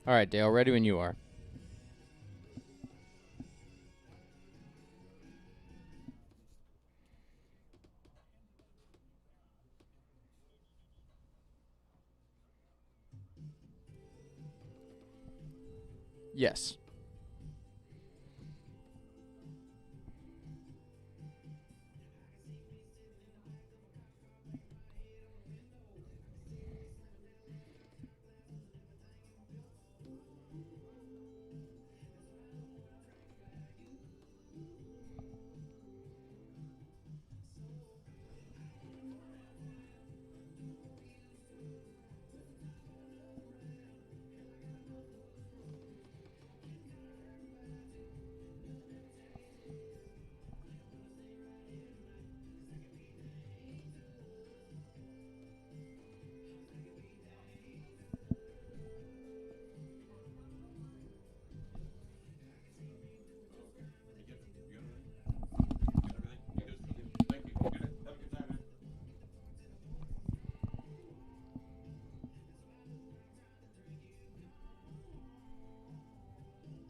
All right, Dale, ready when you are. Yes.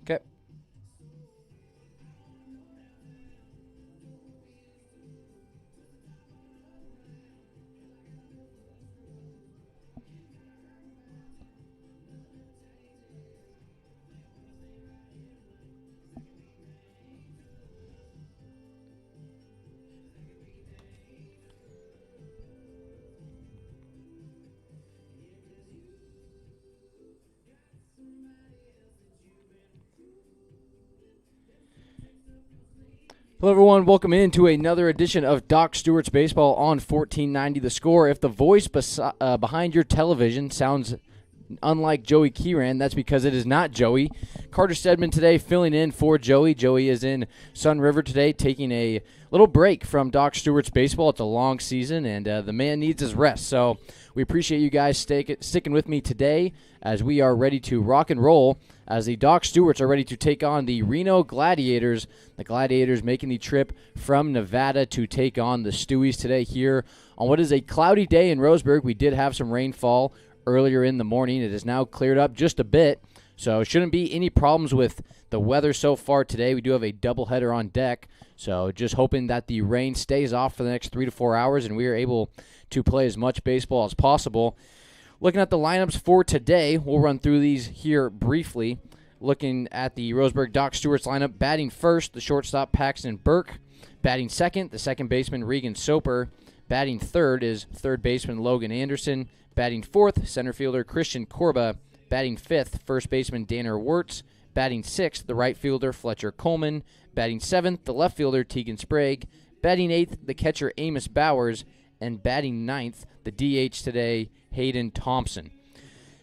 Okay. Hello, everyone. Welcome into another edition of Doc Stewart's Baseball on 1490 The Score. If the voice behind your television sounds unlike Joey Kieran, that's because it is not Joey. Carter Stedman today filling in for Joey. Joey is in Sun River today taking a little break from Doc Stewart's Baseball. It's a long season, and the man needs his rest. So we appreciate you guys sticking with me today as we are ready to rock and roll as the Doc Stewarts are ready to take on the Reno Gladiators. The Gladiators making the trip from Nevada to take on the Stewies today here on what is a cloudy day in Roseburg. We did have some rainfall earlier in the morning. It is now cleared up just a bit, so shouldn't be any problems with the weather so far today. We do have a doubleheader on deck, so just hoping that the rain stays off for the next 3 to 4 hours and we are able to play as much baseball as possible. Looking at the lineups for today, we'll run through these here briefly. Looking at the Roseburg Doc Stewart's lineup, batting first, the shortstop Paxton Burke. Batting second, the second baseman Regan Soper. Batting third is third baseman Logan Anderson. Batting fourth, center fielder Christian Corba. Batting fifth, first baseman Danner Wirtz. Batting sixth, the right fielder Fletcher Coleman. Batting seventh, the left fielder Tegan Sprague. Batting eighth, the catcher Amos Bowers. And batting ninth, the DH today, Hayden Thompson.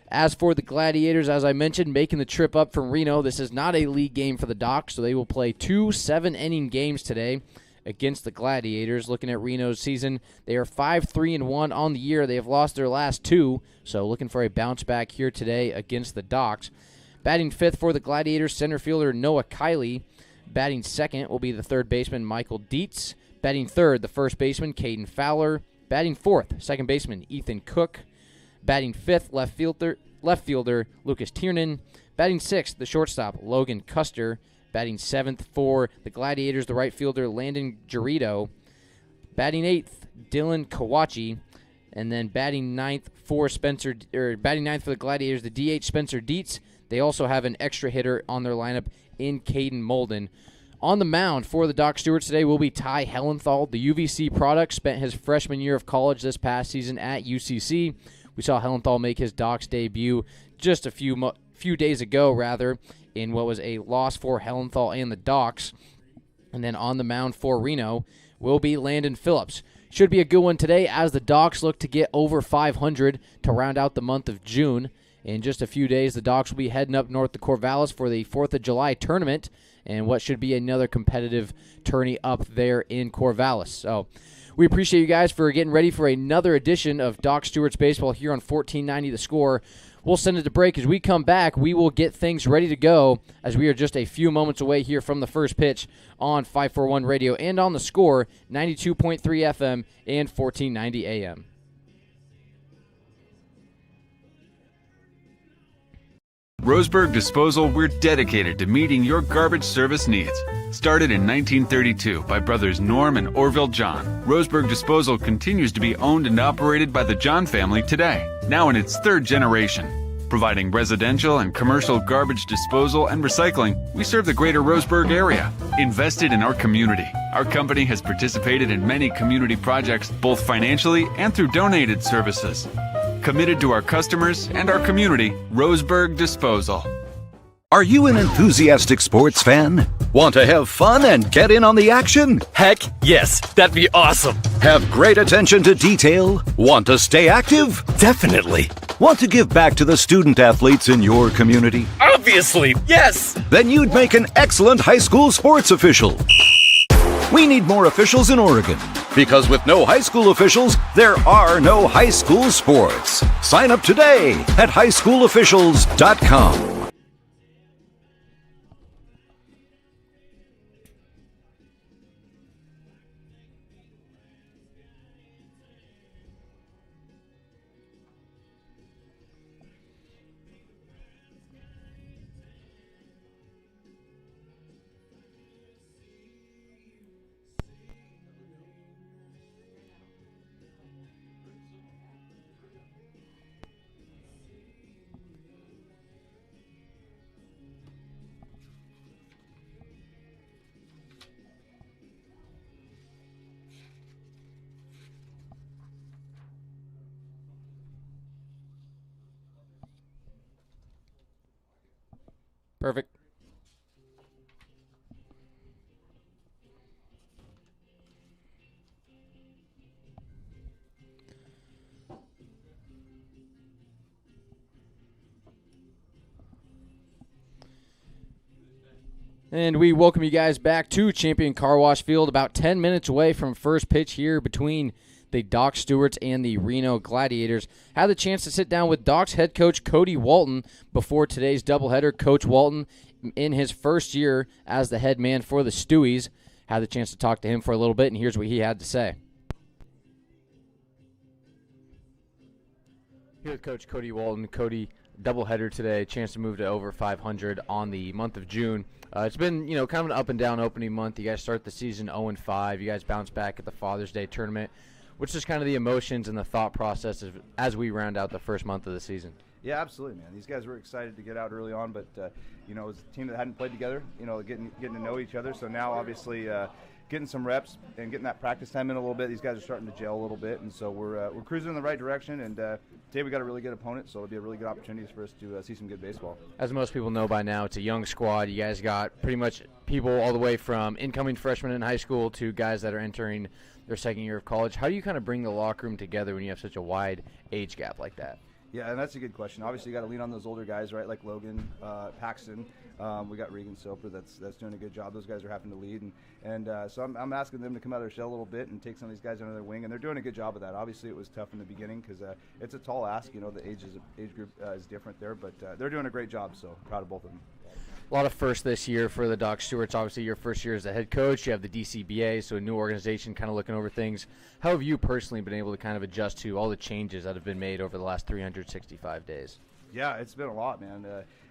As for the Gladiators, as I mentioned, making the trip up from Reno, this is not a league game for the Docs, so they will play 2 7-inning games today against the Gladiators. Looking at Reno's season, they are 5-3-1 on the year. They have lost their last 2, so looking for a bounce back here today against the Docs. Batting fifth for the Gladiators, center fielder Noah Kiley. Batting second will be the third baseman Michael Dietz. Batting third, the first baseman Caden Fowler. Batting fourth, second baseman Ethan Cook. Batting fifth, left fielder Lucas Tiernan. Batting sixth, the shortstop Logan Custer. Batting seventh for the Gladiators, the right fielder Landon Garrido. Batting eighth, Dylan Kawachi. And then batting ninth for the Gladiators, the DH Spencer Dietz. They also have an extra hitter on their lineup in Caden Molden. On the mound for the Doc Stewarts today will be Ty Hellenthal, the UVC product, spent his freshman year of college this past season at UCC. We saw Hellenthal make his Docs debut just a few days ago, in what was a loss for Hellenthal and the Docs. And then on the mound for Reno will be Landon Phillips. Should be a good one today as the Docs look to get over 500 to round out the month of June. In just a few days, the Docs will be heading up north to Corvallis for the 4th of July tournament and what should be another competitive tourney up there in Corvallis. So we appreciate you guys for getting ready for another edition of Doc Stewart's Baseball here on 1490 The Score. We'll send it to break. As we come back, we will get things ready to go as we are just a few moments away here from the first pitch on 541 Radio and on The Score, 92.3 FM and 1490 AM. Roseburg Disposal, we're dedicated to meeting your garbage service needs. Started in 1932 by brothers Norm and Orville John, Roseburg Disposal continues to be owned and operated by the John family today, now in its third generation. Providing residential and commercial garbage disposal and recycling, we serve the greater Roseburg area. Invested in our community, our company has participated in many community projects, both financially and through donated services. Committed to our customers and our community, Roseburg Disposal. Are you an enthusiastic sports fan? Want to have fun and get in on the action? Heck yes, that'd be awesome. Have great attention to detail? Want to stay active? Definitely. Want to give back to the student athletes in your community? Obviously, yes. Then you'd make an excellent high school sports official. We need more officials in Oregon, because with no high school officials, there are no high school sports. Sign up today at highschoolofficials.com. Perfect. And we welcome you guys back to Champion Car Wash Field, about 10 minutes away from first pitch here between the Doc Stewarts and the Reno Gladiators. Had the chance to sit down with Doc's head coach, Cody Walton, before today's doubleheader. Coach Walton, in his first year as the head man for the Stewies, had the chance to talk to him for a little bit, and here's what he had to say. Here with Coach Cody Walton. Cody, doubleheader today, chance to move to over 500 on the month of June. It's been, kind of an up and down opening month. You guys start the season 0-5. You guys bounce back at the Father's Day tournament. What's just kind of the emotions and the thought process as we round out the first month of the season? Yeah, absolutely, man. These guys were excited to get out early on, but it was a team that hadn't played together. Getting to know each other. So now, obviously, getting some reps and getting that practice time in a little bit. These guys are starting to gel a little bit, and so we're cruising in the right direction. And today we got a really good opponent, so it'll be a really good opportunity for us to see some good baseball. As most people know by now, it's a young squad. You guys got pretty much people all the way from incoming freshmen in high school to guys that are entering their second year of college. How do you kind of bring the locker room together when you have such a wide age gap like that? Yeah, and that's a good question. Obviously, you got to lean on those older guys, right? Like Logan, Paxton. We got Regan Soper that's doing a good job. Those guys are having to lead, and so I'm asking them to come out of their shell a little bit and take some of these guys under their wing, and they're doing a good job of that. Obviously, it was tough in the beginning because it's a tall ask. The age group is different there, but they're doing a great job. So proud of both of them. A lot of firsts this year for the Doc Stewarts. Obviously, your first year as the head coach. You have the DCBA, so a new organization kind of looking over things. How have you personally been able to kind of adjust to all the changes that have been made over the last 365 days? Yeah, it's been a lot, man,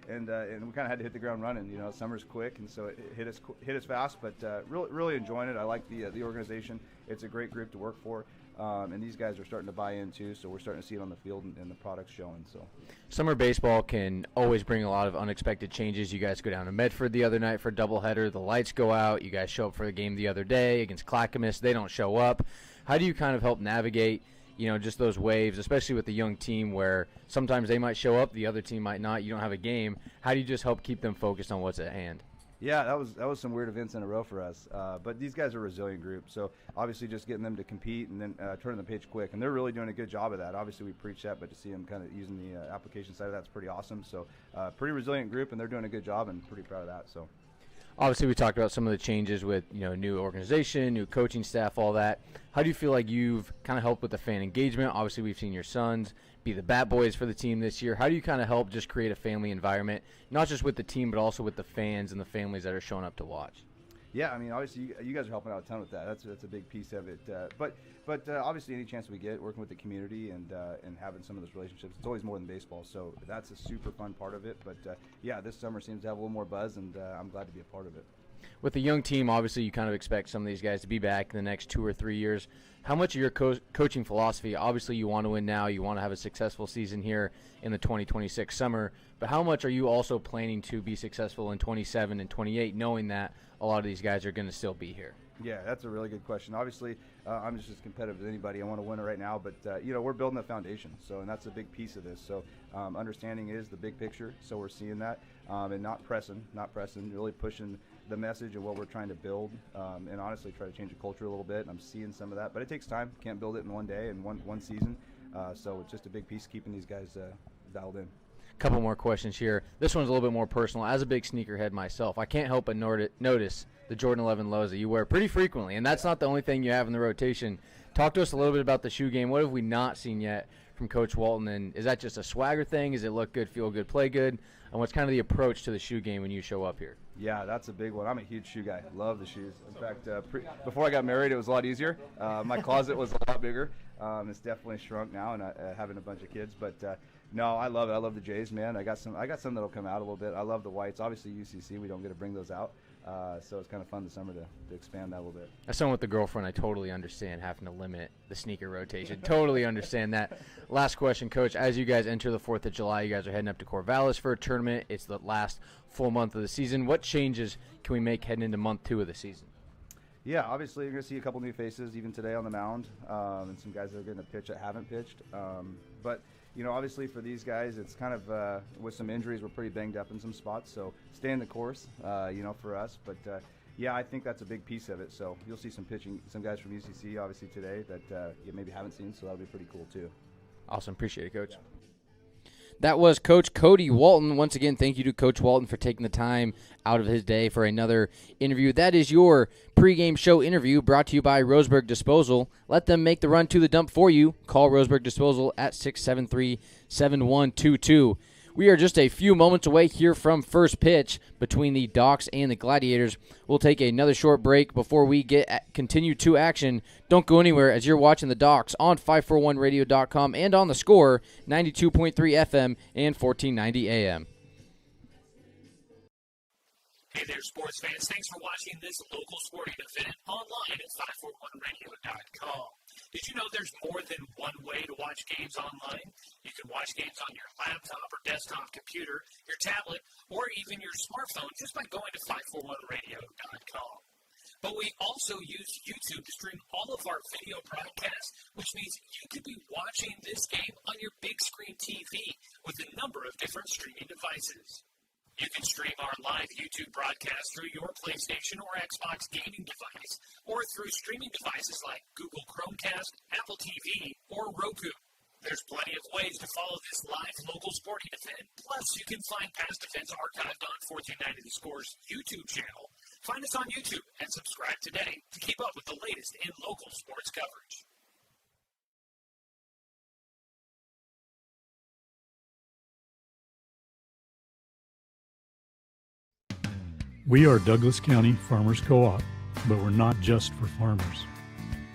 and we kind of had to hit the ground running. Summer's quick, and so it hit us fast. But really enjoying it. I like the organization. It's a great group to work for. And these guys are starting to buy in too, so we're starting to see it on the field and the products showing. So, summer baseball can always bring a lot of unexpected changes. You guys go down to Medford the other night for a doubleheader. The lights go out. You guys show up for the game the other day against Clackamas. They don't show up. How do you kind of help navigate, just those waves, especially with the young team where sometimes they might show up, the other team might not. You don't have a game. How do you just help keep them focused on what's at hand? Yeah, that was some weird events in a row for us. But these guys are a resilient group. So obviously just getting them to compete and then turning the page quick. And they're really doing a good job of that. Obviously we preach that, but to see them kind of using the application side of that's pretty awesome. So pretty resilient group, and they're doing a good job, and pretty proud of that. So obviously we talked about some of the changes with, new organization, new coaching staff, all that. How do you feel like you've kind of helped with the fan engagement? Obviously we've seen your sons be the bat boys for the team this year. How do you kind of help just create a family environment, not just with the team, but also with the fans and the families that are showing up to watch? Yeah, I mean, obviously, you guys are helping out a ton with that. That's a big piece of it. But obviously, any chance we get working with the community and having some of those relationships, it's always more than baseball. So that's a super fun part of it. But yeah, this summer seems to have a little more buzz, and I'm glad to be a part of it. With the young team, obviously, you kind of expect some of these guys to be back in the next 2 or 3 years. How much of your coaching philosophy, obviously you want to win now, you want to have a successful season here in the 2026 summer, but how much are you also planning to be successful in 27 and 28, knowing that a lot of these guys are going to still be here? Yeah, that's a really good question. Obviously, I'm just as competitive as anybody. I want to win it right now, but we're building a foundation, and that's a big piece of this. So understanding is the big picture, so we're seeing that, and not pressing, really pushing the message of what we're trying to build, and honestly try to change the culture a little bit. I'm seeing some of that, but it takes time. Can't build it in one day and one season. So it's just a big piece keeping these guys dialed in. Couple more questions here. This one's a little bit more personal. As a big sneakerhead myself, I can't help but notice the Jordan 11 lows that you wear pretty frequently, and that's not the only thing you have in the rotation. Talk to us a little bit about the shoe game. What have we not seen yet from Coach Walton, and is that just a swagger thing? Does it look good, feel good, play good? And what's kind of the approach to the shoe game when you show up here? Yeah, that's a big one. I'm a huge shoe guy. Love the shoes. In fact, before I got married, it was a lot easier. My closet was a lot bigger. It's definitely shrunk now, and having a bunch of kids. But no, I love it. I love the Jays, man. I got some that'll come out a little bit. I love the whites. Obviously, UCC, we don't get to bring those out. So it's kind of fun this summer to expand that a little bit. As someone with a girlfriend, I totally understand having to limit the sneaker rotation. Totally understand that. Last question, Coach. As you guys enter the 4th of July, you guys are heading up to Corvallis for a tournament. It's the last full month of the season. What changes can we make heading into month 2 of the season? Yeah, obviously you're going to see a couple new faces even today on the mound, and some guys that are going to pitch that haven't pitched. But obviously for these guys, it's kind of with some injuries, we're pretty banged up in some spots. So stay in the course, for us. But yeah, I think that's a big piece of it. So you'll see some guys from UCC obviously today that you maybe haven't seen. So that'll be pretty cool too. Awesome, appreciate it, Coach. Yeah. That was Coach Cody Walton. Once again, thank you to Coach Walton for taking the time out of his day for another interview. That is your pregame show interview brought to you by Roseburg Disposal. Let them make the run to the dump for you. Call Roseburg Disposal at 673-7122. We are just a few moments away here from first pitch between the Docs and the Gladiators. We'll take another short break before we continue to action. Don't go anywhere as you're watching the Docs on 541radio.com and on the Score, 92.3 FM and 1490 AM. Hey there, sports fans. Thanks for watching this local sporting event online at 541radio.com. Did you know there's more than one way to watch games online? You can watch games on your laptop or desktop computer, your tablet, or even your smartphone just by going to 541radio.com. But we also use YouTube to stream all of our video broadcasts, which means you could be watching this game on your big screen TV with a number of different streaming devices. You can stream our live YouTube broadcast through your PlayStation or Xbox gaming device, or through streaming devices like Google Chromecast, Apple TV, or Roku. There's plenty of ways to follow this live local sporting event. Plus, you can find past events archived on 1490 The Score's YouTube channel. Find us on YouTube and subscribe today to keep up with the latest in local sports coverage. We are Douglas County Farmers Co-op, but we're not just for farmers.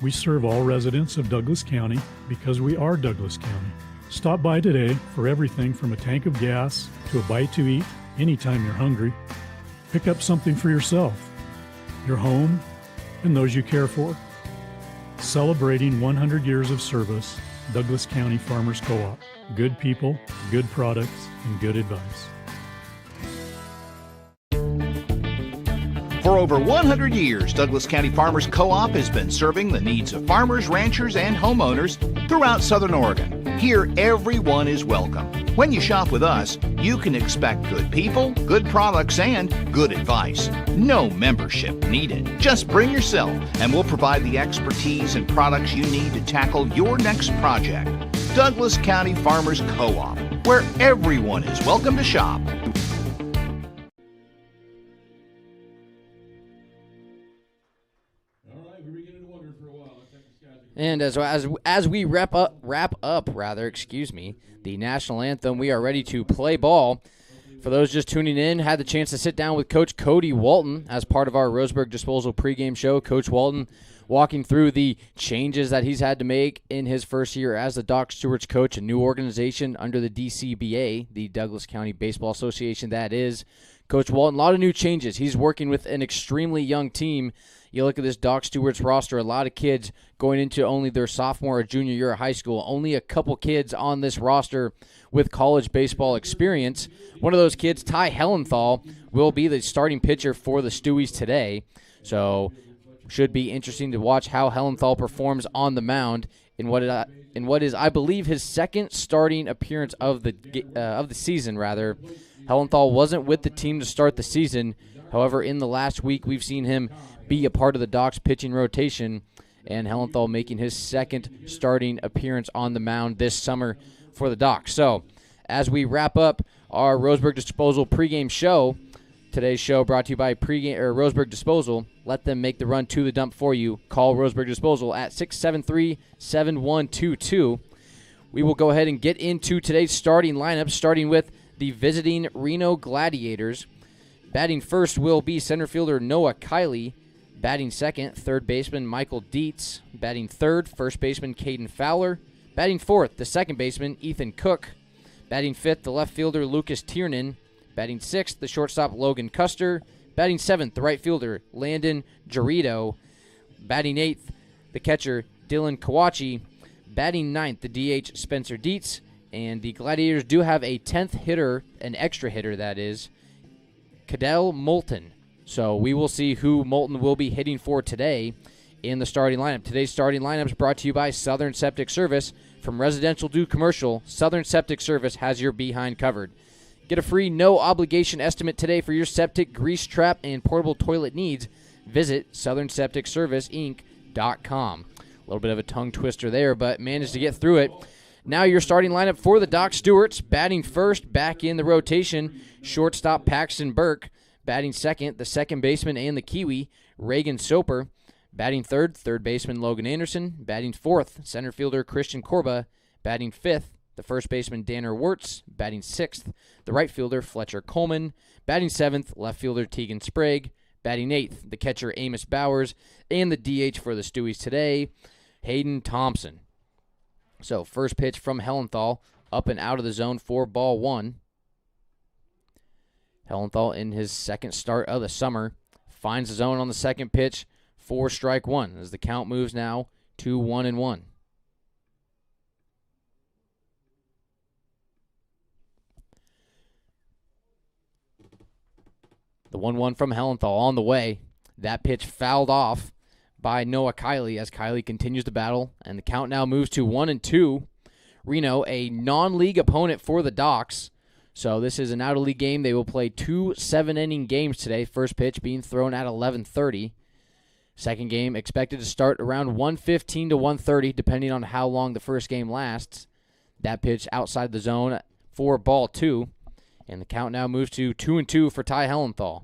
We serve all residents of Douglas County because we are Douglas County. Stop by today for everything from a tank of gas to a bite to eat anytime you're hungry. Pick up something for yourself, your home, and those you care for. Celebrating 100 years of service, Douglas County Farmers Co-op. Good people, good products, and good advice. For over 100 years, Douglas County Farmers Co-op has been serving the needs of farmers, ranchers, and homeowners throughout Southern Oregon. Here, everyone is welcome. When you shop with us, you can expect good people, good products, and good advice. No membership needed. Just bring yourself, and we'll provide the expertise and products you need to tackle your next project. Douglas County Farmers Co-op, where everyone is welcome to shop. And as we wrap up, the national anthem, we are ready to play ball. For those just tuning in, had the chance to sit down with Coach Cody Walton as part of our Roseburg Disposal pregame show. Coach Walton walking through the changes that he's had to make in his first year as the Doc Stewart's coach, a new organization under the DCBA, the Douglas County Baseball Association, that is. Coach Walton, a lot of new changes. He's working with an extremely young team. You look at this Doc Stewart's roster, a lot of kids going into only their sophomore or junior year of high school. Only a couple kids on this roster with college baseball experience. One of those kids, Ty Hellenthal, will be the starting pitcher for the Stewies today. So should be interesting to watch how Hellenthal performs on the mound in what is, I believe, his second starting appearance of the season. Rather, Hellenthal wasn't with the team to start the season. However, in the last week, we've seen him be a part of the Docs pitching rotation, and Hellenthal making his second starting appearance on the mound this summer for the Docs. So, as we wrap up our Roseburg Disposal pregame show, today's show brought to you by Roseburg Disposal. Let them make the run to the dump for you. Call Roseburg Disposal at 673-7122. We will go ahead and get into today's starting lineup, starting with the visiting Reno Gladiators. Batting first will be center fielder Noah Kiley. Batting second, third baseman Michael Dietz. Batting third, first baseman Caden Fowler. Batting fourth, the second baseman Ethan Cook. Batting fifth, the left fielder Lucas Tiernan. Batting sixth, the shortstop Logan Custer. Batting seventh, the right fielder Landon Jarito. Batting eighth, the catcher Dylan Kawachi. Batting ninth, the DH Spencer Dietz. And the Gladiators do have a 10th hitter, an extra hitter that is, Cadell Moulton. So we will see who Moulton will be hitting for today in the starting lineup. Today's starting lineup is brought to you by Southern Septic Service. From residential to commercial, Southern Septic Service has your behind covered. Get a free no-obligation estimate today for your septic, grease trap, and portable toilet needs. Visit SouthernSepticServiceInc.com. A little bit of a tongue twister there, but managed to get through it. Now your starting lineup for the Doc Stewarts. Batting first, back in the rotation, shortstop Paxton Burke. Batting second, the second baseman and the Kiwi, Reagan Soper. Batting third, third baseman Logan Anderson. Batting fourth, center fielder Christian Corba. Batting fifth, the first baseman Danner Wirtz. Batting sixth, the right fielder Fletcher Coleman. Batting seventh, left fielder Tegan Sprague. Batting eighth, the catcher Amos Bowers. And the DH for the Stewies today, Hayden Thompson. So first pitch from Hellenthal, up and out of the zone for ball one. Hellenthal in his second start of the summer finds the zone on the second pitch for strike one as the count moves now to 1-1. The 1-1 from Hellenthal on the way. That pitch fouled off by Noah Kiley as Kiley continues to battle, and the count now moves to 1-2. Reno, a non-league opponent for the Docs. So this is an out-of-league game. They will play 2 7-inning games today. First pitch being thrown at 11:30. Second game expected to start around 1:15 to 1:30, depending on how long the first game lasts. That pitch outside the zone for ball two. And the count now moves to 2-2 for Ty Hellenthal.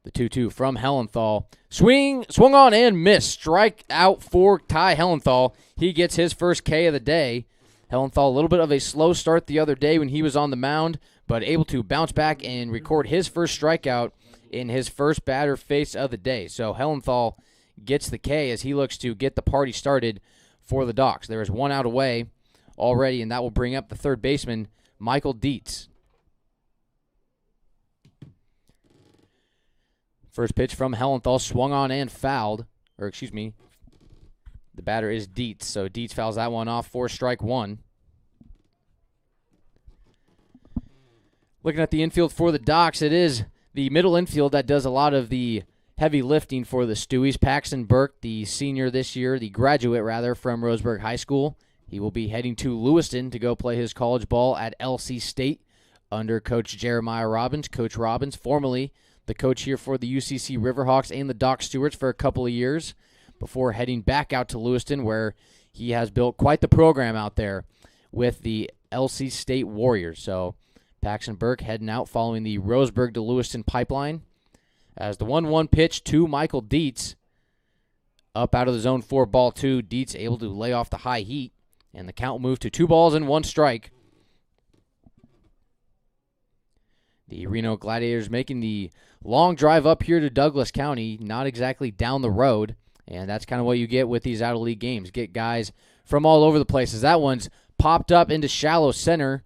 The 2-2 from Hellenthal. Swung on and missed. Strike out for Ty Hellenthal. He gets his first K of the day. Hellenthal, a little bit of a slow start the other day when he was on the mound, but able to bounce back and record his first strikeout in his first batter face of the day. So Hellenthal gets the K as he looks to get the party started for the Docs. There is one out away already, and that will bring up the third baseman, Michael Dietz. First pitch from Hellenthal, swung on and fouled. The batter is Dietz, so Dietz fouls that one off for strike one. Looking at the infield for the Docs, it is the middle infield that does a lot of the heavy lifting for the Stewies. Paxton Burke, the senior this year, the graduate rather, from Roseburg High School. He will be heading to Lewiston to go play his college ball at LC State under Coach Jeremiah Robbins. Coach Robbins, formerly the coach here for the UCC Riverhawks and the Doc Stewarts for a couple of years before heading back out to Lewiston, where he has built quite the program out there with the LC State Warriors. So Paxton Burke heading out following the Roseburg to Lewiston pipeline. As the 1-1 pitch to Michael Dietz, up out of the zone for ball two. Dietz able to lay off the high heat, and the count moved to 2 balls and 1 strike The Reno Gladiators making the long drive up here to Douglas County, not exactly down the road, and that's kind of what you get with these out-of-league games. Get guys from all over the places. That one's popped up into shallow center.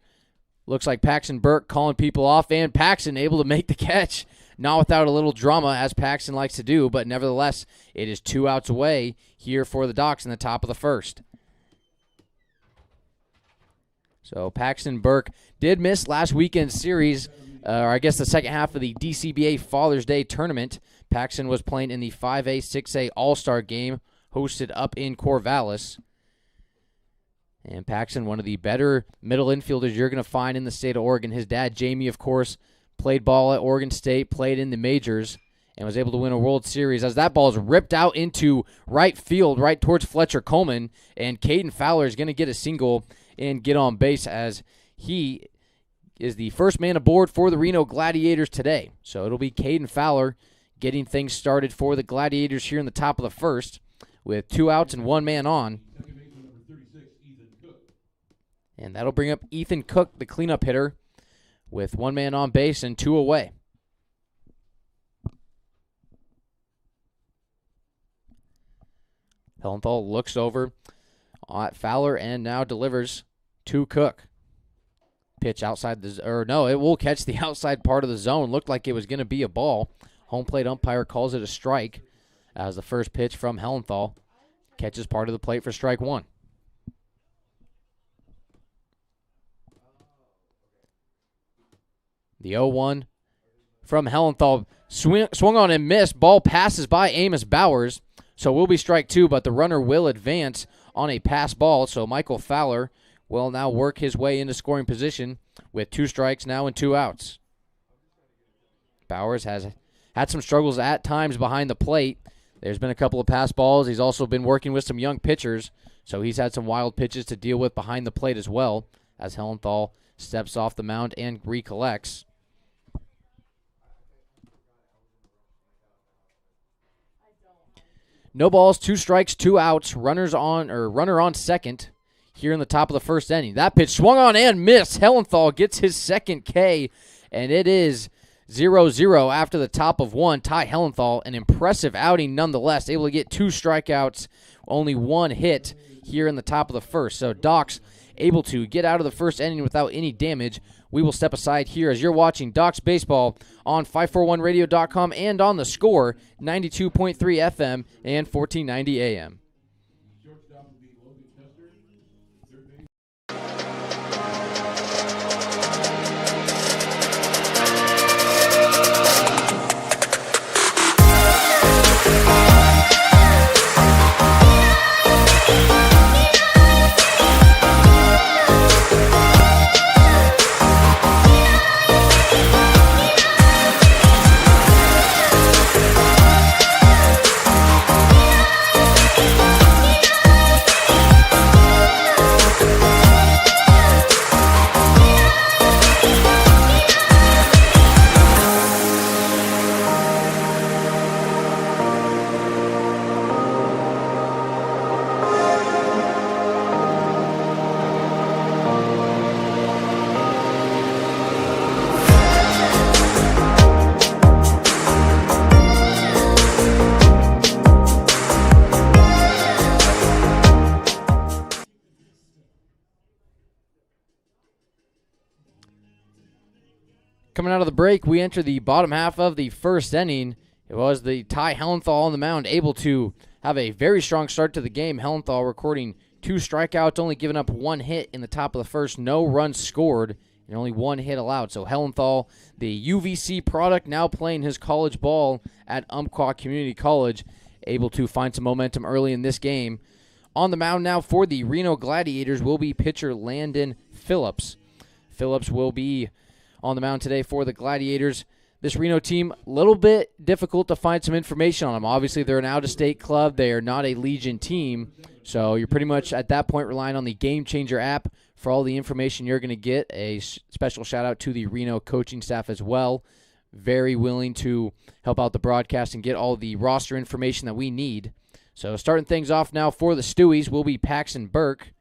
Looks like Paxton Burke calling people off, and Paxton able to make the catch. Not without a little drama, as Paxton likes to do, but nevertheless, it is 2 outs away here for the Docs in the top of the first. So Paxton Burke did miss last weekend's series, or I guess the second half of the DCBA Father's Day tournament. Paxton was playing in the 5A, 6A All-Star game hosted up in Corvallis. And Paxton, one of the better middle infielders you're going to find in the state of Oregon. His dad, Jamie, of course, played ball at Oregon State, played in the majors, and was able to win a World Series as that ball is ripped out into right field, right towards Fletcher Coleman, and Caden Fowler is going to get a single and get on base as he is the first man aboard for the Reno Gladiators today. So it'll be Caden Fowler getting things started for the Gladiators here in the top of the first with 2 outs and 1 man on. And that'll bring up Ethan Cook, the cleanup hitter, with 1 man on base and 2 away. Hellenthal looks over at Fowler and now delivers to Cook. Pitch outside the, or no, it will catch the outside part of the zone. Looked like it was going to be a ball. Home plate umpire calls it a strike as the first pitch from Hellenthal catches part of the plate for strike 1. The 0-1 from Hellenthal swung on and missed. Ball passes by Amos Bowers, so will be strike 2, but the runner will advance on a pass ball, so Michael Fowler will now work his way into scoring position with 2 strikes now and 2 outs. Bowers has had some struggles at times behind the plate. There's been a couple of pass balls. He's also been working with some young pitchers, so he's had some wild pitches to deal with behind the plate as well as Hellenthal steps off the mound and recollects. No balls, 2 strikes, 2 outs. Runner on second here in the top of the first inning. That pitch swung on and missed. Hellenthal gets his second K, and it is 0-0 after the top of 1. Ty Hellenthal, an impressive outing nonetheless, able to get 2 strikeouts, only 1 hit here in the top of the first. So Docs able to get out of the first inning without any damage. We will step aside here as you're watching Docs Baseball on 541radio.com and on the Score, 92.3 FM and 1490 AM. Coming out of the break, we enter the bottom half of the first inning. It was the Ty Hellenthal on the mound, able to have a very strong start to the game. Hellenthal recording 2 strikeouts, only giving up 1 hit in the top of the first. No runs scored, and only 1 hit allowed. So Hellenthal, the UVC product, now playing his college ball at Umpqua Community College, able to find some momentum early in this game. On the mound now for the Reno Gladiators will be pitcher Landon Phillips. Phillips will be on the mound today for the Gladiators. This Reno team, a little bit difficult to find some information on them. Obviously, they're an out-of-state club. They are not a Legion team, so you're pretty much at that point relying on the Game Changer app for all the information you're going to get. A special shout-out to the Reno coaching staff as well. Very willing to help out the broadcast and get all the roster information that we need. So starting things off now for the Stewies will be Paxton Burke.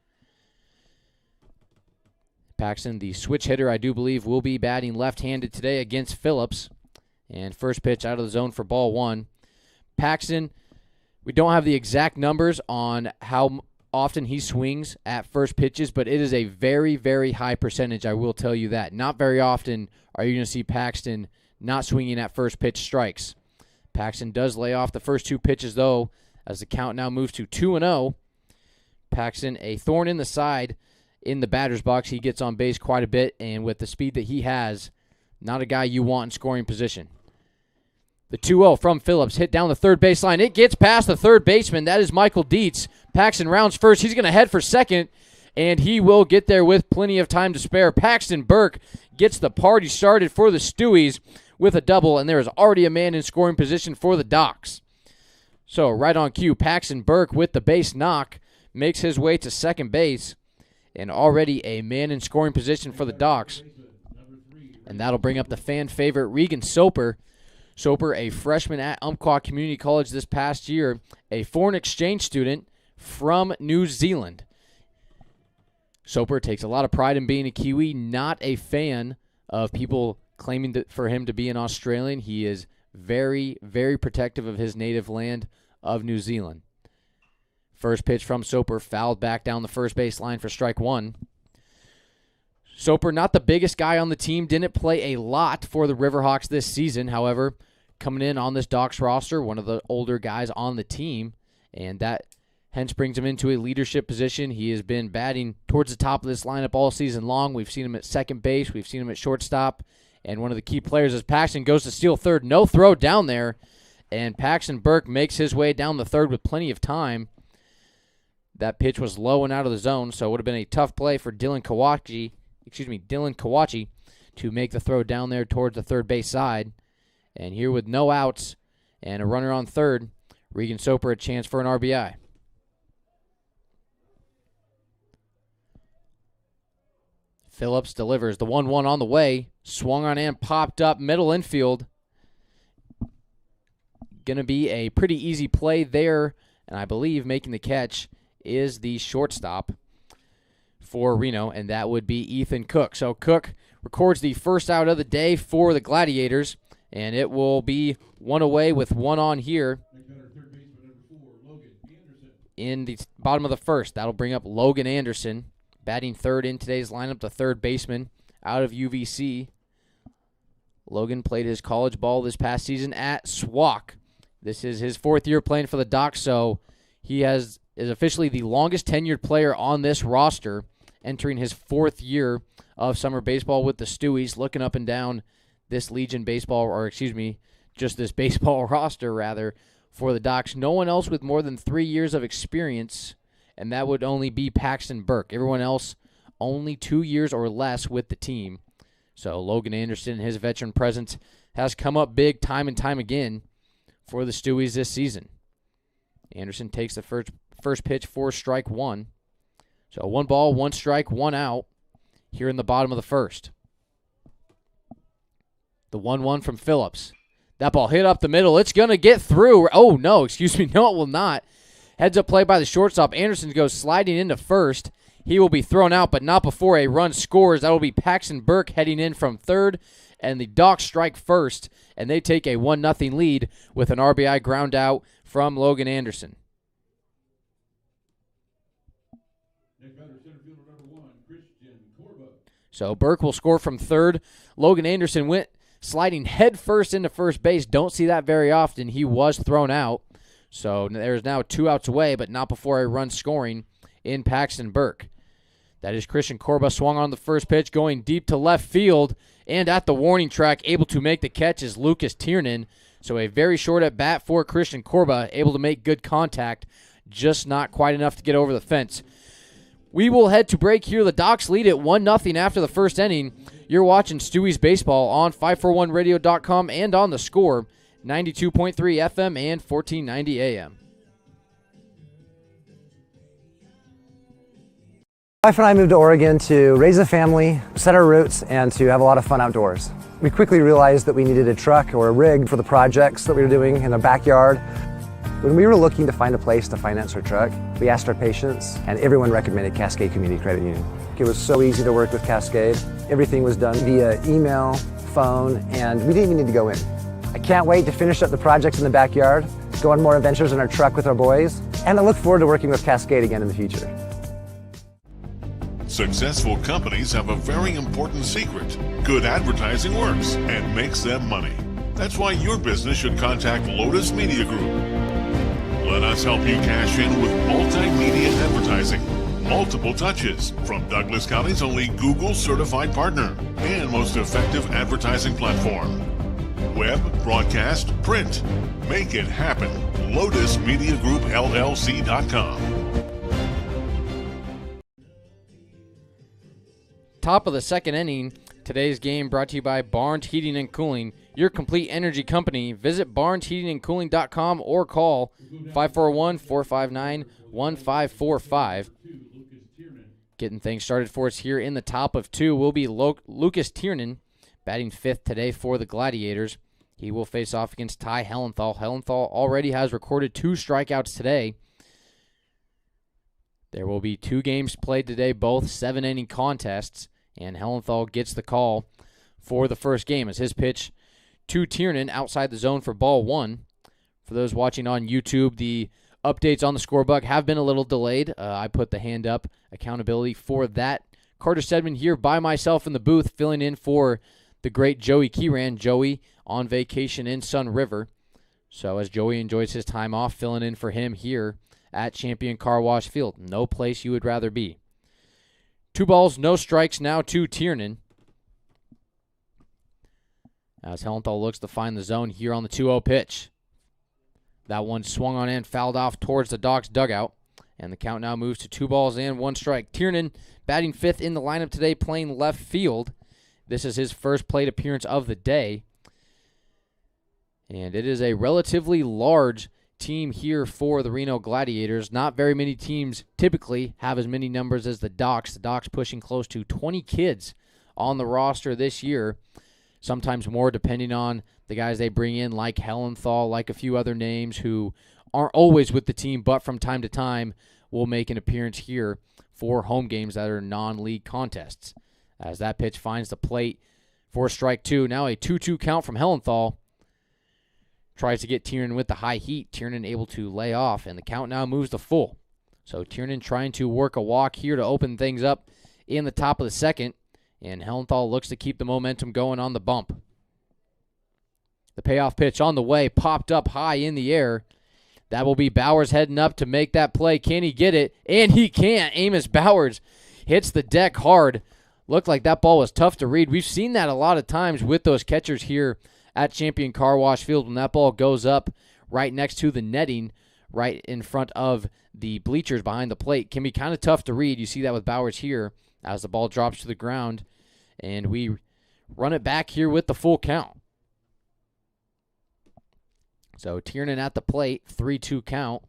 Paxton, the switch hitter, I do believe, will be batting left-handed today against Phillips. And first pitch out of the zone for ball one. Paxton, we don't have the exact numbers on how often he swings at first pitches, but it is a very, very high percentage, I will tell you that. Not very often are you going to see Paxton not swinging at first pitch strikes. Paxton does lay off the first two pitches, though, as the count now moves to 2-0. Paxton, a thorn in the side in the batter's box. He gets on base quite a bit, and with the speed that he has, not a guy you want in scoring position. The 2-0 from Phillips, hit down the third baseline. It gets past the third baseman. That is Michael Dietz. Paxton rounds first. He's going to head for second, and he will get there with plenty of time to spare. Paxton Burke gets the party started for the Stewies with a double, and there is already a man in scoring position for the Docs. So right on cue, Paxton Burke with the base knock makes his way to second base, and already a man in scoring position for the Docs. And that'll bring up the fan favorite Regan Soper. Soper, a freshman at Umpqua Community College this past year, a foreign exchange student from New Zealand. Soper takes a lot of pride in being a Kiwi, not a fan of people claiming for him to be an Australian. He is very, very protective of his native land of New Zealand. First pitch from Soper, fouled back down the first base line for strike one. Soper, not the biggest guy on the team, didn't play a lot for the Riverhawks this season. However, coming in on this Docs roster, one of the older guys on the team, and that hence brings him into a leadership position. He has been batting towards the top of this lineup all season long. We've seen him at second base. We've seen him at shortstop. And one of the key players as Paxton goes to steal third. No throw down there. And Paxton Burke makes his way down the third with plenty of time. That pitch was low and out of the zone, so it would have been a tough play for Dylan Kawachi to make the throw down there towards the third base side. And here with no outs and a runner on third, Regan Soper a chance for an RBI. Phillips delivers the 1-1 on the way. Swung on and popped up middle infield. Going to be a pretty easy play there, and I believe making the catch is the shortstop for Reno, and that would be Ethan Cook. So Cook records the first out of the day for the Gladiators, and it will be one away with one on here in the bottom of the first. That'll bring up Logan Anderson, batting third in today's lineup, the third baseman out of UVC. Logan played his college ball this past season at SWAC. This is his fourth year playing for the Docs, so he is officially the longest tenured player on this roster, entering his fourth year of summer baseball with the Stewies. Looking up and down this Legion baseball, or excuse me, just this baseball roster, rather, for the Docs. No one else with more than 3 years of experience, and that would only be Paxton Burke. Everyone else only 2 years or less with the team. So Logan Anderson, his veteran presence, has come up big time and time again for the Stewies this season. Anderson takes the first pitch for strike one. So 1 ball, 1 strike, 1 out here in the bottom of the first. The 1-1 from Phillips. That ball hit up the middle. It's going to get through. Oh, no, excuse me. No, it will not. Heads up play by the shortstop. Anderson goes sliding into first. He will be thrown out, but not before a run scores. That will be Paxton Burke heading in from third, and the Docs strike first, and they take a 1-0 lead with an RBI ground out from Logan Anderson. So Burke will score from third. Logan Anderson went sliding head first into first base. Don't see that very often. He was thrown out. So there's now 2 outs away, but not before a run scoring in Paxton Burke. That is Christian Corba, swung on the first pitch, going deep to left field, and at the warning track, able to make the catch is Lucas Tiernan. So a very short at bat for Christian Corba, able to make good contact, just not quite enough to get over the fence. We will head to break here. The Docs lead at 1-0 after the first inning. You're watching Stewie's Baseball on 541radio.com and on The Score, 92.3 FM and 1490 AM. My wife and I moved to Oregon to raise a family, set our roots, and to have a lot of fun outdoors. We quickly realized that we needed a truck or a rig for the projects that we were doing in the backyard. When we were looking to find a place to finance our truck, we asked our patients, and everyone recommended Cascade Community Credit Union. It was so easy to work with Cascade. Everything was done via email, phone, and we didn't even need to go in. I can't wait to finish up the projects in the backyard, go on more adventures in our truck with our boys, and I look forward to working with Cascade again in the future. Successful companies have a very important secret. Good advertising works and makes them money. That's why your business should contact Lotus Media Group. Let us help you cash in with multimedia advertising. Multiple touches from Douglas County's only Google certified partner and most effective advertising platform. Web, broadcast, print. Make it happen. LotusMediaGroupLLC.com. Top of the second inning. Today's game brought to you by Barnes Heating and Cooling, your complete energy company. Visit barnesheatingandcooling.com or call 541-459-1545. Getting things started for us here in the top of two will be Lucas Tiernan, batting fifth today for the Gladiators. He will face off against Ty Hellenthal. Hellenthal already has recorded 2 strikeouts today. There will be 2 games played today, both 7-inning contests, and Hellenthal gets the call for the first game as his pitch to Tiernan outside the zone for ball 1. For those watching on YouTube, the updates on the scorebook have been a little delayed. I put the hand up accountability for that. Carter Stedman here by myself in the booth, filling in for the great Joey Kieran. Joey on vacation in Sun River. So as Joey enjoys his time off, filling in for him here at Champion Car Wash Field. No place you would rather be. 2 balls, no strikes now to Tiernan. As Hellenthal looks to find the zone here on the 2-0 pitch. That one swung on and fouled off towards the Docs dugout. And the count now moves to 2 balls and 1 strike. Tiernan batting fifth in the lineup today, playing left field. This is his first plate appearance of the day. And it is a relatively large team here for the Reno Gladiators. Not very many teams typically have as many numbers as the Docs. The Docs pushing close to 20 kids on the roster this year. Sometimes more depending on the guys they bring in, like Hellenthal, like a few other names who aren't always with the team, but from time to time will make an appearance here for home games that are non-league contests. As that pitch finds the plate for strike 2. Now a 2-2 count from Hellenthal. Tries to get Tiernan with the high heat. Tiernan able to lay off, and the count now moves to full. So Tiernan trying to work a walk here to open things up in the top of the second, and Hellenthal looks to keep the momentum going on the bump. The payoff pitch on the way, popped up high in the air. That will be Bowers heading up to make that play. Can he get it? And he can't. Amos Bowers hits the deck hard. Looked like that ball was tough to read. We've seen that a lot of times with those catchers here at Champion Car Wash Field when that ball goes up right next to the netting, right in front of the bleachers behind the plate. Can be kind of tough to read. You see that with Bowers here as the ball drops to the ground, and we run it back here with the full count. So Tiernan at the plate, 3-2 count,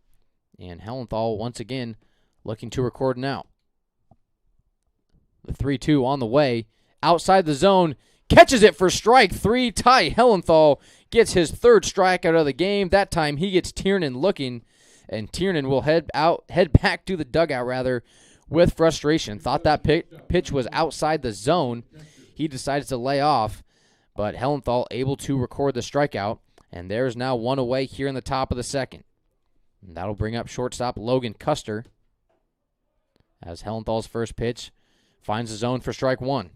and Hellenthal once again looking to record an out. The 3-2 on the way, outside the zone, catches it for strike 3. Ty Hellenthal gets his 3rd strikeout of the game. That time he gets Tiernan looking, and Tiernan will head back to the dugout with frustration. Thought that pitch was outside the zone. He decides to lay off, but Hellenthal able to record the strikeout, and there's now 1 away here in the top of the second. And that'll bring up shortstop Logan Custer as Hellenthal's first pitch finds the zone for strike 1.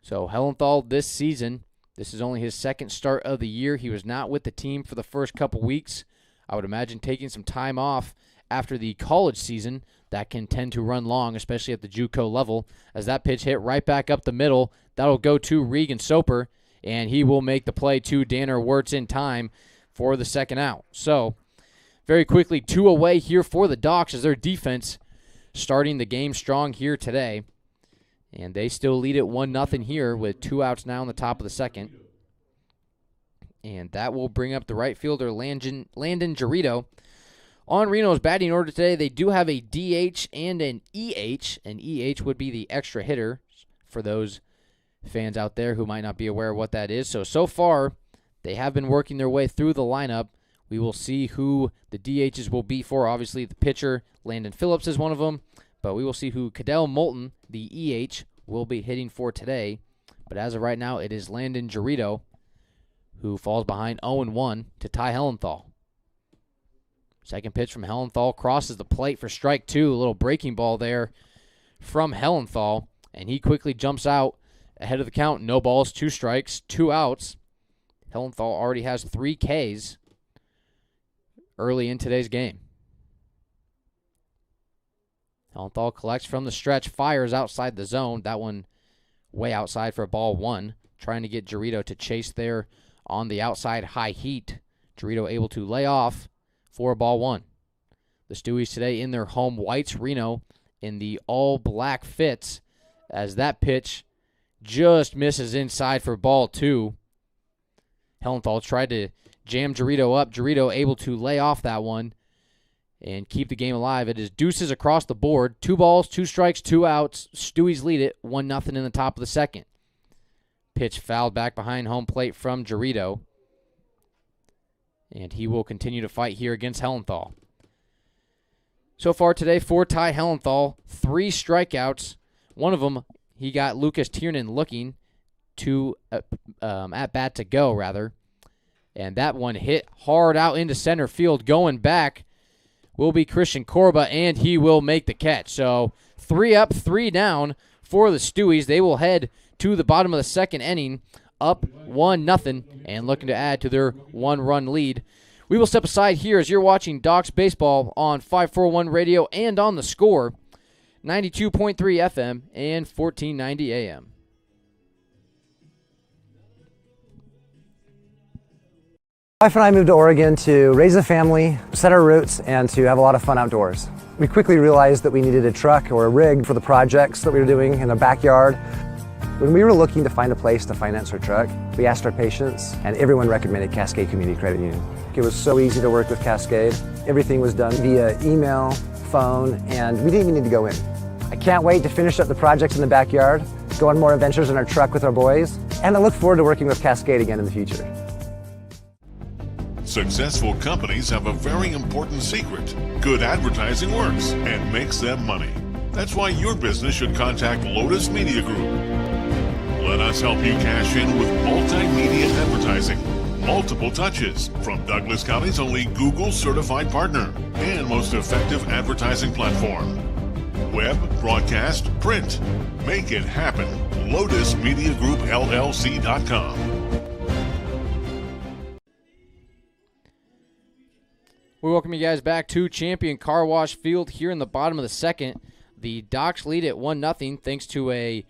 So Hellenthal this season, this is only his 2nd start of the year. He was not with the team for the first couple weeks. I would imagine taking some time off after the college season. That can tend to run long, especially at the JUCO level. As that pitch hit right back up the middle, that'll go to Regan Soper, and he will make the play to Danner Wirtz in time for the 2nd out. So very quickly, 2 away here for the Docs as their defense starting the game strong here today. And they still lead it 1-0 here with 2 outs now in the top of the second. And that will bring up the right fielder, Landon Garrido. On Reno's batting order today, they do have a DH and an EH. An EH would be the extra hitter for those fans out there who might not be aware of what that is. So far, they have been working their way through the lineup We will see who the DHs will be for. Obviously, the pitcher, Landon Phillips, is one of them. But we will see who Cadell Moulton, the EH, will be hitting for today. But as of right now, it is Landon Garrido, who falls behind 0-1 to Ty Hellenthal. Second pitch from Hellenthal crosses the plate for strike two. A little breaking ball there from Hellenthal. And he quickly jumps out ahead of the count. No balls, 2 strikes, 2 outs. Hellenthal already has 3 Ks early in today's game. Hellenthal collects from the stretch, fires outside the zone. That one way outside for ball 1. Trying to get Garrido to chase there on the outside high heat. Garrido able to lay off for ball 1. The Stewies today in their home whites. Reno in the all-black fits as that pitch just misses inside for ball 2. Hellenthal tried to jam Garrido up. Garrido able to lay off that one and keep the game alive. It is deuces across the board. 2 balls, 2 strikes, 2 outs. Stewies lead it 1-0 in the top of the second. Pitch fouled back behind home plate from Garrido. And he will continue to fight here against Hellenthal. So far today for Ty Hellenthal, 3 strikeouts. One of them, he got Lucas Tiernan looking to at bat to go, rather. And that one hit hard out into center field. Going back will be Christian Corba, and he will make the catch. So 3 up, 3 down for the Stewies. They will head to the bottom of the second inning, up 1-0, and looking to add to their 1-run lead. We will step aside here as you're watching Docs Baseball on 541 Radio and on the Score, 92.3 FM and 1490 AM. My wife and I moved to Oregon to raise a family, set our roots, and to have a lot of fun outdoors. We quickly realized that we needed a truck or a rig for the projects that we were doing in the backyard. When we were looking to find a place to finance our truck, we asked our patients, and everyone recommended Cascade Community Credit Union. It was so easy to work with Cascade. Everything was done via email, phone, and we didn't even need to go in. I can't wait to finish up the projects in the backyard, go on more adventures in our truck with our boys, and I look forward to working with Cascade again in the future. Successful companies have a very important secret. Good advertising works and makes them money. That's why your business should contact Lotus Media Group. Let us help you cash in with multimedia advertising. Multiple touches from Douglas County's only Google certified partner and most effective advertising platform. Web, broadcast, print. Make it happen. LotusMediaGroupLLC.com. We welcome you guys back to Champion Car Wash Field here in the bottom of the second. The Docs lead at 1-0 thanks to a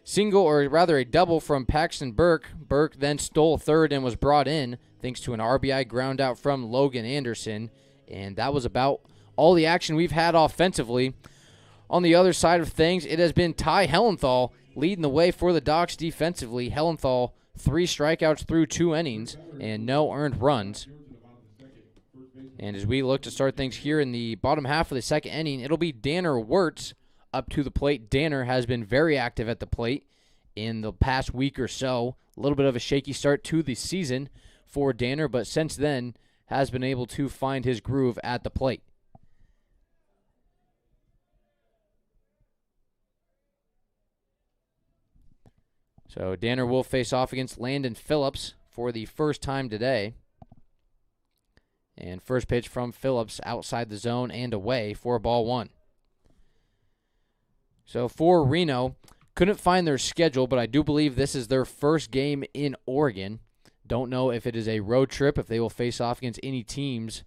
single, or rather a double from Paxton Burke. Burke then stole third and was brought in thanks to an RBI ground out from Logan Anderson. And that was about all the action we've had offensively. On the other side of things, it has been Ty Hellenthal leading the way for the Docs defensively. Hellenthal, 3 strikeouts through 2 innings and no earned runs. And as we look to start things here in the bottom half of the second inning, it'll be Danner Wirtz up to the plate. Danner has been very active at the plate in the past week or so. A little bit of a shaky start to the season for Danner, but since then has been able to find his groove at the plate. So Danner will face off against Landon Phillips for the first time today. And first pitch from Phillips outside the zone and away for ball 1. So for Reno, couldn't find their schedule, but I do believe this is their first game in Oregon. Don't know if it is a road trip, if they will face off against any teams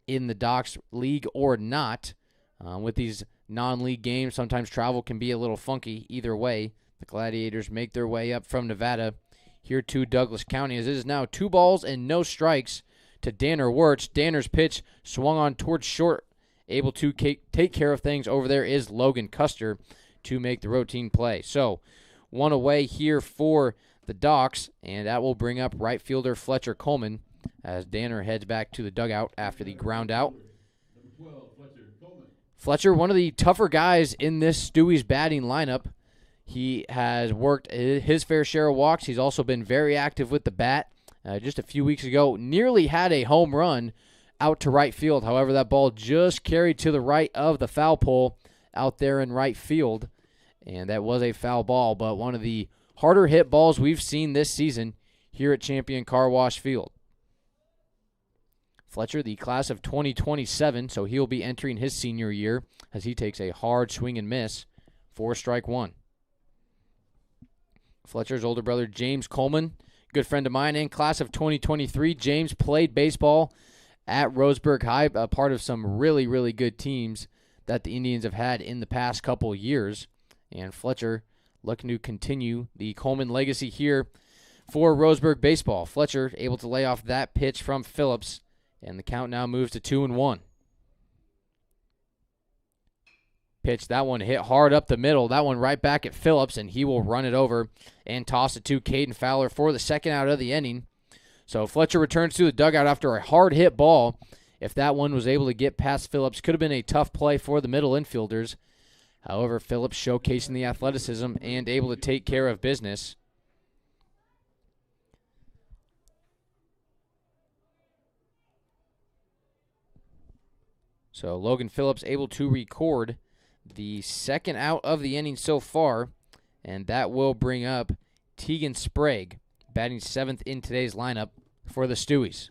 in the Docs League or not. With these non-league games, sometimes travel can be a little funky. Either way, the Gladiators make their way up from Nevada here to Douglas County, as it is now 2 balls and no strikes to Danner Wirtz. Danner's pitch swung on towards short. Able to take care of things over there is Logan Custer to make the routine play. So 1 away here for the Docs, and that will bring up right fielder Fletcher Coleman as Danner heads back to the dugout after the ground out. Fletcher, one of the tougher guys in this Stewie's batting lineup. He has worked his fair share of walks. He's also been very active with the bat. just a few weeks ago, nearly had a home run out to right field. However, that ball just carried to the right of the foul pole out there in right field, and that was a foul ball, but one of the harder hit balls we've seen this season here at Champion Car Wash Field. Fletcher, the class of 2027, so he'll be entering his senior year as he takes a hard swing and miss for strike one. Fletcher's older brother, James Coleman, good friend of mine, and class of 2023. James played baseball at Roseburg High, a part of some really, really good teams that the Indians have had in the past couple years. And Fletcher looking to continue the Coleman legacy here for Roseburg baseball. Fletcher able to lay off that pitch from Phillips, and the count now moves to 2-1. Pitch, that one hit hard up the middle. That one right back at Phillips, and he will run it over and toss it to Caden Fowler for the second out of the inning. So Fletcher returns to the dugout after a hard hit ball. If that one was able to get past Phillips, could have been a tough play for the middle infielders. However, Phillips showcasing the athleticism and able to take care of business. So Logan Phillips able to record the second out of the inning so far, and that will bring up Tegan Sprague, batting seventh in today's lineup for the Stewies.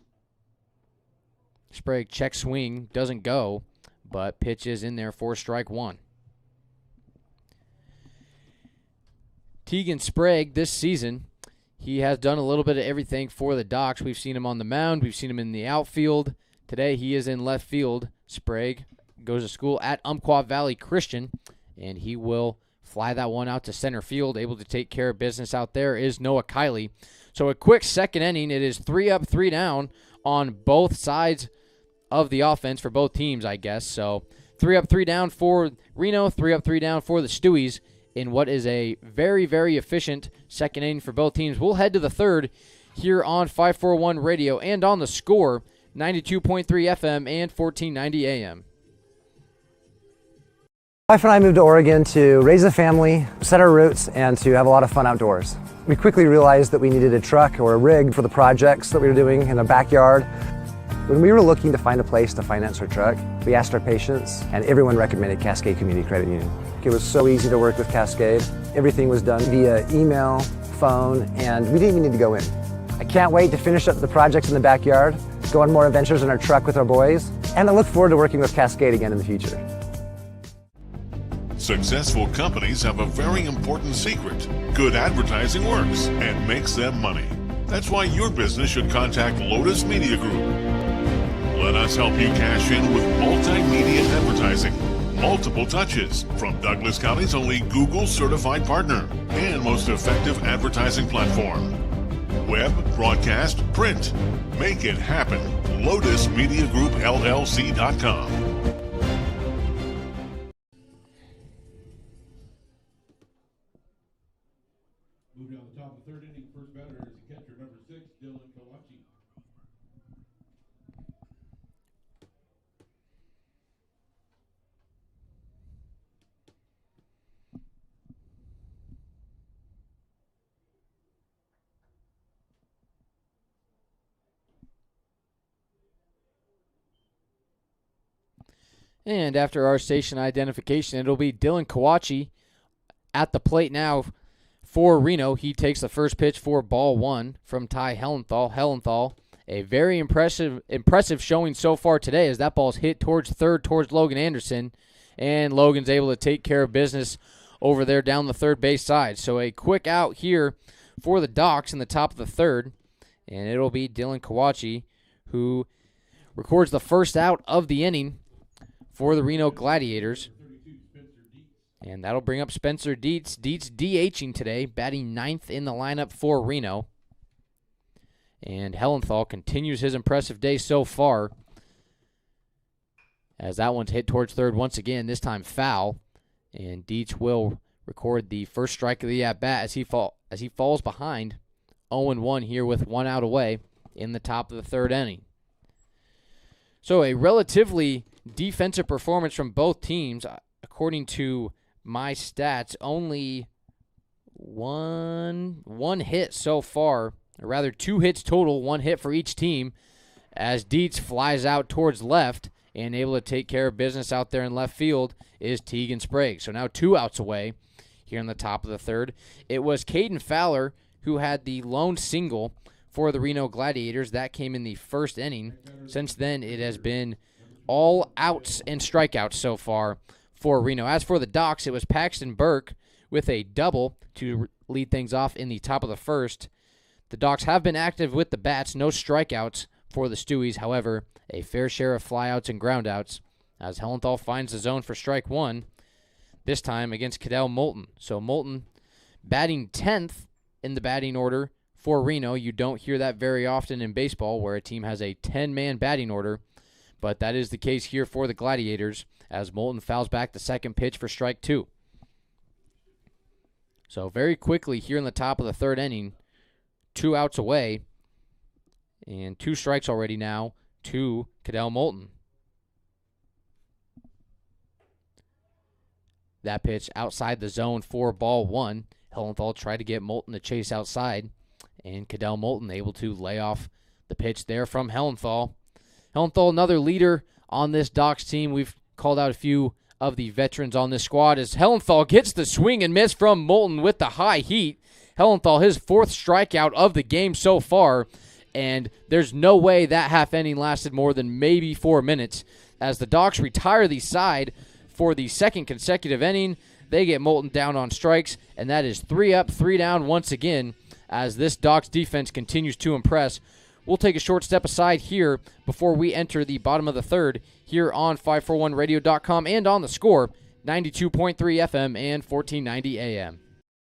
Sprague check swing, doesn't go, but pitch is in there for strike one. Tegan Sprague this season, he has done a little bit of everything for the Docs. We've seen him on the mound, we've seen him in the outfield. Today he is in left field. Sprague goes to school at Umpqua Valley Christian, and he will fly that one out to center field. Able to take care of business out there is Noah Kiley. So a quick second inning. It is 3 up, 3 down on both sides of the offense for both teams, I guess. So 3 up, 3 down for Reno, 3 up, 3 down for the Stewies in what is a very, very efficient second inning for both teams. We'll head to the third here on 541 Radio and on the Score, 92.3 FM and 1490 AM. My wife and I moved to Oregon to raise a family, set our roots, and to have a lot of fun outdoors. We quickly realized that we needed a truck or a rig for the projects that we were doing in our backyard. When we were looking to find a place to finance our truck, we asked our patients, and everyone recommended Cascade Community Credit Union. It was so easy to work with Cascade. Everything was done via email, phone, and we didn't even need to go in. I can't wait to finish up the projects in the backyard, go on more adventures in our truck with our boys, and I look forward to working with Cascade again in the future. Successful companies have a very important secret. Good advertising works and makes them money. That's why your business should contact Lotus Media Group. Let us help you cash in with multimedia advertising. Multiple touches from Douglas County's only Google certified partner and most effective advertising platform. Web, broadcast, print. Make it happen. LotusMediaGroupLLC.com. Moving on the top of the third inning, first batter is catcher number 6, Dylan Kawachi. And after our station identification, it'll be Dylan Kawachi at the plate now for Reno. He takes the first pitch for ball one from Ty Hellenthal. Hellenthal, a very impressive showing so far today as that ball's hit towards third, towards Logan Anderson, and Logan's able to take care of business over there down the third base side. So a quick out here for the Docs in the top of the third, and it'll be Dylan Kawachi who records the first out of the inning for the Reno Gladiators. And that'll bring up Spencer Dietz. Dietz DHing today, batting ninth in the lineup for Reno. And Hellenthal continues his impressive day so far, as that one's hit towards third once again, this time foul. And Dietz will record the first strike of the at-bat as he falls behind 0-1 here with 1 out away in the top of the third inning. So a relatively defensive performance from both teams. According to my stats, only one hit so far or rather 2 hits total, 1 hit for each team, as Dietz flies out towards left, and able to take care of business out there in left field is Tegan Sprague. So now 2 outs away here in the top of the third. It was Caden Fowler who had the lone single for the Reno Gladiators. That came in the first inning. Since then, it has been all outs and strikeouts so far for Reno. As for the Docs, it was Paxton Burke with a double to lead things off in the top of the first. The Docs have been active with the bats, no strikeouts for the Stewies. However, a fair share of flyouts and groundouts as Hellenthal finds the zone for strike 1, this time against Cadell Moulton. So Moulton batting 10th in the batting order for Reno. You don't hear that very often in baseball where a team has a 10-man batting order, but that is the case here for the Gladiators as Moulton fouls back the second pitch for strike 2. So very quickly here in the top of the third inning, 2 outs away and 2 strikes already now to Cadell Moulton. That pitch outside the zone for ball 1. Hellenthal tried to get Moulton to chase outside, and Cadell Moulton able to lay off the pitch there from Hellenthal. Hellenthal, another leader on this Docs team. We've called out a few of the veterans on this squad as Hellenthal gets the swing and miss from Moulton with the high heat. Hellenthal, his 4th strikeout of the game so far, and there's no way that half inning lasted more than maybe 4 minutes as the Docs retire the side for the second consecutive inning. They get Moulton down on strikes, and that is 3 up, 3 down once again as this Docs defense continues to impress. We'll take a short step aside here before we enter the bottom of the third here on 541radio.com and on the Score, 92.3 FM and 1490 AM.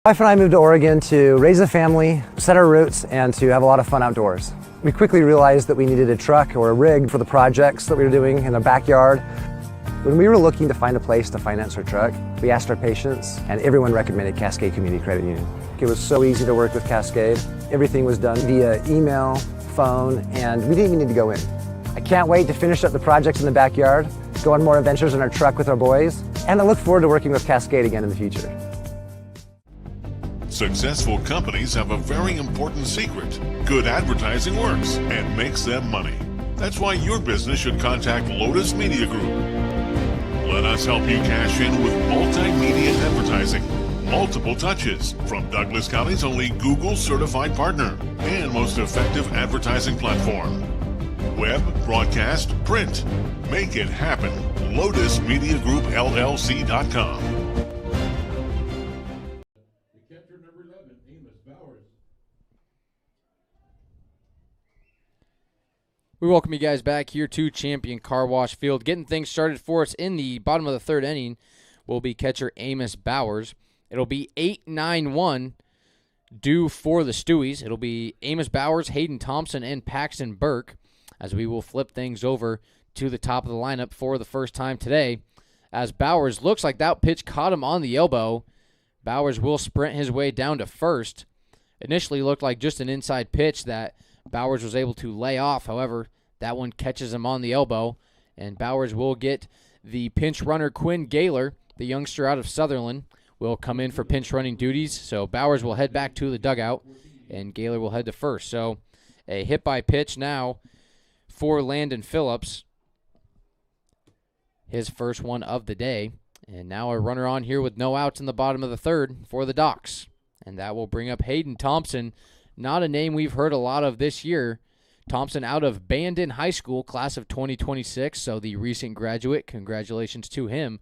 My wife and I moved to Oregon to raise a family, set our roots, and to have a lot of fun outdoors. We quickly realized that we needed a truck or a rig for the projects that we were doing in the backyard. When we were looking to find a place to finance our truck, we asked our patients, and everyone recommended Cascade Community Credit Union. It was so easy to work with Cascade. Everything was done via email, phone, and we didn't even need to go in. I can't wait to finish up the projects in the backyard, go on more adventures in our truck with our boys, and I look forward to working with Cascade again in the future. Successful companies have a very important secret. Good advertising works and makes them money. That's why your business should contact Lotus Media Group. Let us help you cash in with multimedia advertising. Multiple touches from Douglas County's only Google certified partner and most effective advertising platform. Web, broadcast, print. Make it happen. LotusMediaGroupLLC.com. The catcher number 11, Amos Bowers. We welcome you guys back here to Champion Car Wash Field. Getting things started for us in the bottom of the third inning will be catcher Amos Bowers. It'll be 8-9-1 due for the Stewies. It'll be Amos Bowers, Hayden Thompson, and Paxton Burke as we will flip things over to the top of the lineup for the first time today. As Bowers looks like that pitch caught him on the elbow. Bowers will sprint his way down to first. Initially looked like just an inside pitch that Bowers was able to lay off. However, that one catches him on the elbow, and Bowers will get the pinch runner Quinn Gaylor, the youngster out of Sutherland, will come in for pinch running duties. So Bowers will head back to the dugout, and Gaylor will head to first. So a hit by pitch now for Landon Phillips, his first one of the day. And now a runner on here with no outs in the bottom of the third for the Docs. And that will bring up Hayden Thompson, not a name we've heard a lot of this year. Thompson out of Bandon High School, class of 2026, so the recent graduate. Congratulations to him.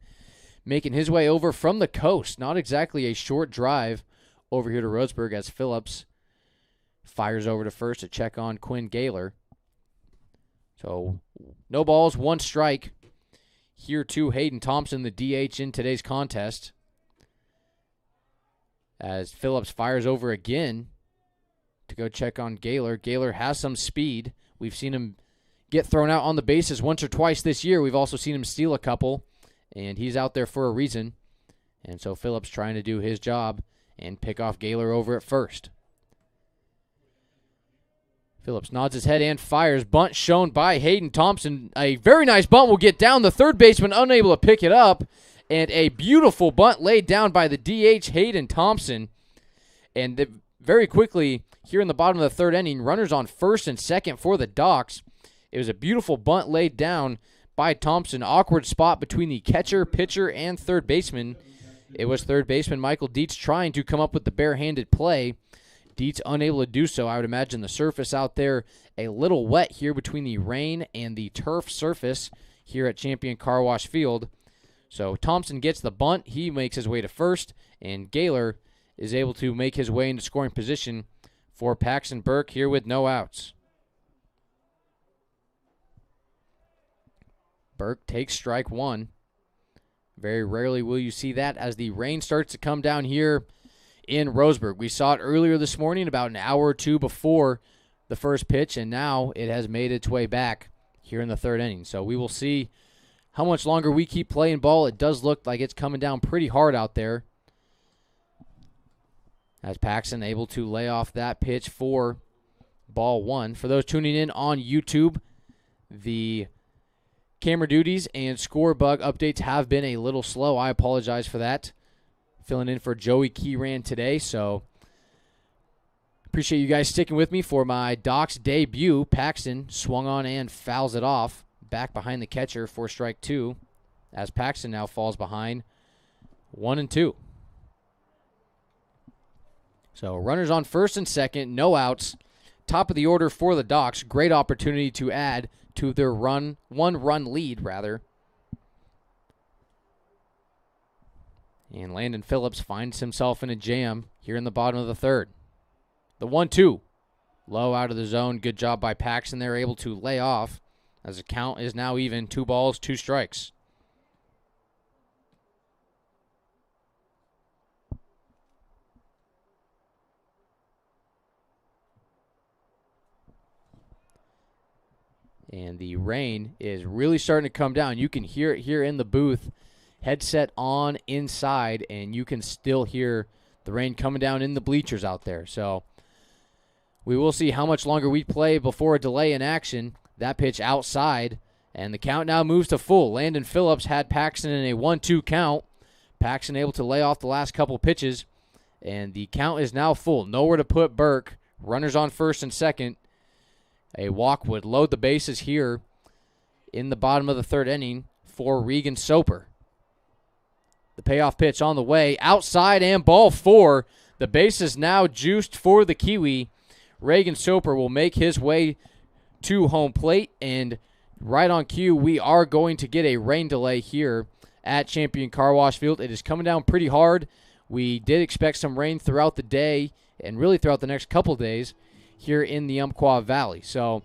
Making his way over from the coast. Not exactly a short drive over here to Roseburg as Phillips fires over to first to check on Quinn Gaylor. So no balls, 1 strike. Here to Hayden Thompson, the DH in today's contest. As Phillips fires over again to go check on Gaylor. Gaylor has some speed. We've seen him get thrown out on the bases once or twice this year. We've also seen him steal a couple, and he's out there for a reason. And so Phillips trying to do his job and pick off Gaylor over at first. Phillips nods his head and fires. Bunt shown by Hayden Thompson. A very nice bunt will get down. The third baseman unable to pick it up. And a beautiful bunt laid down by the DH, Hayden Thompson. And very quickly here in the bottom of the third inning. Runners on first and second for the Docs. It was a beautiful bunt laid down by Thompson. Awkward spot between the catcher, pitcher, and third baseman. It was third baseman Michael Dietz trying to come up with the barehanded play. Dietz unable to do so. I would imagine the surface out there a little wet here between the rain and the turf surface here at Champion Car Wash Field. So Thompson gets the bunt. He makes his way to first, and Gaylor is able to make his way into scoring position for Paxton Burke here with no outs. Burke takes strike one. Very rarely will you see that as the rain starts to come down here in Roseburg. We saw it earlier this morning, about an hour or two before the first pitch, and now it has made its way back here in the third inning. So we will see how much longer we keep playing ball. It does look like it's coming down pretty hard out there, as Paxton able to lay off that pitch for ball one. For those tuning in on YouTube, the camera duties and score bug updates have been a little slow. I apologize for that. Filling in for Joey Keyran today, so appreciate you guys sticking with me for my Docs debut. Paxton swung on and fouls it off. Back behind the catcher for strike two, as Paxton now falls behind 1-2. So runners on first and second, no outs. Top of the order for the Docs. Great opportunity to add to their one-run lead, rather. And Landon Phillips finds himself in a jam here in the bottom of the third. The 1-2. Low out of the zone. Good job by Paxton. They're able to lay off as the count is now even. 2 balls, 2 strikes. And the rain is really starting to come down. You can hear it here in the booth. Headset on inside, and you can still hear the rain coming down in the bleachers out there. So we will see how much longer we play before a delay in action. That pitch outside, and the count now moves to full. Landon Phillips had Paxton in a 1-2 count. Paxton able to lay off the last couple pitches, and the count is now full. Nowhere to put Burke. Runners on first and second. A walk would load the bases here in the bottom of the third inning for Regan Soper. The payoff pitch on the way. Outside and ball 4. The base is now juiced for the Kiwi. Regan Soper will make his way to home plate. And right on cue, we are going to get a rain delay here at Champion Car Wash Field. It is coming down pretty hard. We did expect some rain throughout the day and really throughout the next couple days here in the Umpqua Valley. So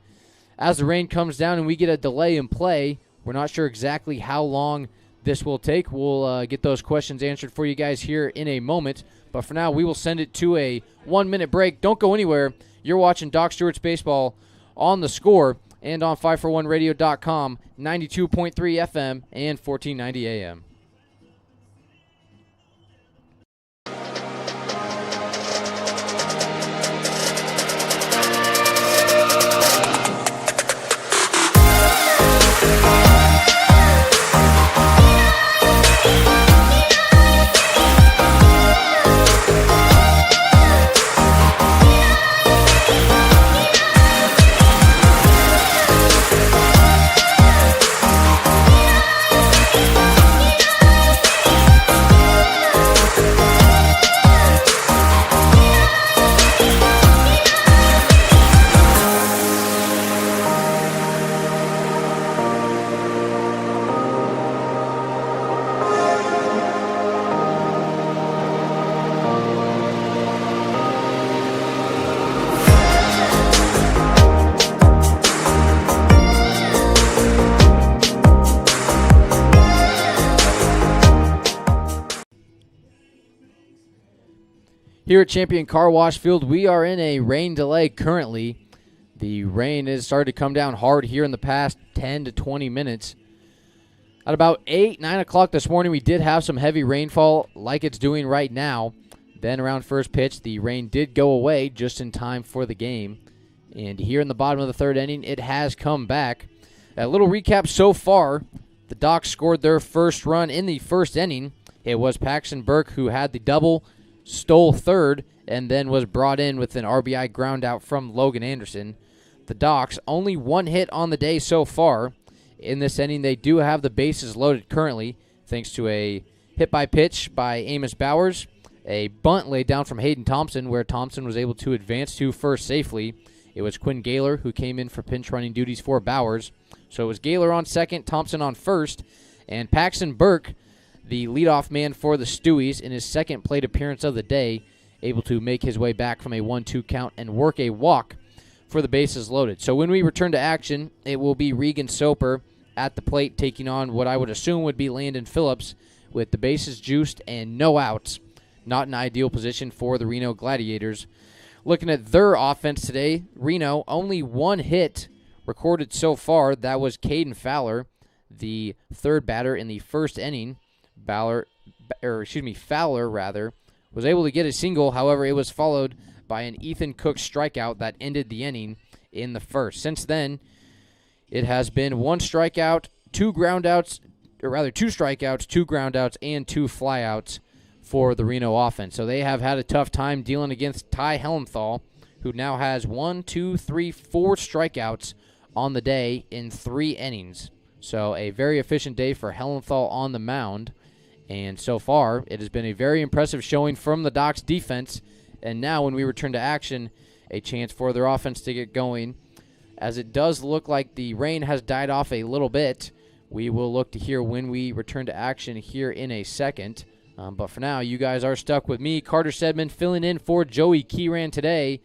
as the rain comes down and we get a delay in play, we're not sure exactly how long this will take. We'll get those questions answered for you guys here in a moment. But for now, we will send it to a 1-minute break. Don't go anywhere. You're watching Doc Stewart's Baseball on The Score and on 541radio.com, 92.3 FM and 1490 AM. Here at Champion Car Wash Field, we are in a rain delay currently. The rain has started to come down hard here in the past 10 to 20 minutes. At about 8, 9 o'clock this morning, we did have some heavy rainfall like it's doing right now. Then around first pitch, the rain did go away just in time for the game. And here in the bottom of the third inning, it has come back. A little recap so far. The Docs scored their first run in the first inning. It was Paxton Burke who had the double, stole third, and then was brought in with an RBI ground out from Logan Anderson. The Docs, only one hit on the day so far. In this inning, they do have the bases loaded currently, thanks to a hit by pitch by Amos Bowers, a bunt laid down from Hayden Thompson, where Thompson was able to advance to first safely. It was Quinn Gaylor who came in for pinch running duties for Bowers. So it was Gaylor on second, Thompson on first, and Paxton Burke, the leadoff man for the Stewies, in his second plate appearance of the day, able to make his way back from a 1-2 count and work a walk for the bases loaded. So when we return to action, it will be Regan Soper at the plate taking on what I would assume would be Landon Phillips with the bases juiced and no outs. Not an ideal position for the Reno Gladiators. Looking at their offense today, Reno only one hit recorded so far. That was Caden Fowler, the third batter in the first inning. Fowler was able to get a single. However, it was followed by an Ethan Cook strikeout that ended the inning in the first. Since then, it has been one strikeout, two strikeouts, 2 groundouts, and 2 flyouts for the Reno offense. So they have had a tough time dealing against Ty Hellenthal, who now has 4 strikeouts on the day in 3 innings. So a very efficient day for Hellenthal on the mound. And so far, it has been a very impressive showing from the Docs defense. And now when we return to action, a chance for their offense to get going. As it does look like the rain has died off a little bit, we will look to hear when we return to action here in a second. But for now, you guys are stuck with me, Carter Stedman, filling in for Joey Kieran today.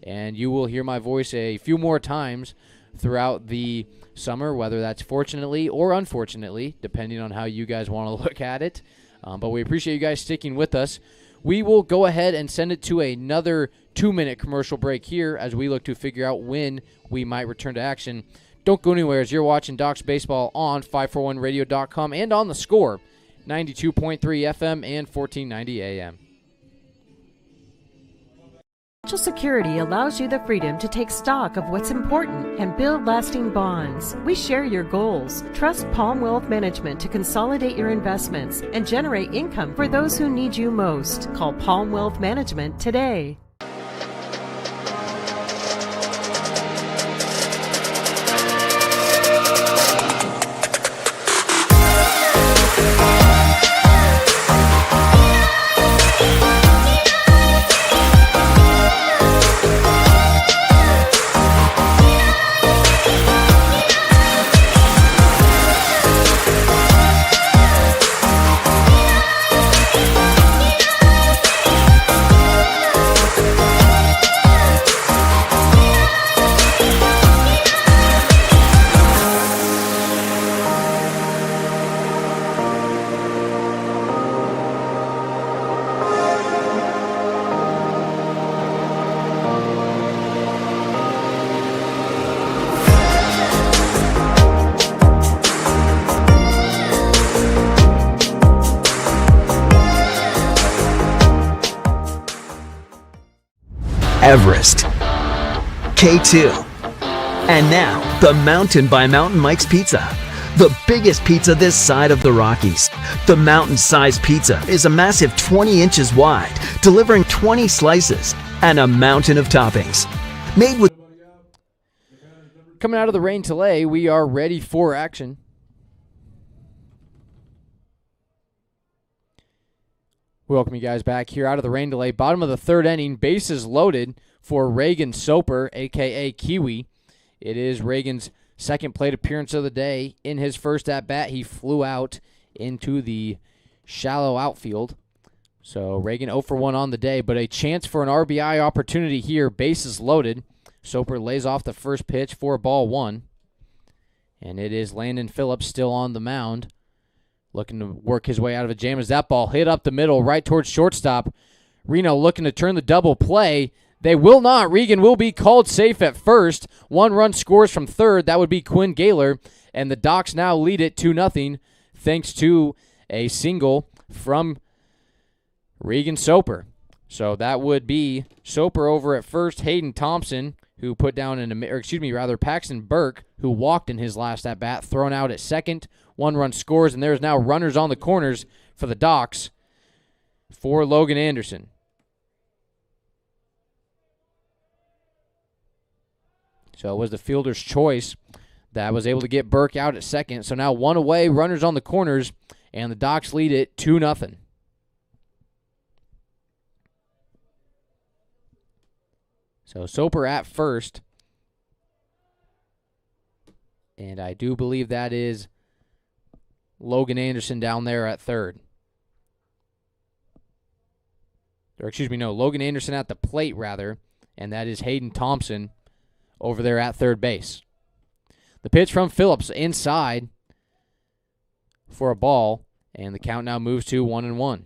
And you will hear my voice a few more times throughout the summer, whether that's fortunately or unfortunately, depending on how you guys want to look at it. But we appreciate you guys sticking with us. We will go ahead and send it to another 2-minute commercial break here as we look to figure out when we might return to action. Don't go anywhere as you're watching Docs Baseball on 541radio.com and on The Score, 92.3 FM and 1490 AM. Social Security allows you the freedom to take stock of what's important and build lasting bonds. We share your goals. Trust Palm Wealth Management to consolidate your investments and generate income for those who need you most. Call Palm Wealth Management today. Everest, K2, and now the Mountain by Mountain Mike's Pizza, the biggest pizza this side of the Rockies. The mountain-sized pizza is a massive 20 inches wide, delivering 20 slices and a mountain of toppings. Made with... Coming out of the rain today, we are ready for action. Welcome you guys back here out of the rain delay. Bottom of the third inning, bases loaded for Reagan Soper, a.k.a. Kiwi. It is Reagan's second plate appearance of the day. In his first at-bat, he flew out into the shallow outfield. So Reagan 0 for 1 on the day, but a chance for an RBI opportunity here. Bases loaded. Soper lays off the first pitch for ball 1. And it is Landon Phillips still on the mound, looking to work his way out of a jam as that ball hit up the middle right towards shortstop. Reno looking to turn the double play. They will not. Regan will be called safe at first. 1 run scores from third. That would be Quinn Gaylor. And the Docs now lead it 2-0 thanks to a single from Regan Soper. So that would be Soper over at first. Hayden Thompson, who put down Paxton Burke, who walked in his last at-bat, thrown out at second. 1 run scores, and there's now runners on the corners for the Docs for Logan Anderson. So it was the fielder's choice that was able to get Burke out at second. So now one away, runners on the corners, and the Docs lead it 2-0. So Soper at first. And I do believe that is Logan Anderson down there at third. Or excuse me, no, Logan Anderson at the plate, rather. And that is Hayden Thompson over there at third base. The pitch from Phillips inside for a ball. And the count now moves to 1-1.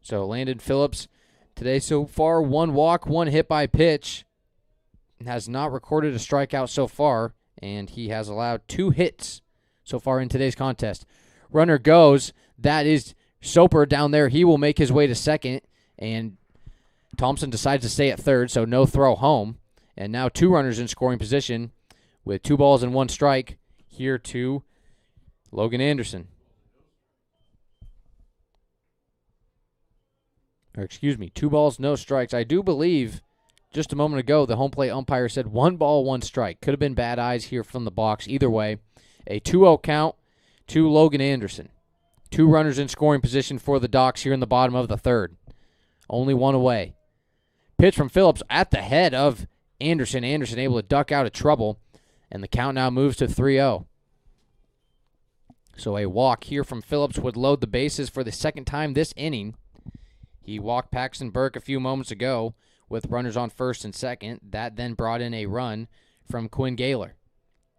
So Landon Phillips today so far, 1 walk, 1 hit by pitch. Has not recorded a strikeout so far, and he has allowed 2 hits so far in today's contest. Runner goes. That is Soper down there. He will make his way to second, and Thompson decides to stay at third, so no throw home. And now 2 runners in scoring position with 2 balls and 1 strike here to Logan Anderson. Or excuse me, 2 balls, no strikes. I do believe just a moment ago the home plate umpire said 1 ball, 1 strike. Could have been bad eyes here from the box. Either way, a 2-0 count to Logan Anderson. 2 runners in scoring position for the Docs here in the bottom of the third. Only 1 away. Pitch from Phillips at the head of Anderson. Anderson able to duck out of trouble, and the count now moves to 3-0. So a walk here from Phillips would load the bases for the second time this inning. He walked Paxton Burke a few moments ago with runners on first and second. That then brought in a run from Quinn Gaylor.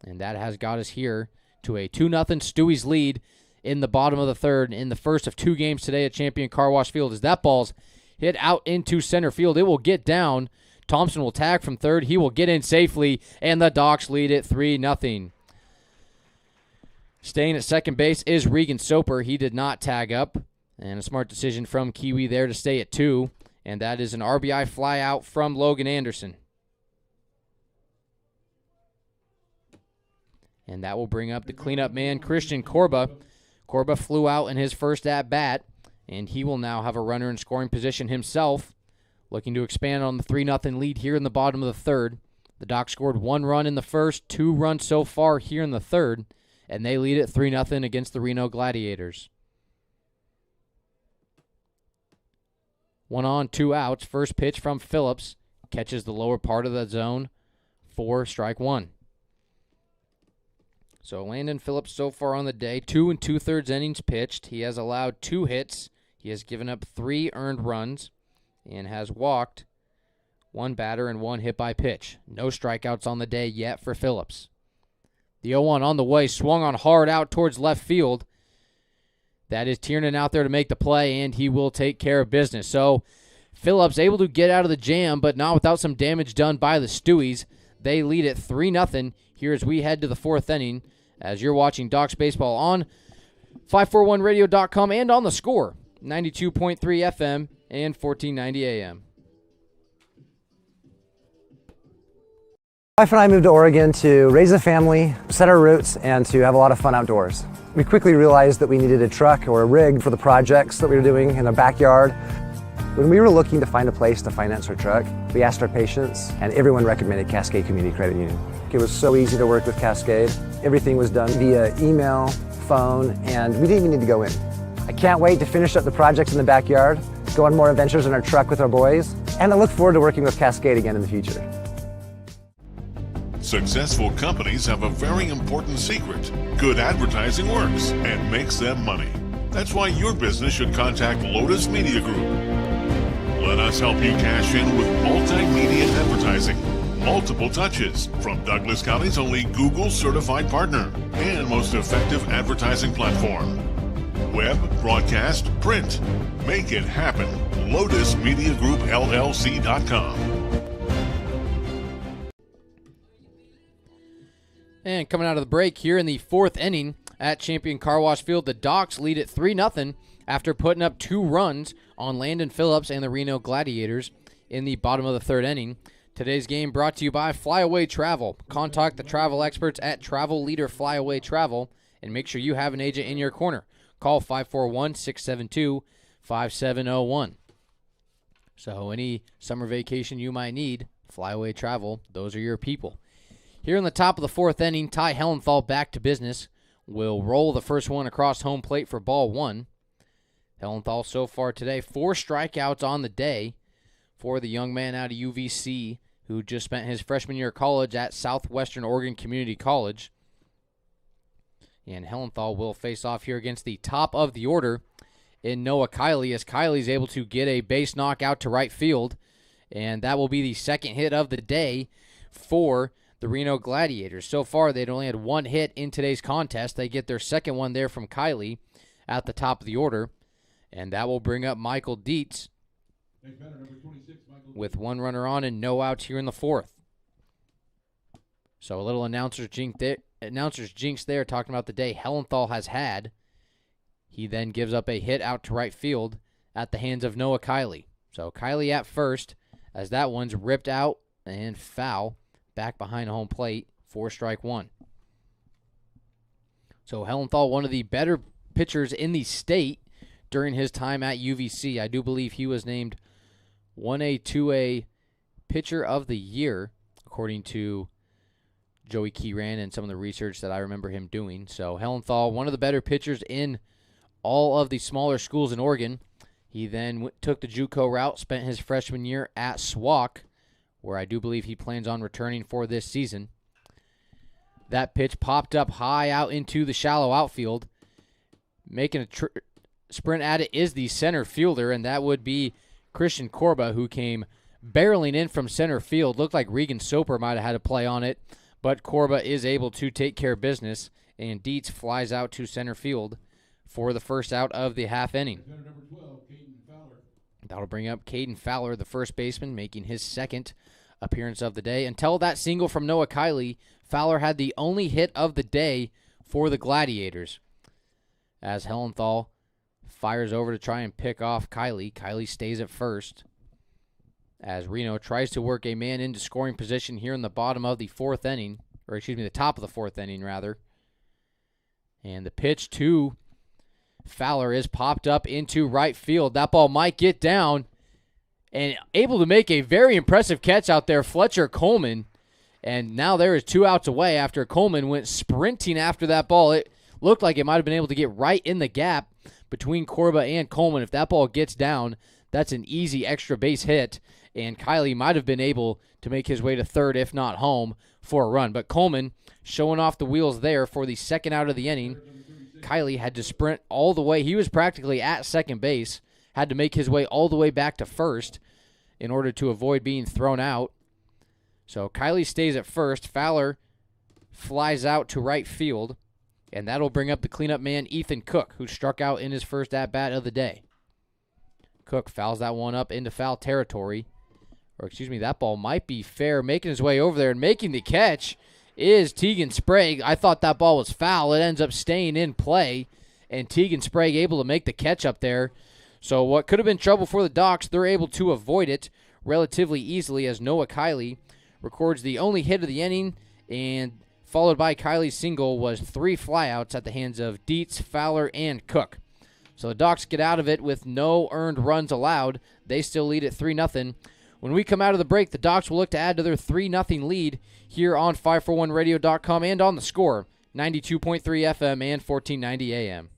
And that has got us here to a 2-0 Stewie's lead in the bottom of the third in the first of 2 games today at Champion Car Wash Field. As that ball's hit out into center field, it will get down. Thompson will tag from third. He will get in safely, and the Docs lead it 3-0. Staying at second base is Regan Soper. He did not tag up. And a smart decision from Kiwi there to stay at 2. And that is an RBI fly out from Logan Anderson. And that will bring up the cleanup man, Christian Corba. Corba flew out in his first at-bat, and he will now have a runner in scoring position himself, looking to expand on the 3-0 lead here in the bottom of the third. The Docs scored 1 run in the first, 2 runs so far here in the third, and they lead it 3-0 against the Reno Gladiators. 1 on, 2 outs. First pitch from Phillips. Catches the lower part of the zone for strike 1. So Landon Phillips so far on the day, 2 2/3 innings pitched. He has allowed 2 hits. He has given up 3 earned runs and has walked 1 batter and 1 hit by pitch. No strikeouts on the day yet for Phillips. The 0-1 on the way, swung on hard out towards left field. That is Tiernan out there to make the play, and he will take care of business. So Phillips able to get out of the jam, but not without some damage done by the Stewies. They lead it 3-0 here as we head to the 4th inning, as you're watching Docs Baseball on 541radio.com and on the Score, 92.3 FM and 1490 AM. My wife and I moved to Oregon to raise a family, set our roots, and to have a lot of fun outdoors. We quickly realized that we needed a truck or a rig for the projects that we were doing in the backyard. When we were looking to find a place to finance our truck, we asked our patients, and everyone recommended Cascade Community Credit Union. It was so easy to work with Cascade. Everything was done via email, phone, and we didn't even need to go in. I can't wait to finish up the projects in the backyard, go on more adventures in our truck with our boys, and I look forward to working with Cascade again in the future. Successful companies have a very important secret. Good advertising works and makes them money. That's why your business should contact Lotus Media Group. Let us help you cash in with multimedia advertising. Multiple touches from Douglas County's only Google certified partner and most effective advertising platform. Web, broadcast, print. Make it happen. LotusMediaGroupLLC.com. And coming out of the break here in the 4th inning at Champion Car Wash Field, the Docs lead it 3-0 after putting up 2 runs on Landon Phillips and the Reno Gladiators in the bottom of the 3rd inning. Today's game brought to you by Flyaway Travel. Contact the travel experts at Travel Leader Flyaway Travel and make sure you have an agent in your corner. Call 541-672-5701. So any summer vacation you might need, Flyaway Travel, those are your people. Here in the top of the fourth inning, Ty Hellenthal back to business. Will roll the first one across home plate for ball one. Hellenthal so far today, 4 strikeouts on the day for the young man out of UVC who just spent his freshman year of college at Southwestern Oregon Community College. And Hellenthal will face off here against the top of the order in Noah Kiley, as Kiley's able to get a base knock out to right field. And that will be the second hit of the day for the Reno Gladiators. So far, they'd only had 1 hit in today's contest. They get their second one there from Kiley at the top of the order. And that will bring up Michael Dietz with 1 runner on and no outs here in the fourth. So a little announcer's jinx there talking about the day Hellenthal has had. He then gives up a hit out to right field at the hands of Noah Kiley. So Kiley at first, as that one's ripped out and foul back behind home plate for strike one. So Hellenthal, one of the better pitchers in the state during his time at UVC. I do believe he was named 1A, 2A pitcher of the year, according to Joey Kieran and some of the research that I remember him doing. So Hellenthal, one of the better pitchers in all of the smaller schools in Oregon. He then took the JUCO route, spent his freshman year at SWAC, where I do believe he plans on returning for this season. That pitch popped up high out into the shallow outfield. Making a sprint at it is the center fielder, and that would be Christian Corba, who came barreling in from center field. Looked like Regan Soper might have had a play on it, but Corba is able to take care of business, and Dietz flies out to center field for the first out of the half inning. That'll bring up Caden Fowler, the first baseman, making his second appearance of the day. Until that single from Noah Kiley, Fowler had the only hit of the day for the Gladiators. As Hellenthal fires over to try and pick off Kiley, Kiley stays at first. As Reno tries to work a man into scoring position here in the bottom of the fourth inning, or excuse me, the top of the fourth inning, rather. And the pitch to Fowler is popped up into right field. That ball might get down, and able to make a very impressive catch out there, Fletcher Coleman. And now there is 2 outs away after Coleman went sprinting after that ball. It looked like it might have been able to get right in the gap between Corba and Coleman. If that ball gets down, that's an easy extra base hit, and Kiley might have been able to make his way to third, if not home, for a run. But Coleman showing off the wheels there for the second out of the inning. Kiley had to sprint all the way. He was practically at second base, had to make his way all the way back to first in order to avoid being thrown out. So Kiley stays at first. Fowler flies out to right field, and that'll bring up the cleanup man, Ethan Cook, who struck out in his first at-bat of the day. Cook fouls that one up into foul territory. Or, excuse me, that ball might be fair. Making his way over there and making the catch is Tegan Sprague. I thought that ball was foul. It ends up staying in play, and Tegan Sprague able to make the catch up there. So what could have been trouble for the Docs, they're able to avoid it relatively easily as Noah Kiley records the only hit of the inning, and followed by Kiley's single was 3 flyouts at the hands of Dietz, Fowler, and Cook. So the Docs get out of it with no earned runs allowed. They still lead at 3-0. When we come out of the break, the Docs will look to add to their 3-0 lead here on 541radio.com and on the Score, 92.3 FM and 1490 AM.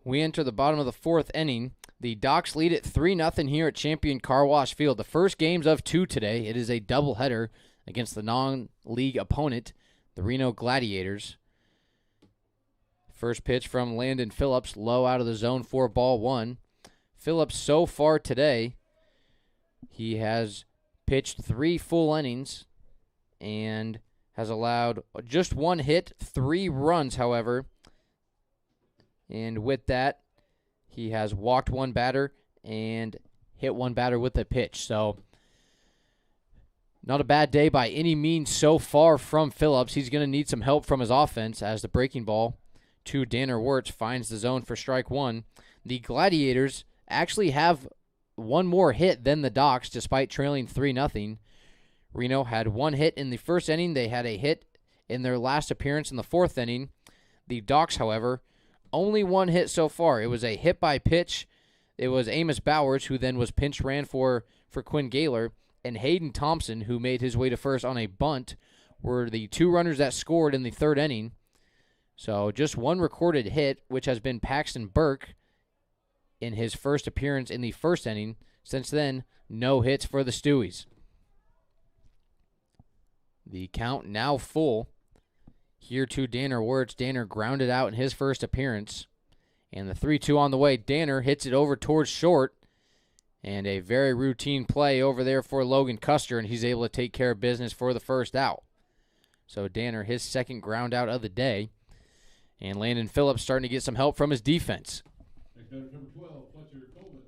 We enter the bottom of the fourth inning. The Docs lead it 3-0 here at Champion Car Wash Field. The first games of 2 today. It is a doubleheader against the non-league opponent, the Reno Gladiators. First pitch from Landon Phillips, low out of the zone for ball 1. Phillips so far today, he has pitched 3 full innings and has allowed just 1 hit, 3 runs, however. And with that, he has walked 1 batter and hit 1 batter with a pitch. So, not a bad day by any means so far from Phillips. He's going to need some help from his offense as the breaking ball to Danner Wirtz finds the zone for strike 1. The Gladiators actually have 1 more hit than the Docs despite trailing 3-0. Reno had 1 hit in the first inning. They had a hit in their last appearance in the 4th inning. The Docs, however, only 1 hit so far. It was a hit by pitch. It was Amos Bowers, who then was pinch ran for Quinn Gaylor, and Hayden Thompson, who made his way to first on a bunt, were the 2 runners that scored in the 3rd inning. So just 1 recorded hit, which has been Paxton Burke in his first appearance in the 1st inning. Since then, no hits for the Stewies. The count now full. Here to Danner Wirtz. Danner grounded out in his first appearance. And the 3-2 on the way. Danner hits it over towards short. And a very routine play over there for Logan Custer, and he's able to take care of business for the first out. So Danner, his 2nd ground out of the day. And Landon Phillips starting to get some help from his defense. Number 12, Fletcher Coleman.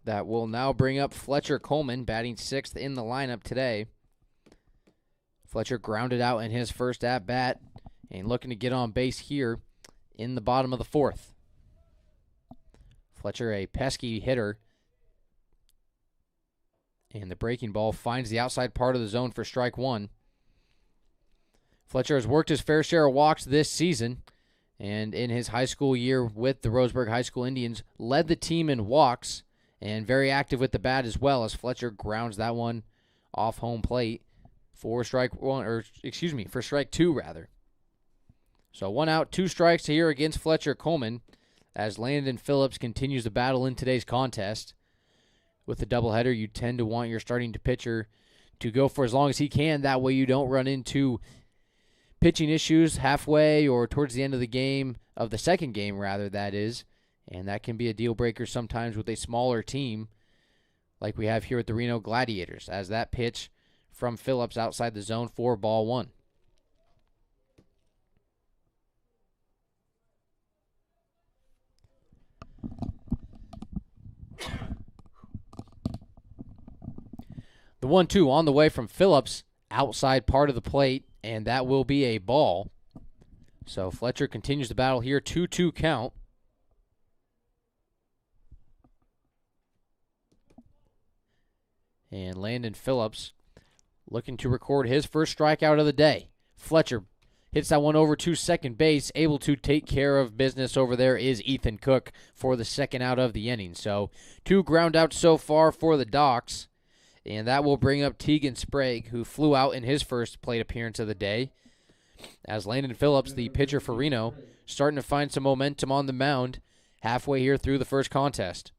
That will now bring up Fletcher Coleman, batting 6th in the lineup today. Fletcher grounded out in his first at-bat and looking to get on base here in the bottom of the 4th. Fletcher, a pesky hitter. And the breaking ball finds the outside part of the zone for strike 1. Fletcher has worked his fair share of walks this season, and in his high school year with the Roseburg High School Indians, led the team in walks and very active with the bat as well, as Fletcher grounds that one off home plate for strike 2 rather. So 1 out, 2 strikes here against Fletcher Coleman as Landon Phillips continues the battle in today's contest. With the doubleheader, you tend to want your starting pitcher to go for as long as he can. That way you don't run into pitching issues halfway or towards the end of the game, of the second game rather, that is. And that can be a deal breaker sometimes with a smaller team like we have here at the Reno Gladiators, as that pitch from Phillips outside the zone for ball 1. The 1-2 on the way from Phillips, outside part of the plate, and that will be a ball. So Fletcher continues the battle here, 2-2 count. And Landon Phillips looking to record his first strikeout of the day. Fletcher hits that one over to second base. Able to take care of business over there is Ethan Cook for the 2nd out of the inning. So 2 ground outs so far for the Docs. And that will bring up Tegan Sprague, who flew out in his first plate appearance of the day. As Landon Phillips, the pitcher for Reno, starting to find some momentum on the mound halfway here through the first contest.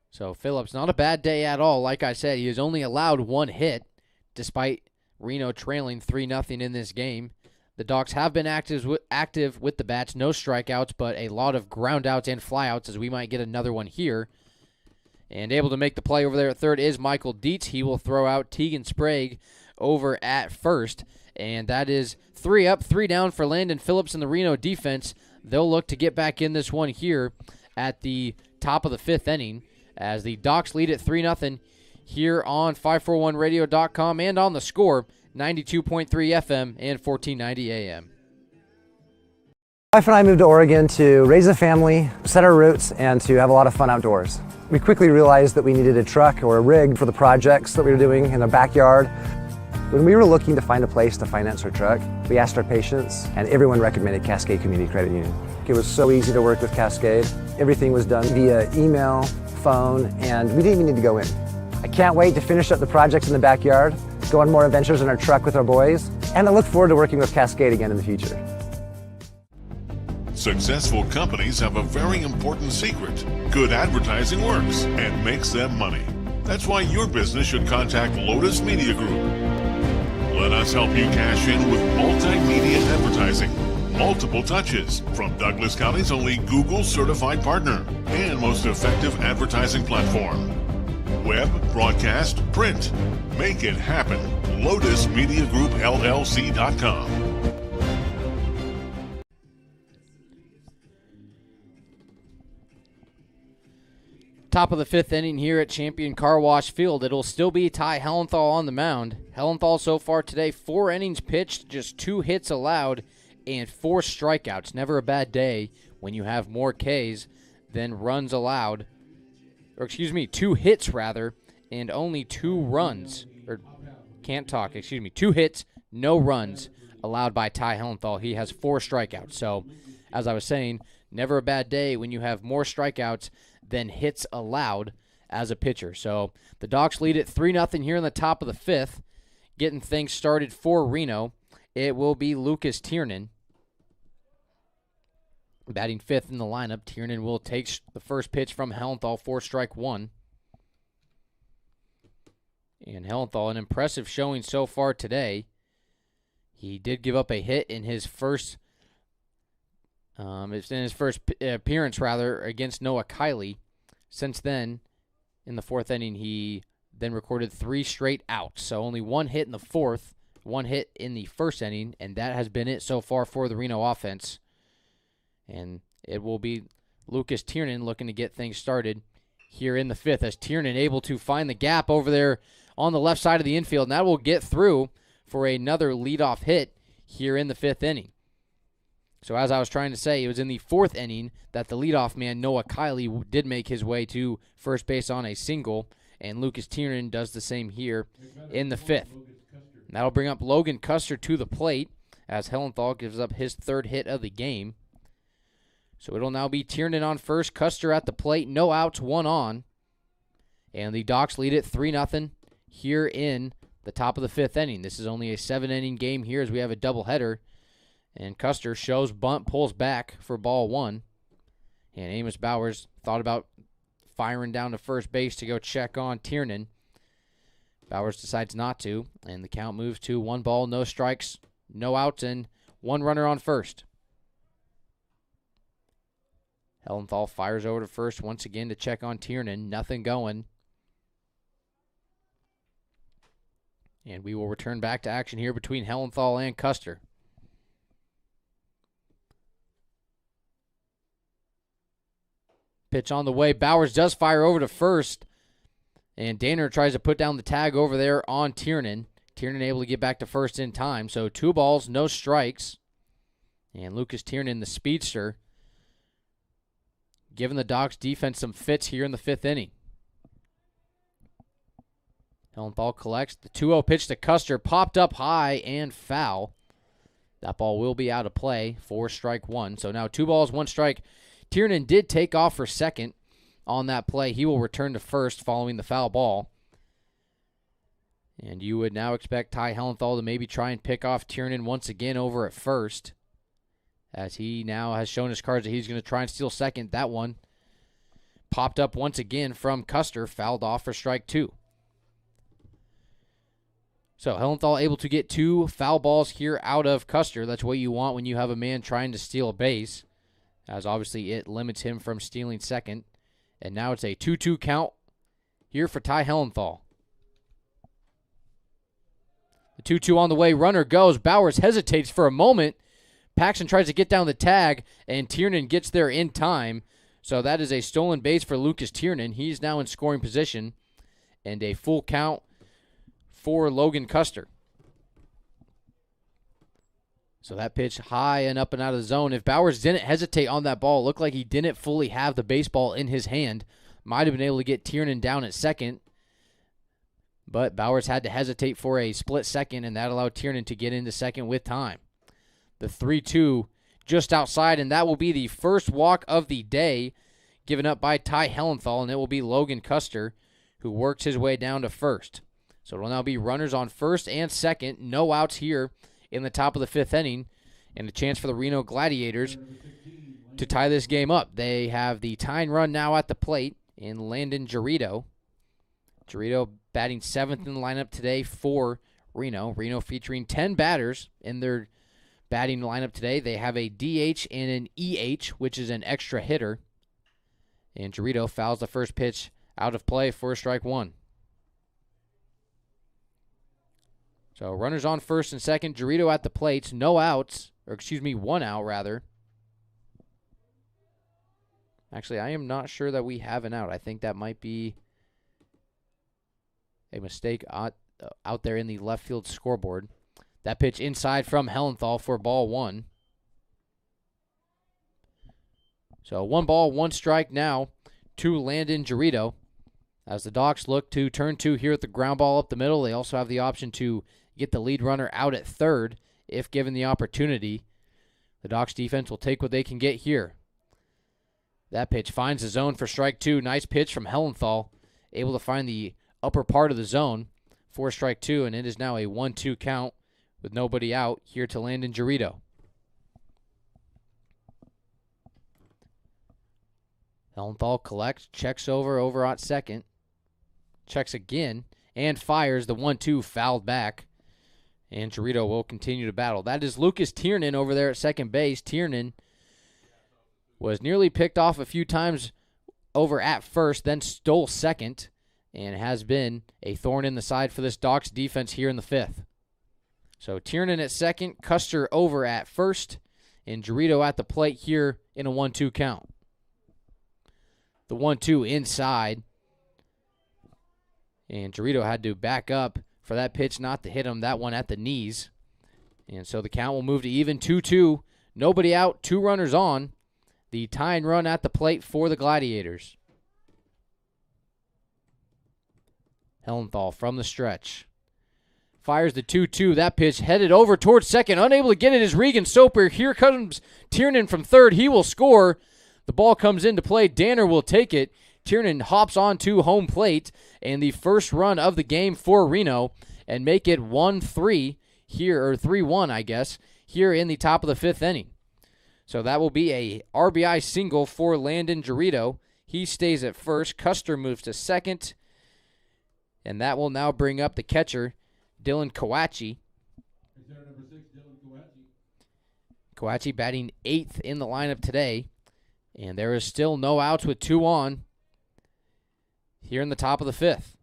So Phillips, not a bad day at all. Like I said, he has only allowed 1 hit, despite Reno trailing 3-0 in this game. The Docs have been active with the bats, no strikeouts, but a lot of groundouts and flyouts, as we might get another one here. And able to make the play over there at third is Michael Dietz. He will throw out Tegan Sprague over at first. And that is 3 up, 3 down for Landon Phillips and the Reno defense. They'll look to get back in this one here at the top of the 5th inning, as the Docs lead at 3-0 here on 541radio.com and on the Score, 92.3 FM and 1490 AM. My wife and I moved to Oregon to raise a family, set our roots, and to have a lot of fun outdoors. We quickly realized that we needed a truck or a rig for the projects that we were doing in the backyard. When we were looking to find a place to finance our truck, we asked our patients, and everyone recommended Cascade Community Credit Union. It was so easy to work with Cascade. Everything was done via email, phone, and we didn't even need to go in. I can't wait to finish up the projects in the backyard go on more adventures in our truck with our boys, and I look forward to working with Cascade again in the future. Successful companies have a very important secret. Good advertising works and makes them money. That's why your business should contact Lotus Media Group. Let us help you cash in with multimedia advertising. Multiple touches from Douglas County's only Google certified partner and most effective advertising platform. Web, broadcast, print. Make it happen. LotusMediaGroupLLC.com. Top of the fifth inning here at Champion Car Wash Field. It'll still be Ty Hellenthal on the mound. Hellenthal so far today, 4 innings pitched, just 2 hits allowed, and 4 strikeouts. Never a bad day when you have more Ks than runs allowed. Or 2 hits rather, and only 2 runs. Or can't talk, 2 hits, no runs allowed by Ty Hellenthal. He has 4 strikeouts. So, as I was saying, never a bad day when you have more strikeouts than hits allowed as a pitcher. So the Docs lead it 3-0 here in the top of the fifth. Getting things started for Reno, it will be Lucas Tiernan. Batting fifth in the lineup, Tiernan will take the first pitch from Hellenthal for strike 1. And Hellenthal, an impressive showing so far today. He did give up a hit in his first appearance against Noah Kiley. Since then, in the fourth inning, he then recorded 3 straight outs. So only 1 hit in the fourth, 1 hit in the first inning, and that has been it so far for the Reno offense. And it will be Lucas Tiernan looking to get things started here in the fifth, as Tiernan able to find the gap over there on the left side of the infield, and that will get through for another leadoff hit here in the fifth inning. So as I was trying to say, it was in the fourth inning that the leadoff man, Noah Kiley, did make his way to first base on a single, and Lucas Tiernan does the same here in the fifth. And that'll bring up Logan Custer to the plate as Hellenthal gives up his 3rd hit of the game. So it'll now be Tiernan on first, Custer at the plate, no outs, 1 on. And the Docs lead it 3-0 here in the top of the fifth inning. This is only a 7-inning game here as we have a doubleheader. And Custer shows bunt, pulls back for ball 1. And Amos Bowers thought about firing down to first base to go check on Tiernan. Bowers decides not to, and the count moves to 1 ball, no strikes, no outs, and 1 runner on first. Hellenthal fires over to first once again to check on Tiernan. Nothing going. And we will return back to action here between Hellenthal and Custer. Pitch on the way. Bowers does fire over to first. And Danner tries to put down the tag over there on Tiernan. Tiernan able to get back to first in time. So 2 balls, no strikes. And Lucas Tiernan, the speedster, giving the Docs defense some fits here in the fifth inning. Hellenthal collects. The 2-0 pitch to Custer. Popped up high and foul. That ball will be out of play for strike 1. So now 2 balls, 1 strike. Tiernan did take off for second on that play. He will return to first following the foul ball. And you would now expect Ty Hellenthal to maybe try and pick off Tiernan once again over at first, as he now has shown his cards that he's going to try and steal second. That one popped up once again from Custer, fouled off for strike 2. So Hellenthal able to get 2 foul balls here out of Custer. That's what you want when you have a man trying to steal a base, as obviously it limits him from stealing second. And now it's a 2-2 count here for Ty Hellenthal. The 2-2 on the way. Runner goes. Bowers hesitates for a moment. Paxton tries to get down the tag, and Tiernan gets there in time. So that is a stolen base for Lucas Tiernan. He's now in scoring position. And a full count for Logan Custer. So that pitch high and up and out of the zone. If Bowers didn't hesitate on that ball, it looked like he didn't fully have the baseball in his hand. Might have been able to get Tiernan down at second. But Bowers had to hesitate for a split second, and that allowed Tiernan to get into second with time. The 3-2 just outside, and that will be the first walk of the day given up by Ty Hellenthal, and it will be Logan Custer who works his way down to first. So it'll now be runners on first and second. No outs here in the top of the 5th inning. And a chance for the Reno Gladiators to tie this game up. They have the tying run now at the plate in Landon Garrido. Garrido batting 7th in the lineup today for Reno. Reno featuring 10 batters in their batting lineup today. They have a DH and an EH, which is an extra hitter. And Garrido fouls the first pitch out of play for strike one. So runners on first and second. Garrido at the plate. No outs. Or excuse me, 1 out rather. Actually, I am not sure that we have an out. I think that might be a mistake out there in the left field scoreboard. That pitch inside from Hellenthal for ball 1. So 1 ball, 1 strike now to Landon Garrido. As the Docs look to turn 2 here at the ground ball up the middle, they also have the option to get the lead runner out at third if given the opportunity. The Docs defense will take what they can get here. That pitch finds the zone for strike 2. Nice pitch from Hellenthal, able to find the upper part of the zone for strike 2, and it is now a 1-2 count with nobody out here to Landon Garrido. Hellenthal collects, checks over at second, checks again, and fires the 1-2 fouled back. And Garrido will continue to battle. That is Lucas Tiernan over there at second base. Tiernan was nearly picked off a few times over at first, then stole second, and has been a thorn in the side for this Docs defense here in the 5th. So Tiernan at second, Custer over at first, and Garrido at the plate here in a 1-2 count. The 1-2 inside, and Garrido had to back up for that pitch not to hit him, that one at the knees. And so the count will move to even 2-2. Nobody out, 2 runners on. The tying run at the plate for the Gladiators. Hellenthal from the stretch. Fires the 2-2. That pitch headed over towards second. Unable to get it is Regan Soper. Here comes Tiernan from third. He will score. The ball comes into play. Danner will take it. Tiernan hops onto home plate, and the first run of the game for Reno, and make it 1-3 here, or 3-1, I guess, here in the top of the 5th inning. So that will be a RBI single for Landon Garrido. He stays at first. Custer moves to second, and that will now bring up the catcher, Dylan Kawachi. Kawachi batting 8th in the lineup today, and there is still no outs with 2 on here in the top of the 5th.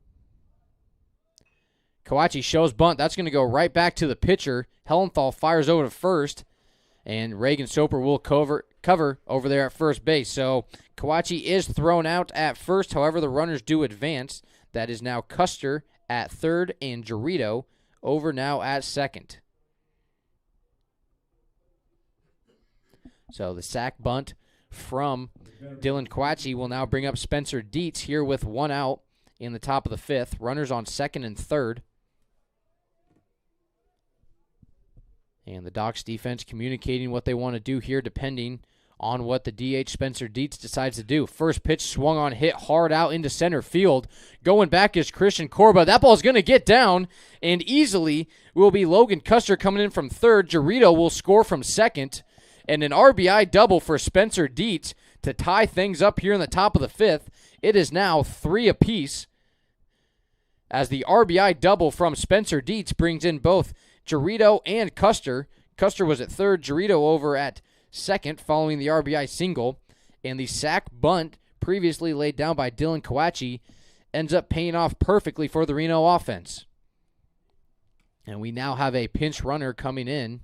Kawachi shows bunt. That's going to go right back to the pitcher. Hellenthal fires over to first, and Reagan Soper will cover over there at first base. So Kawachi is thrown out at first. However, the runners do advance. That is now Custer at third and Garrido over now at second. So the sac bunt from Dylan Kawachi will now bring up Spencer Dietz here with 1 out in the top of the 5th. Runners on second and third. And the Docs defense communicating what they want to do here depending on what the DH Spencer Dietz decides to do. First pitch swung on, hit hard out into center field. Going back is Christian Corba. That ball's going to get down, and easily will be Logan Custer coming in from third. Garrido will score from second, and an RBI double for Spencer Dietz to tie things up here in the top of the 5th. It is now 3 apiece as the RBI double from Spencer Dietz brings in both Garrido and Custer. Custer was at third, Garrido over at second following the RBI single, and the sac bunt previously laid down by Dylan Kawachi ends up paying off perfectly for the Reno offense. And we now have a pinch runner coming in,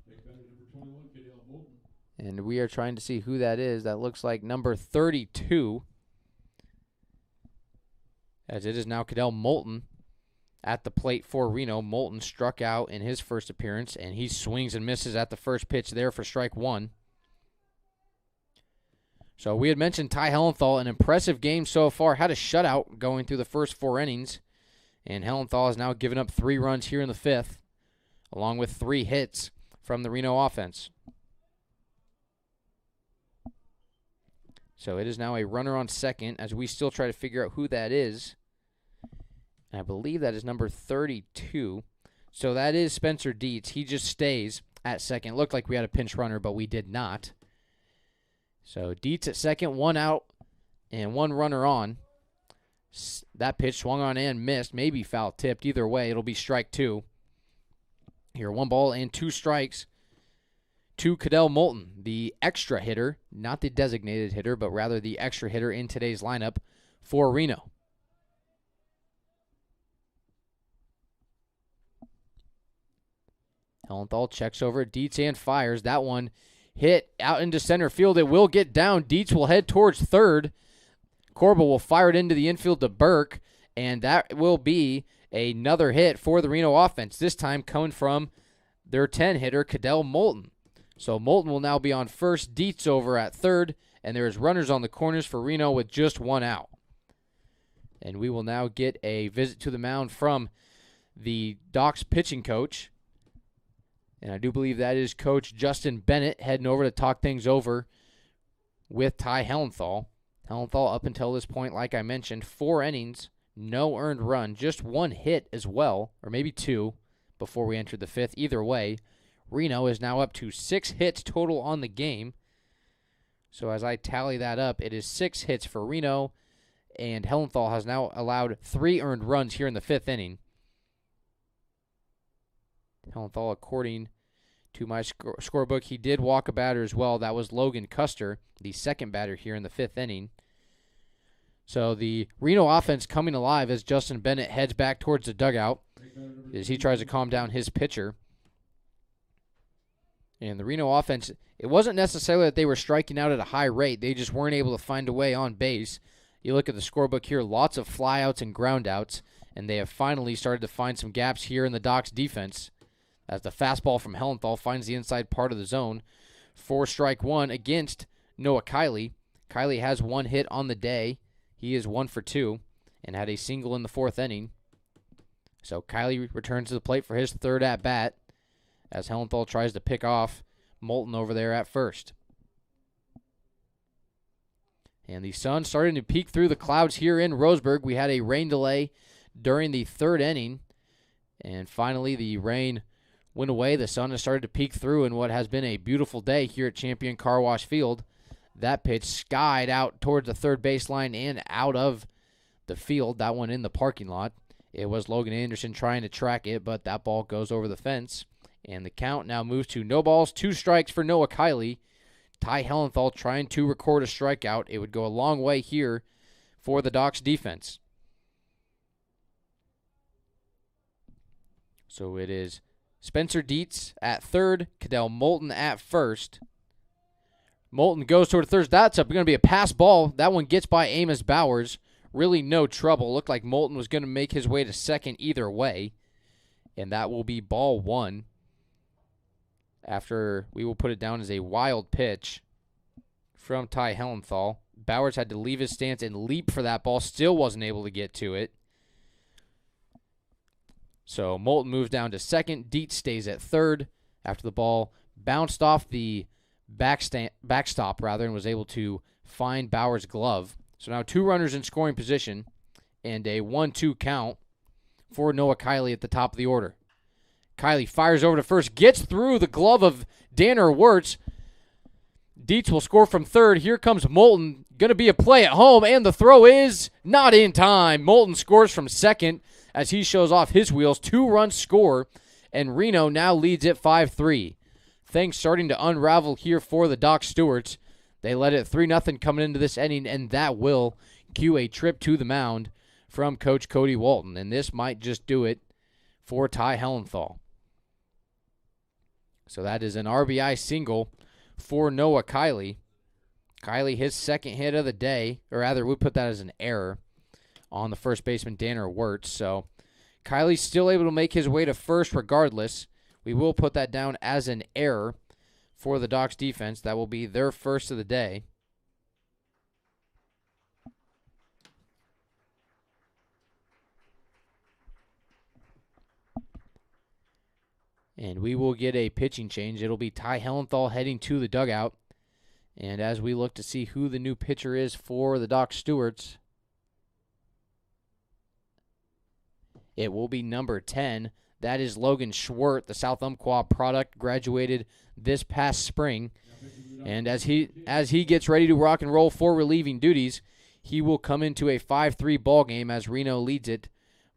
and we are trying to see who that is. That looks like number 32, as it is now Cadell Moulton at the plate for Reno. Moulton struck out in his first appearance, and he swings and misses at the first pitch there for strike 1. So we had mentioned Ty Hellenthal, an impressive game so far. Had a shutout going through the first 4 innings, and Hellenthal has now given up 3 runs here in the 5th, along with 3 hits from the Reno offense. So it is now a runner on second as we still try to figure out who that is And I believe that is number 32. So that is Spencer Dietz. He just stays at second. Looked like we had a pinch runner, but we did not. So Dietz at second, 1 out, and 1 runner on. That pitch swung on and missed, maybe foul tipped. Either way, it'll be strike 2. Here, 1 ball and 2 strikes to Cadell Moulton, the extra hitter, not the designated hitter, but rather the extra hitter in today's lineup for Reno. Hellenthal checks over at Dietz and fires. That one hit out into center field. It will get down. Dietz will head towards third. Corbel will fire it into the infield to Burke, and that will be another hit for the Reno offense, this time coming from their 10-hitter, Cadell Moulton. So Moulton will now be on first, Dietz over at third, and there is runners on the corners for Reno with just 1 out. And we will now get a visit to the mound from the Docs pitching coach. And I do believe that is Coach Justin Bennett heading over to talk things over with Ty Hellenthal. Hellenthal, up until this point, like I mentioned, 4 innings, no earned run, just 1 hit as well, or maybe 2 before we entered the 5th. Either way, Reno is now up to 6 hits total on the game. So as I tally that up, it is 6 hits for Reno, and Hellenthal has now allowed 3 earned runs here in the 5th inning. Hellenthal, according to my scorebook, he did walk a batter as well. That was Logan Custer, the second batter here in the 5th inning. So the Reno offense coming alive as Justin Bennett heads back towards the dugout as he tries to calm down his pitcher. And the Reno offense, it wasn't necessarily that they were striking out at a high rate. They just weren't able to find a way on base. You look at the scorebook here, lots of flyouts and groundouts, and they have finally started to find some gaps here in the Docs defense as the fastball from Hellenthal finds the inside part of the zone for strike 1 against Noah Kiley. Kiley has 1 hit on the day. He is 1 for 2 and had a single in the 4th inning. So Kiley returns to the plate for his 3rd at-bat as Hellenthal tries to pick off Moulton over there at first. And the sun starting to peek through the clouds here in Roseburg. We had a rain delay during the 3rd inning, and finally the rain went away. The sun has started to peek through in what has been a beautiful day here at Champion Car Wash Field. That pitch skied out towards the third baseline and out of the field. That one in the parking lot. It was Logan Anderson trying to track it, but that ball goes over the fence. And the count now moves to no balls, 2 strikes for Noah Kiley. Ty Hellenthal trying to record a strikeout. It would go a long way here for the Docs defense. So it is Spencer Dietz at third, Cadell Moulton at first. Moulton goes toward third. That's going to be a pass ball. That one gets by Amos Bowers. Really no trouble. Looked like Moulton was going to make his way to second either way. And that will be ball 1. After we will put it down as a wild pitch from Ty Hellenthal. Bowers had to leave his stance and leap for that ball. Still wasn't able to get to it. So Moulton moves down to second. Dietz stays at third after the ball bounced off the backstop and was able to find Bauer's glove. So now 2 runners in scoring position and a 1-2 count for Noah Kiley at the top of the order. Kiley fires over to first, gets through the glove of Danner Wirtz. Dietz will score from third. Here comes Moulton. Going to be a play at home, and the throw is not in time. Moulton scores from second as he shows off his wheels. 2-run score, and Reno now leads at 5-3. Things starting to unravel here for the Doc Stewarts. They led it 3-0 coming into this inning, and that will cue a trip to the mound from Coach Cody Walton. And this might just do it for Ty Hellenthal. So that is an RBI single for Noah Kiley. Kiley, his second hit of the day, or rather, we put that as an error on the first baseman, Danner Wirtz. So Kiley's still able to make his way to first regardless. We will put that down as an error for the Docs defense. That will be their first of the day. And we will get a pitching change. It'll be Ty Hellenthal heading to the dugout. And as we look to see who the new pitcher is for the Doc Stewarts, It will be number 10. That is Logan Schwert, the South Umpqua product, graduated this past spring. And as he gets ready to rock and roll for relieving duties, he will come into a 5-3 ball game as Reno leads it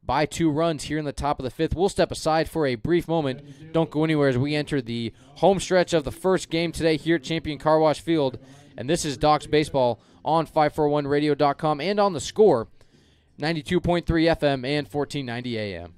by 2 runs here in the top of the 5th. We'll step aside for a brief moment. Don't go anywhere as we enter the home stretch of the first game today here at Champion Car Wash Field. And this is Docs Baseball on 541radio.com and on the Score, 92.3 FM and 1490 AM.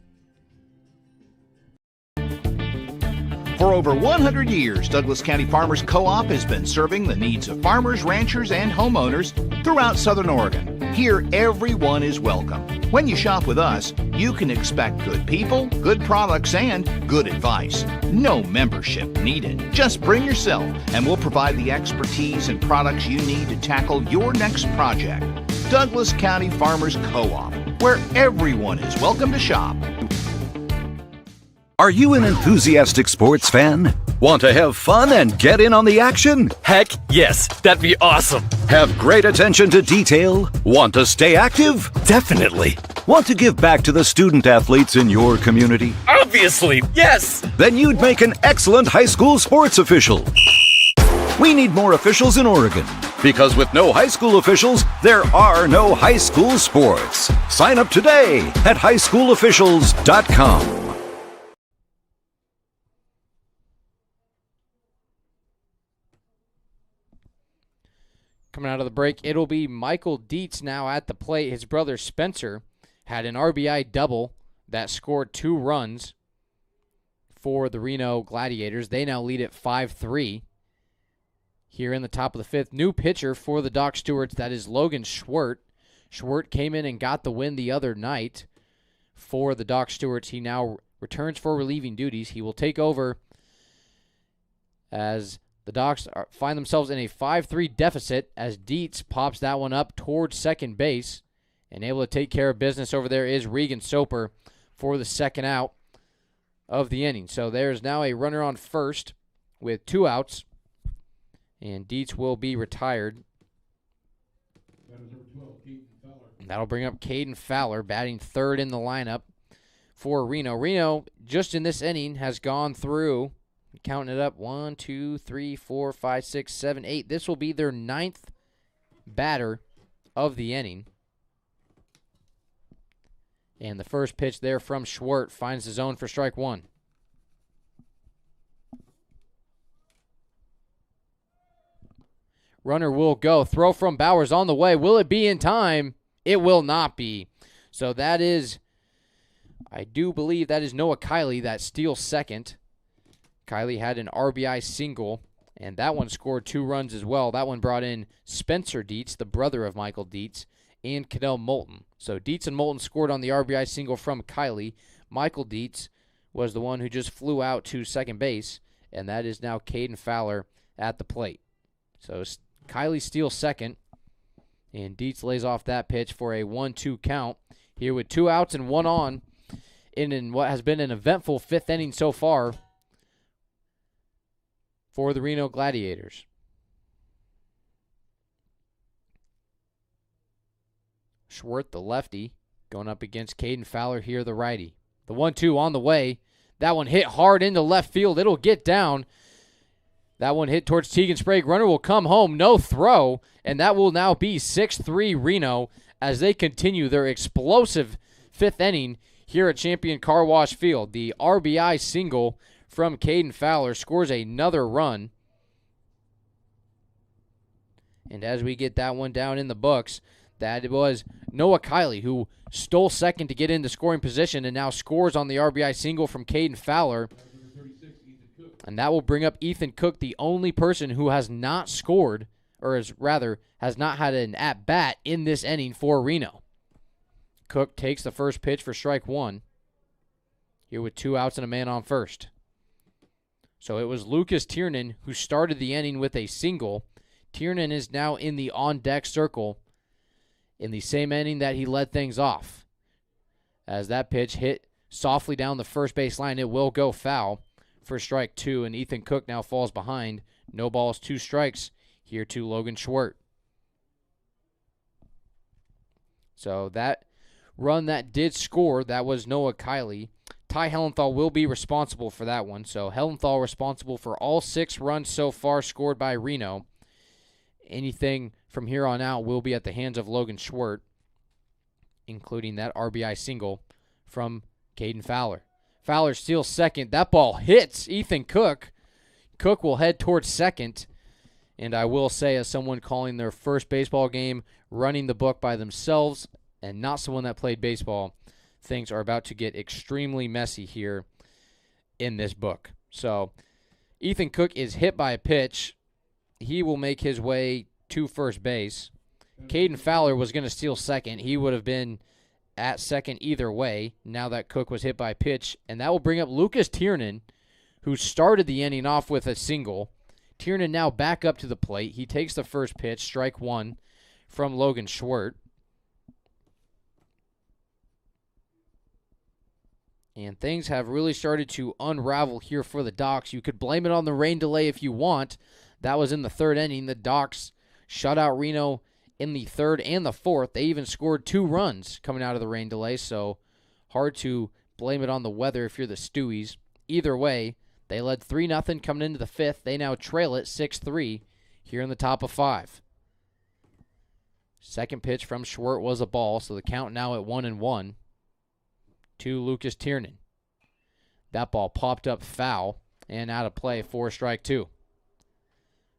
For over 100 years, Douglas County Farmers Co-op has been serving the needs of farmers, ranchers, and homeowners throughout Southern Oregon. Here, everyone is welcome. When you shop with us, you can expect good people, good products, and good advice. No membership needed. Just bring yourself, and we'll provide the expertise and products you need to tackle your next project. Douglas County Farmers Co-op, where everyone is welcome to shop. Are you an enthusiastic sports fan? Want to have fun and get in on the action? Heck yes, that'd be awesome. Have great attention to detail? Want to stay active? Definitely. Want to give back to the student athletes in your community? Obviously, yes. Then you'd make an excellent high school sports official. We need more officials in Oregon, because with no high school officials, there are no high school sports. Sign up today at highschoolofficials.com. Coming out of the break, it'll be Michael Dietz now at the plate. His brother Spencer had an RBI double that scored 2 runs for the Reno Gladiators. They now lead at 5-3 here in the top of the 5th. New pitcher for the Doc Stewarts, that is Logan Schwert. Schwert came in and got the win the other night for the Doc Stewarts. He now returns for relieving duties. He will take over as the Docs find themselves in a 5-3 deficit as Dietz pops that one up towards second base. And able to take care of business over there is Regan Soper for the second out of the inning. So there's now a runner on first with 2 outs. And Dietz will be retired. That'll bring up Caden Fowler, batting third in the lineup for Reno. Reno, just in this inning, has gone through, counting it up, 1, 2, 3, 4, 5, 6, 7, 8. This will be their 9th batter of the inning. And the first pitch there from Schwert finds the zone for strike 1. Runner will go. Throw from Bowers on the way. Will it be in time? It will not be. So that is, I do believe that is Noah Kiley that steals second. Kiley had an RBI single, and that one scored 2 runs as well. That one brought in Spencer Dietz, the brother of Michael Dietz, and Cadell Moulton. So Dietz and Moulton scored on the RBI single from Kiley. Michael Dietz was the one who just flew out to second base, and that is now Caden Fowler at the plate. So Kiley steals second, and Dietz lays off that pitch for a 1-2 count here with 2 outs and 1 on in what has been an eventful 5th inning so far for the Reno Gladiators. Schwert, the lefty, going up against Caden Fowler here, the righty. The 1-2 on the way. That one hit hard into left field. It'll get down. That one hit towards Tegan Sprague. Runner will come home. No throw. And that will now be 6-3 Reno as they continue their explosive 5th inning here at Champion Car Wash Field. The RBI single from Caden Fowler scores another run. And as we get that one down in the books, that was Noah Kiley who stole second to get into scoring position and now scores on the RBI single from Caden Fowler. And that will bring up Ethan Cook, the only person who has not scored, or has not had an at-bat in this inning for Reno. Cook takes the first pitch for strike 1 here with 2 outs and a man on first. So it was Lucas Tiernan who started the inning with a single. Tiernan is now in the on-deck circle in the same inning that he led things off. As that pitch hit softly down the first base line, it will go foul for strike 2, and Ethan Cook now falls behind. No balls, 2 strikes here to Logan Schwert. So that run that did score, that was Noah Kiley. Ty Hellenthal will be responsible for that one. So Hellenthal responsible for all 6 runs so far scored by Reno. Anything from here on out will be at the hands of Logan Schwartz, including that RBI single from Caden Fowler. Fowler steals second. That ball hits Ethan Cook. Cook will head towards second. And I will say, as someone calling their first baseball game, running the book by themselves, and not someone that played baseball, things are about to get extremely messy here in this book. So Ethan Cook is hit by a pitch. He will make his way to first base. Caden Fowler was going to steal second. He would have been at second either way now that Cook was hit by a pitch. And that will bring up Lucas Tiernan, who started the inning off with a single. Tiernan now back up to the plate. He takes the first pitch, strike 1 from Logan Schwartz. And things have really started to unravel here for the Docs. You could blame it on the rain delay if you want. That was in the 3rd inning. The Docs shut out Reno in the 3rd and the 4th. They even scored 2 runs coming out of the rain delay, so hard to blame it on the weather if you're the Stewies. Either way, they led 3-0 coming into the 5th. They now trail it 6-3 here in the top of 5. Second pitch from Schwartz was a ball, so the count now at 1-1 to Lucas Tiernan. That ball popped up foul and out of play for strike 2.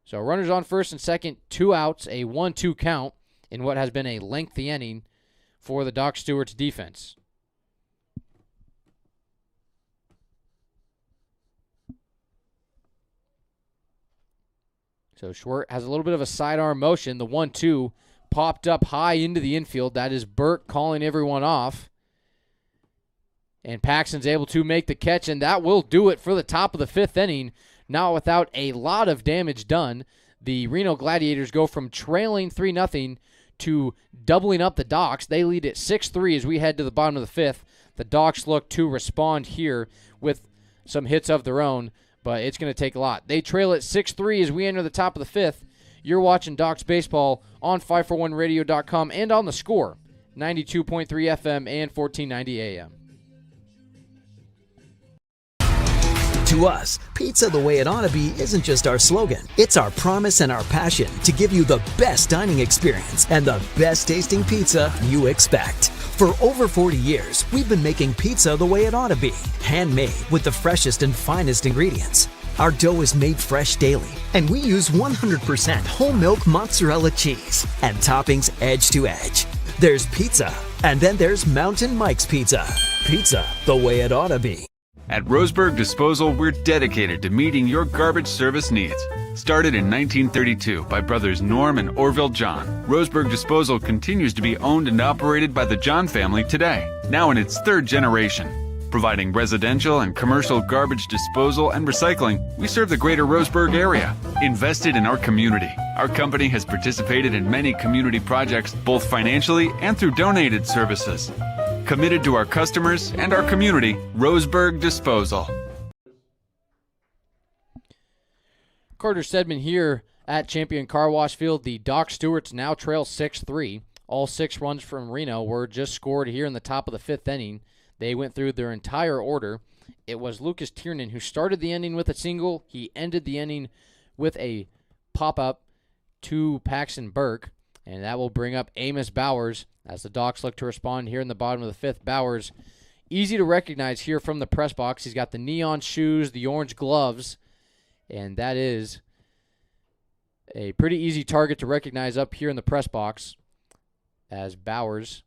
So runners on first and second, 2 outs, a 1-2 count in what has been a lengthy inning for the Doc Stewart's defense. So Schwartz has a little bit of a sidearm motion. The 1-2 popped up high into the infield. That is Burke calling everyone off. And Paxton's able to make the catch, and that will do it for the top of the 5th inning. Not without a lot of damage done. The Reno Gladiators go from trailing 3-0 to doubling up the Docs. They lead at 6-3 as we head to the bottom of the 5th. The Docs look to respond here with some hits of their own, but it's going to take a lot. They trail at 6-3 as we enter the top of the 5th. You're watching Docs Baseball on 541radio.com and on The Score, 92.3 FM and 1490 AM. To us, pizza the way it ought to be isn't just our slogan. It's our promise and our passion to give you the best dining experience and the best tasting pizza you expect. For over 40 years, we've been making pizza the way it ought to be. Handmade with the freshest and finest ingredients. Our dough is made fresh daily, and we use 100% whole milk mozzarella cheese and toppings edge to edge. There's pizza, and then there's Mountain Mike's Pizza. Pizza the way it ought to be. At Roseburg Disposal, we're dedicated to meeting your garbage service needs. Started in 1932 by brothers Norm and Orville John, Roseburg Disposal continues to be owned and operated by the John family today, now in its 3rd generation. Providing residential and commercial garbage disposal and recycling, we serve the greater Roseburg area. Invested in our community, our company has participated in many community projects, both financially and through donated services. Committed to our customers and our community, Roseburg Disposal. Carter Stedman here at Champion Car Wash Field. The Doc Stewarts now trail 6-3. All 6 runs from Reno were just scored here in the top of the 5th inning. They went through their entire order. It was Lucas Tiernan who started the inning with a single. He ended the inning with a pop-up to Paxton Burke, and that will bring up Amos Bowers as the Docs look to respond here in the bottom of the 5th. Bowers, easy to recognize here from the press box. He's got the neon shoes, the orange gloves, and that is a pretty easy target to recognize up here in the press box as Bowers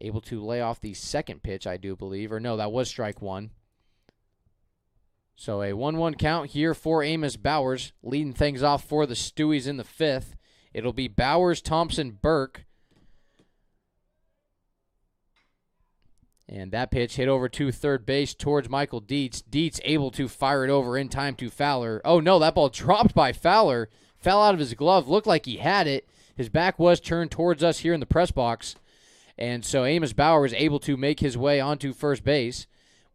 able to lay off the second pitch, I do believe. Or no, that was strike 1. So a 1-1 count here for Amos Bowers, leading things off for the Stewies in the 5th. It'll be Bowers, Thompson, Burke. And that pitch hit over to third base towards Michael Dietz. Dietz able to fire it over in time to Fowler. Oh, no, that ball dropped by Fowler. Fell out of his glove. Looked like he had it. His back was turned towards us here in the press box. And so Amos Bauer was able to make his way onto first base.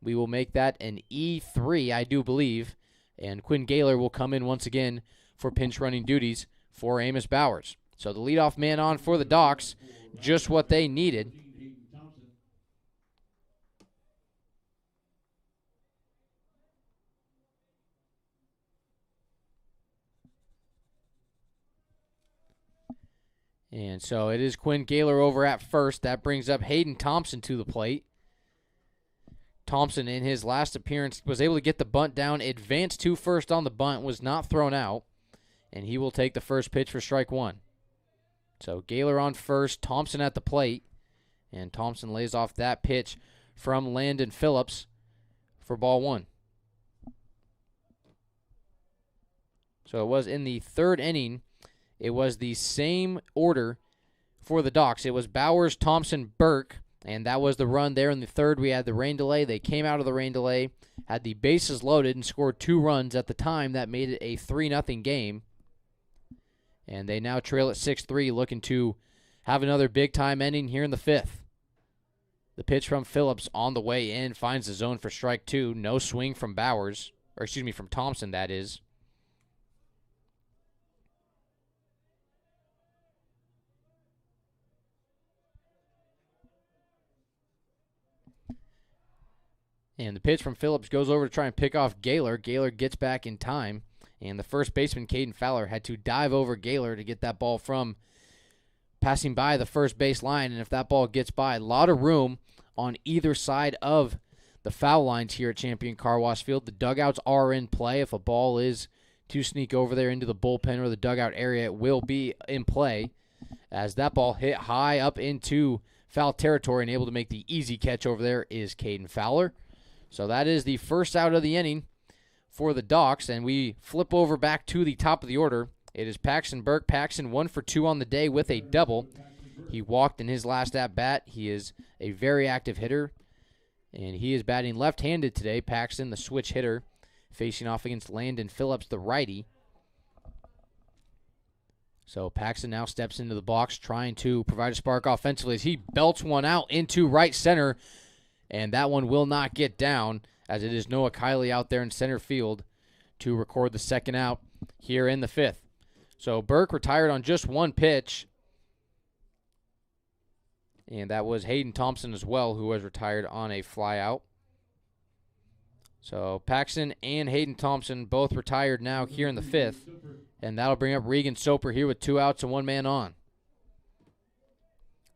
We will make that an E3, I do believe. And Quinn Gaylor will come in once again for pinch running duties for Amos Bowers. So the leadoff man on for the Docs, just what they needed. And so it is Quinn Gaylor over at first. That brings up Hayden Thompson to the plate. Thompson, in his last appearance, was able to get the bunt down, advanced to first on the bunt, was not thrown out, and he will take the first pitch for strike one. So Gaylor on first, Thompson at the plate, and Thompson lays off that pitch from Landon Phillips for ball one. So it was in the third inning. It was the same order for the Docs. It was Bowers, Thompson, Burke, and that was the run there in the third. We had the rain delay. They came out of the rain delay, had the bases loaded, and scored 2 runs at the time. That made it a 3-0 game. And they now trail at 6-3, looking to have another big-time inning here in the fifth. The pitch from Phillips on the way in finds the zone for strike two. No swing from Bowers, or excuse me, from Thompson, that is. And the pitch from Phillips goes over to try and pick off Gaylor. Gaylor gets back in time. And the first baseman, Caden Fowler, had to dive over Gaylor to get that ball from passing by the first base line. And if that ball gets by, a lot of room on either side of the foul lines here at Champion Car Wash Field. The dugouts are in play. If a ball is to sneak over there into the bullpen or the dugout area, it will be in play, as that ball hit high up into foul territory, and able to make the easy catch over there is Caden Fowler. So that is the first out of the inning for the Docs, and we flip over back to the top of the order. It is Paxton Burke. Paxton 1 for 2 on the day with a double. He walked in his last at-bat. He is a very active hitter, and he is batting left-handed today. Paxton, the switch hitter, facing off against Landon Phillips, the righty. So Paxton now steps into the box, trying to provide a spark offensively as he belts one out into right center. And that one will not get down, as it is Noah Kiley out there in center field to record the second out here in the fifth. So Burke retired on just one pitch. And that was Hayden Thompson as well, who was retired on a fly out. So Paxton and Hayden Thompson both retired now here in the fifth. And that'll bring up Regan Soper here with 2 outs and 1 man on.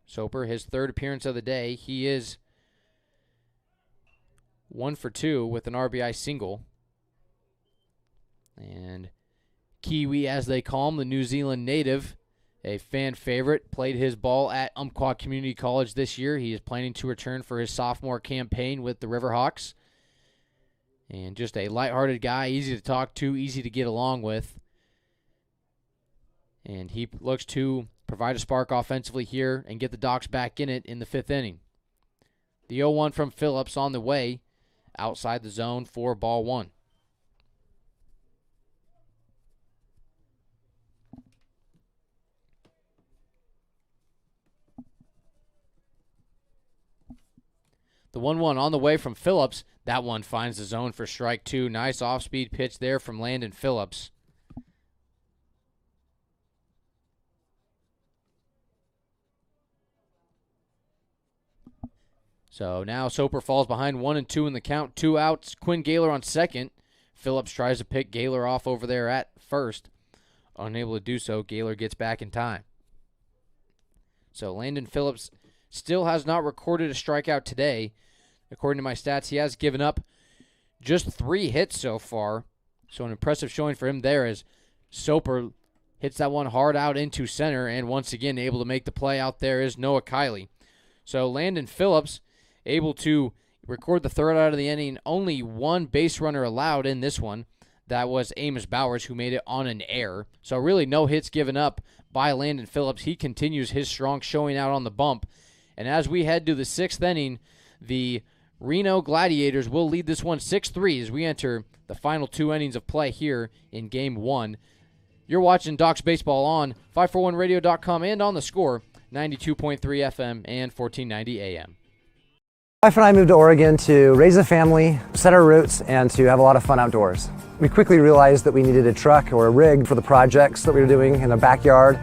Soper, his third appearance of the day. He is 1 for 2 with an RBI single. And Kiwi, as they call him, the New Zealand native, a fan favorite, played his ball at Umpqua Community College this year. He is planning to return for his sophomore campaign with the Riverhawks. And just a lighthearted guy, easy to talk to, easy to get along with. And he looks to provide a spark offensively here and get the Docs back in it in the fifth inning. The 0-1 from Phillips on the way, outside the zone for ball one. The 1-1 on the way from Phillips. That one finds the zone for strike two. Nice off-speed pitch there from Landon Phillips. So now Soper falls behind 1-2 in the count. 2 outs. Quinn Gaylor on second. Phillips tries to pick Gaylor off over there at first. Unable to do so, Gaylor gets back in time. So Landon Phillips still has not recorded a strikeout today. According to my stats, he has given up just 3 hits so far. So an impressive showing for him there as Soper hits that one hard out into center. And once again, able to make the play out there is Noah Kiley. So Landon Phillips able to record the third out of the inning. Only 1 base runner allowed in this one. That was Amos Bowers, who made it on an error. So really no hits given up by Landon Phillips. He continues his strong showing out on the bump. And as we head to the 6th inning, the Reno Gladiators will lead this one 6-3 as we enter the final 2 innings of play here in Game 1. You're watching Docs Baseball on 541radio.com and on the Score, 92.3 FM and 1490 AM. My wife and I moved to Oregon to raise a family, set our roots, and to have a lot of fun outdoors. We quickly realized that we needed a truck or a rig for the projects that we were doing in the backyard.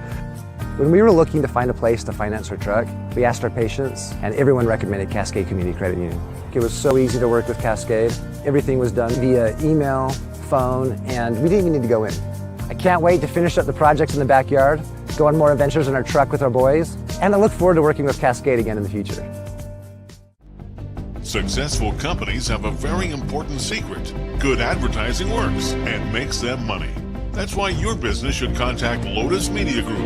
When we were looking to find a place to finance our truck, we asked our patients, and everyone recommended Cascade Community Credit Union. It was so easy to work with Cascade. Everything was done via email, phone, and we didn't even need to go in. I can't wait to finish up the projects in the backyard, go on more adventures in our truck with our boys, and I look forward to working with Cascade again in the future. Successful companies have a very important secret. Good advertising works and makes them money. That's why your business should contact Lotus Media Group.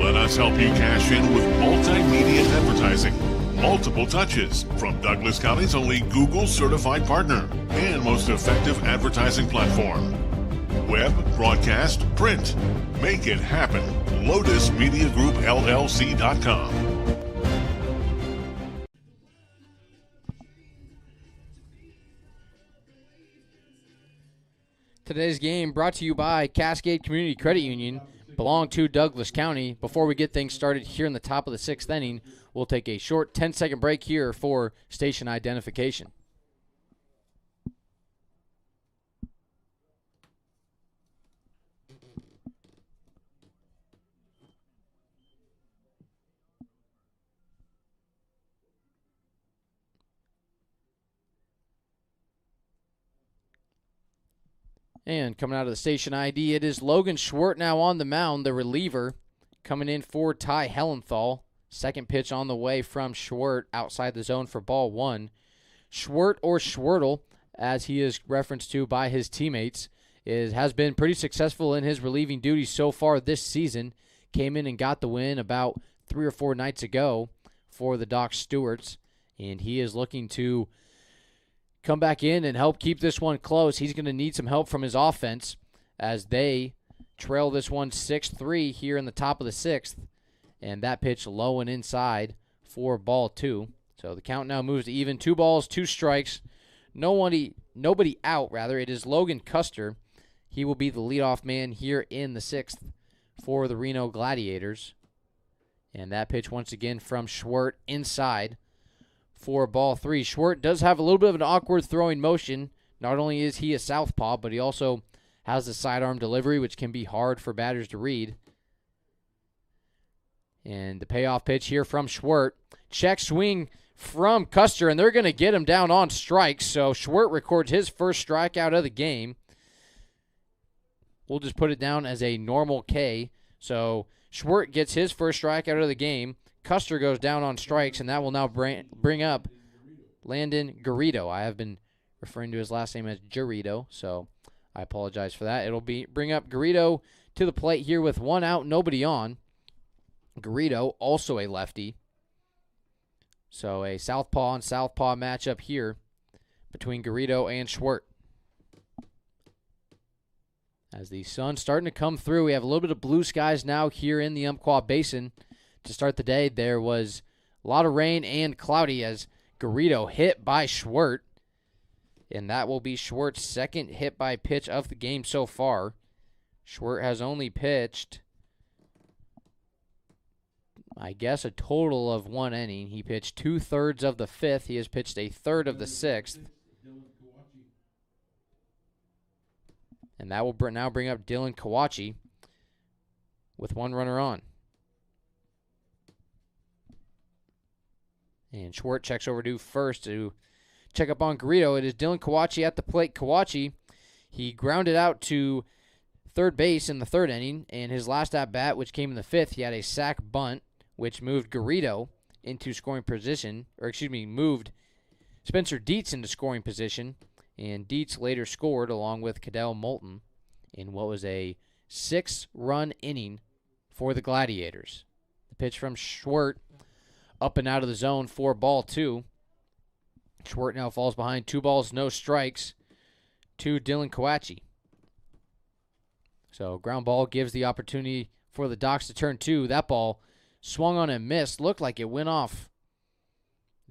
Let us help you cash in with multimedia advertising. Multiple touches from Douglas County's only Google certified partner and most effective advertising platform. Web, broadcast, print. Make it happen. LotusMediaGroupLLC.com. Today's game brought to you by Cascade Community Credit Union, belong to Douglas County. Before we get things started here in the top of the 6th inning, we'll take a short 10-second break here for station identification. And coming out of the station ID, it is Logan Schwart now on the mound, the reliever, coming in for Ty Hellenthal. Second pitch on the way from Schwart outside the zone for ball 1. Schwart, or Schwertle, as he is referenced to by his teammates, has been pretty successful in his relieving duties so far this season. Came in and got the win about 3 or 4 nights ago for the Doc Stewarts, and he is looking to come back in and help keep this one close. He's going to need some help from his offense as they trail this one 6-3 here in the top of the 6th. And that pitch low and inside for ball 2. So the count now moves to even. 2 balls, 2 strikes. Nobody out, rather. It is Logan Custer. He will be the leadoff man here in the 6th for the Reno Gladiators. And that pitch once again from Schwart inside for ball 3. Schwart does have a little bit of an awkward throwing motion. Not only is he a southpaw, but he also has the sidearm delivery, which can be hard for batters to read. And the payoff pitch here from Schwart. Check swing from Custer, and they're going to get him down on strikes. So Schwart records his first strikeout of the game. We'll just put it down as a normal K. So Schwart gets his first strikeout of the game. Custer goes down on strikes, and that will now bring up Landon Garrido. I have been referring to his last name as Garrido, so I apologize for that. It'll bring up Garrido to the plate here with 1 out, nobody on. Garrido, also a lefty. So a southpaw on southpaw matchup here between Garrido and Schwart. As the sun's starting to come through, we have a little bit of blue skies now here in the Umpqua Basin. To start the day, there was a lot of rain and cloudy as Garrido hit by Schwart. And that will be Schwart's second hit by pitch of the game so far. Schwart has only pitched, I guess, a total of 1 inning. He pitched 2/3 of the 5th. He has pitched a third of the 6th. And that will now bring up Dylan Kawachi with 1 runner on. And Schwart checks over to first to check up on Garrido. It is Dylan Kawachi at the plate. Kawachi, he grounded out to third base in the 3rd inning, and his last at-bat, which came in the 5th, he had a sac bunt, which moved Garrido into scoring position, moved Spencer Dietz into scoring position, and Dietz later scored along with Cadell Moulton in what was a 6-run inning for the Gladiators. The pitch from Schwart up and out of the zone for ball 2. Schwart now falls behind 2 balls, no strikes to Dylan Kawachi. So ground ball gives the opportunity for the Docs to turn 2. That ball swung on and missed. Looked like it went off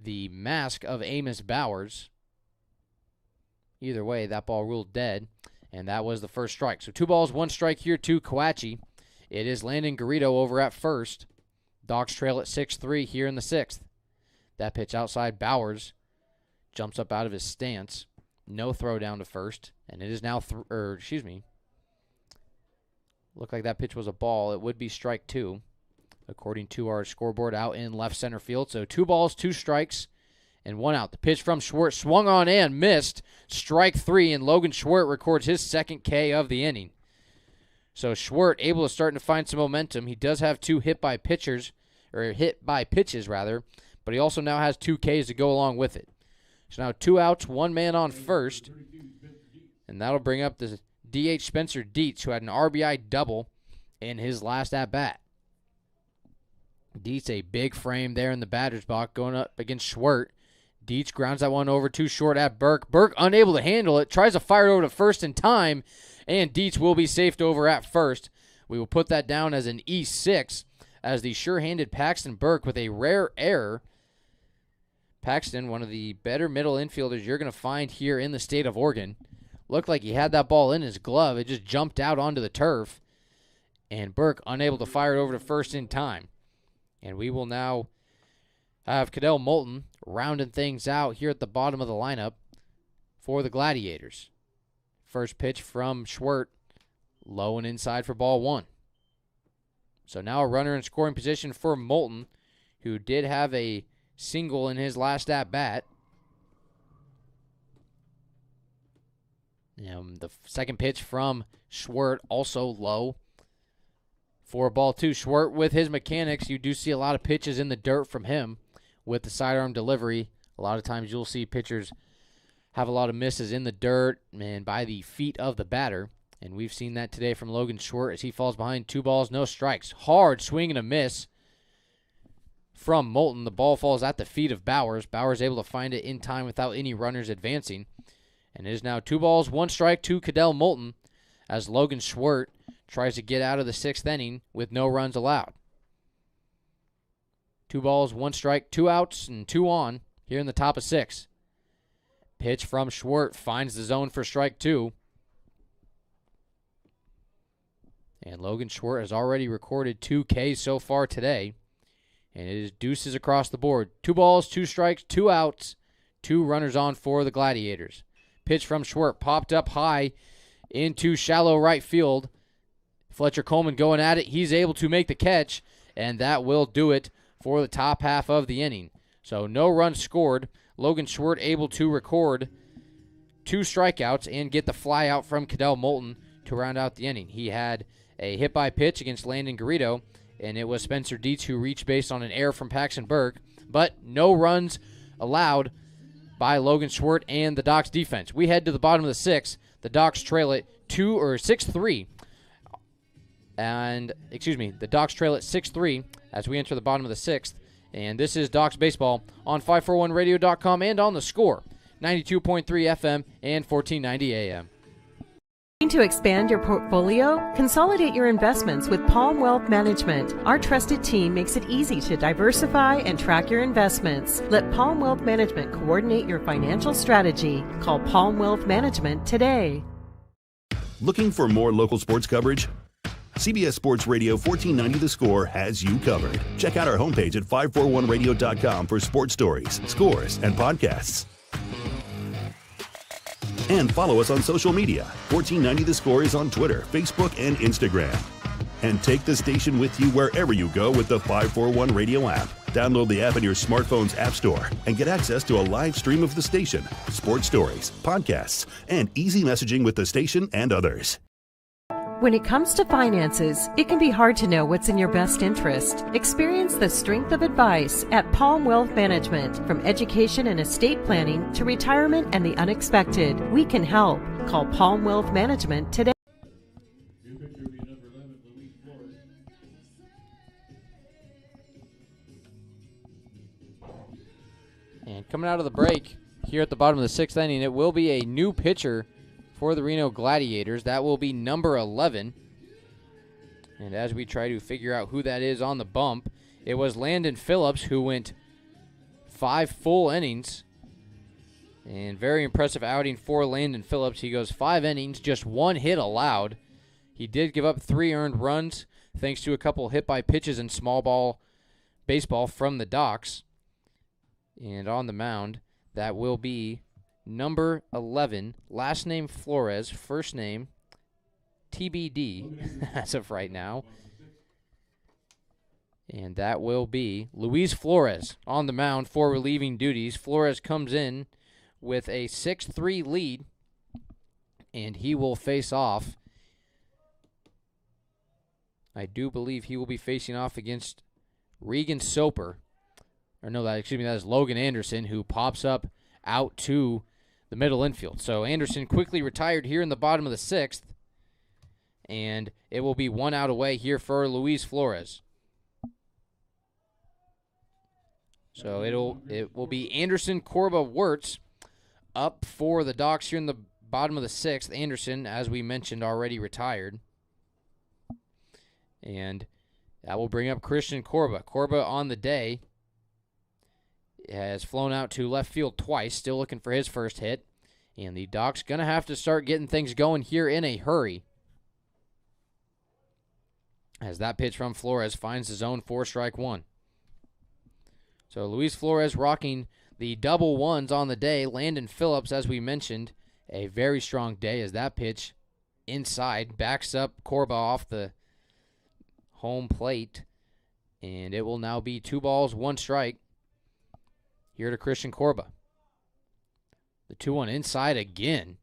the mask of Amos Bowers. Either way, that ball ruled dead, and that was the first strike. So 2 balls, 1 strike here to Kawachi. It is Landon Garrido over at first. Docs trail at 6-3 here in the 6th. That pitch outside Bowers jumps up out of his stance. No throw down to first, and it is now, looked like that pitch was a ball. It would be strike 2, according to our scoreboard out in left center field. So 2 balls, 2 strikes, and 1 out. The pitch from Schwart swung on and missed. Strike 3, and Logan Schwart records his second K of the inning. So Stewart able to start to find some momentum. He does have 2 hit by pitches, but he also now has 2 Ks to go along with it. So now 2 outs, 1 man on first, and that'll bring up the DH Spencer Dietz, who had an RBI double in his last at-bat. Dietz, a big frame there in the batter's box going up against Stewart. Dietz grounds that one over too short at Burke. Burke unable to handle it, tries to fire it over to first in time, and Dietz will be safed over at first. We will put that down as an E6 as the sure-handed Paxton Burke with a rare error. Paxton, one of the better middle infielders you're going to find here in the state of Oregon. Looked like he had that ball in his glove. It just jumped out onto the turf, and Burke unable to fire it over to first in time. And we will now have Cadell Moulton rounding things out here at the bottom of the lineup for the Gladiators. First pitch from Stewart, low and inside for ball 1. So now a runner in scoring position for Moulton, who did have a single in his last at-bat. The second pitch from Stewart, also low for ball 2. Stewart, with his mechanics, you do see a lot of pitches in the dirt from him with the sidearm delivery. A lot of times you'll see pitchers have a lot of misses in the dirt and by the feet of the batter. And we've seen that today from Logan Stewart as he falls behind 2 balls, no strikes. Hard swing and a miss from Moulton. The ball falls at the feet of Bowers. Bowers able to find it in time without any runners advancing. And it is now 2 balls, 1 strike to Cadell Moulton as Logan Stewart tries to get out of the 6th inning with no runs allowed. 2 balls, 1 strike, 2 outs, and 2 on here in the top of 6. Pitch from Stewart finds the zone for strike 2. And Logan Stewart has already recorded 2 Ks so far today. And it is deuces across the board. 2 balls, 2 strikes, 2 outs, 2 runners on for the Gladiators. Pitch from Stewart popped up high into shallow right field. Fletcher Coleman going at it. He's able to make the catch, and that will do it for the top half of the inning. So no runs scored. Logan Stewart able to record 2 strikeouts and get the fly out from Cadell Moulton to round out the inning. He had a hit by pitch against Landon Garrido, and it was Spencer Dietz who reached base on an error from Paxton Burke, but no runs allowed by Logan Stewart and the Docs defense. We head to the bottom of the 6th. The Docs trail it 6-3. The Docs trail it 6-3 as we enter the bottom of the 6th. And this is Docs Baseball on 541radio.com and on the Score, 92.3 FM and 1490 AM. To expand your portfolio? Consolidate your investments with Palm Wealth Management. Our trusted team makes it easy to diversify and track your investments. Let Palm Wealth Management coordinate your financial strategy. Call Palm Wealth Management today. Looking for more local sports coverage? CBS Sports Radio 1490 The Score has you covered. Check out our homepage at 541radio.com for sports stories, scores, and podcasts. And follow us on social media. 1490 The Score is on Twitter, Facebook, and Instagram. And take the station with you wherever you go with the 541 Radio app. Download the app in your smartphone's app store and get access to a live stream of the station, sports stories, podcasts, and easy messaging with the station and others. When it comes to finances, it can be hard to know what's in your best interest. Experience the strength of advice at Palm Wealth Management. From education and estate planning to retirement and the unexpected, we can help. Call Palm Wealth Management today. And coming out of the break here at the bottom of the 6th inning, it will be a new pitcher for the Reno Gladiators. That will be number 11. And as we try to figure out who that is on the bump, it was Landon Phillips, who went 5 full innings. And very impressive outing for Landon Phillips. He goes 5 innings, just 1 hit allowed. He did give up 3 earned runs, thanks to a couple hit by pitches and small ball baseball from the Docs. And on the mound, that will be number 11, last name Flores, first name TBD as of right now. And that will be Luis Flores on the mound for relieving duties. Flores comes in with a 6-3 lead, and he will face off I do believe he will be facing off against Regan Soper. Or no, that is Logan Anderson, who pops up out to the middle infield. So Anderson quickly retired here in the bottom of the 6th. And it will be 1 out away here for Luis Flores. So it will be Anderson, Corba, Wirtz up for the Docs here in the bottom of the 6th. Anderson, as we mentioned, already retired. And that will bring up Christian Corba. Corba on the day has flown out to left field twice, still looking for his first hit. And the Docs going to have to start getting things going here in a hurry. As that pitch from Flores finds the zone for strike 1. So Luis Flores rocking the double ones on the day. Landon Phillips, as we mentioned, a very strong day as that pitch inside backs up Corba off the home plate. And it will now be 2 balls, 1 strike here to Christian Corba. The 2-1 inside again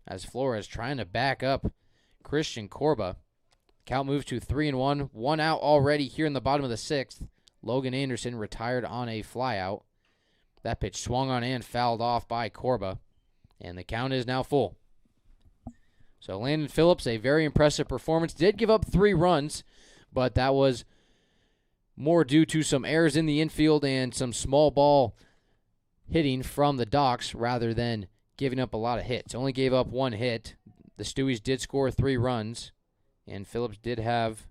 as Flores trying to back up Christian Corba. Count moves to 3-1. 1 out already here in the bottom of the 6th. Logan Anderson retired on a flyout. That pitch swung on and fouled off by Corba. And the count is now full. So Landon Phillips, a very impressive performance. Did give up 3 runs, but that was more due to some errors in the infield and some small ball hitting from the Docs rather than giving up a lot of hits. Only gave up 1 hit. The Stewies did score 3 runs, and Phillips did have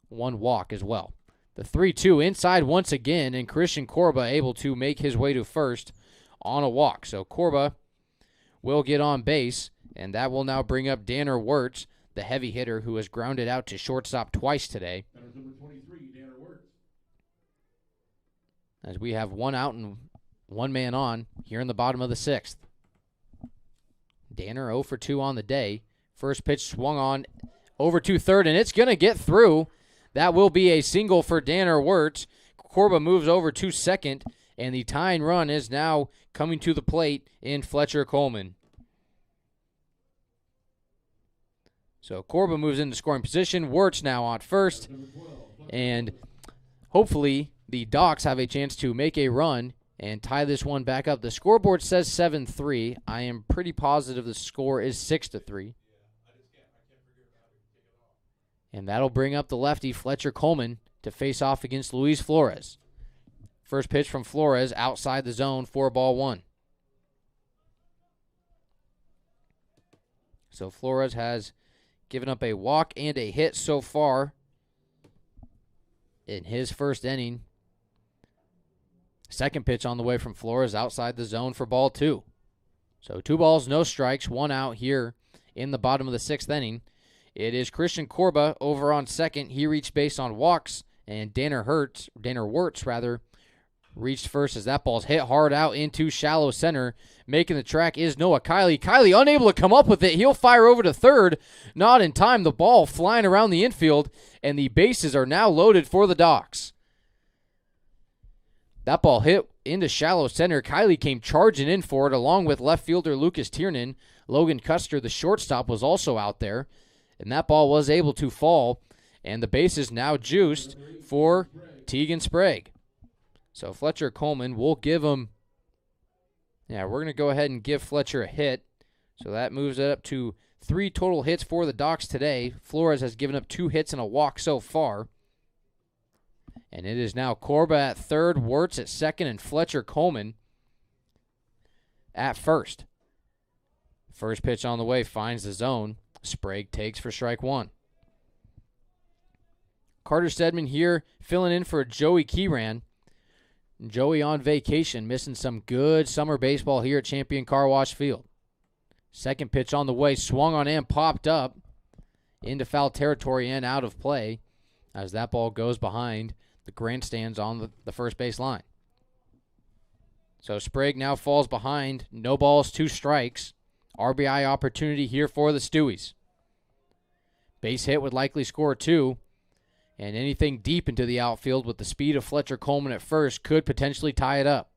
1 walk as well. The 3-2 inside once again, and Christian Corba able to make his way to first on a walk. So Corba will get on base, and that will now bring up Danner Wirtz, the heavy hitter who has grounded out to shortstop twice today. Number 23, Danner Wirtz. As we have 1 out and 1 man on here in the bottom of the 6th. Danner 0 for 2 on the day. First pitch swung on over to third, and it's going to get through. That will be a single for Danner Wirtz. Corba moves over to second, and the tying run is now coming to the plate in Fletcher Coleman. So Corba moves into scoring position. Wirtz now on first, and hopefully the Docs have a chance to make a run and tie this one back up. The scoreboard says 7-3. I am pretty positive the score is 6-3. And that'll bring up the lefty, Fletcher Coleman, to face off against Luis Flores. First pitch from Flores outside the zone, 4-1. So Flores has given up a walk and a hit so far in his first inning. Second pitch on the way from Flores outside the zone for ball 2. So 2 balls, no strikes, 1 out here in the bottom of the 6th inning. It is Christian Corba over on second. He reached base on walks, and Danner Wirtz reached first as that ball's hit hard out into shallow center. Making the track is Noah Kiley. Kiley unable to come up with it. He'll fire over to third. Not in time. The ball flying around the infield, and the bases are now loaded for the Docs. That ball hit into shallow center. Kiley came charging in for it along with left fielder Lucas Tiernan. Logan Custer, the shortstop, was also out there. And that ball was able to fall, and the base is now juiced for Tegan Sprague. So Fletcher Coleman will give him, we're going to go ahead and give Fletcher a hit. So that moves it up to 3 total hits for the Docs today. Flores has given up 2 hits and a walk so far. And it is now Corba at third, Wirtz at second, and Fletcher Coleman at first. First pitch on the way finds the zone. Sprague takes for strike 1. Carter Stedman here filling in for Joey Kieran. Joey on vacation, missing some good summer baseball here at Champion Car Wash Field. Second pitch on the way, swung on and popped up into foul territory and out of play as that ball goes behind the grandstands on the first base line. So Sprague now falls behind. No balls, 2 strikes. RBI opportunity here for the Stewies. Base hit would likely score 2. And anything deep into the outfield with the speed of Fletcher Coleman at first could potentially tie it up.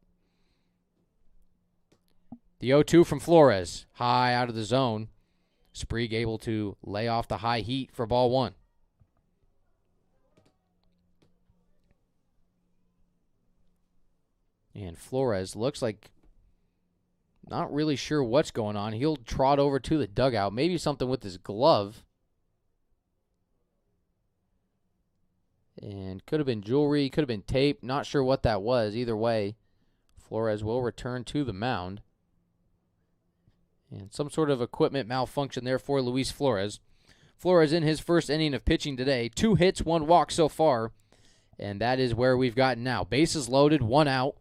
The 0-2 from Flores. High out of the zone. Sprague able to lay off the high heat for ball 1. And Flores looks like not really sure what's going on. He'll trot over to the dugout. Maybe something with his glove. And could have been jewelry, could have been tape. Not sure what that was. Either way, Flores will return to the mound. And some sort of equipment malfunction there for Luis Flores. Flores in his first inning of pitching today. 2 hits, 1 walk so far. And that is where we've gotten now. Bases loaded, 1 out.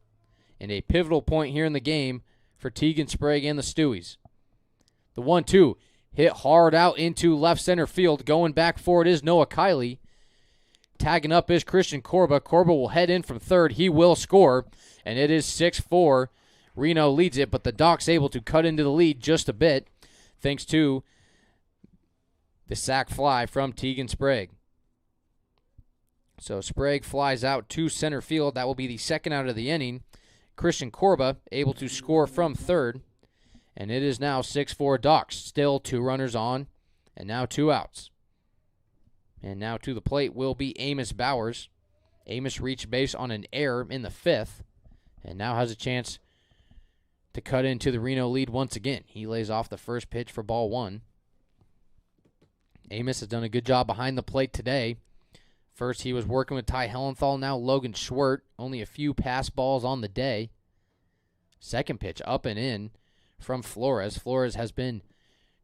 And a pivotal point here in the game for Tegan Sprague and the Stewies. The 1-2 hit hard out into left center field. Going back for it is Noah Kiley. Tagging up is Christian Corba. Corba will head in from third. He will score. And it is 6-4. Reno leads it, but the Docs able to cut into the lead just a bit thanks to the sac fly from Tegan Sprague. So Sprague flies out to center field. That will be the second out of the inning. Christian Corba able to score from third. And it is now 6-4 Docs. Still 2 runners on and now 2 outs. And now to the plate will be Amos Bowers. Amos reached base on an error in the 5th and now has a chance to cut into the Reno lead once again. He lays off the first pitch for ball 1. Amos has done a good job behind the plate today. First, he was working with Ty Hellenthal. Now Logan Schwert. Only a few pass balls on the day. Second pitch up and in from Flores. Flores has been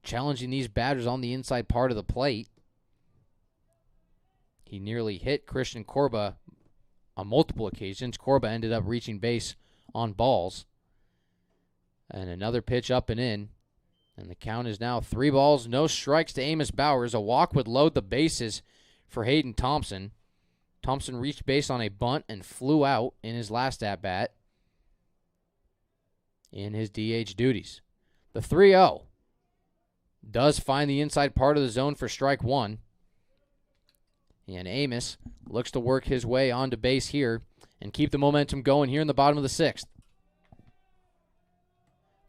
challenging these batters on the inside part of the plate. He nearly hit Christian Corba on multiple occasions. Corba ended up reaching base on balls. And another pitch up and in. And the count is now 3 balls, no strikes to Amos Bowers. A walk would load the bases for Hayden Thompson. Thompson reached base on a bunt and flew out in his last at-bat in his DH duties. The 3-0 does find the inside part of the zone for strike 1. And Amos looks to work his way onto base here and keep the momentum going here in the bottom of the 6th.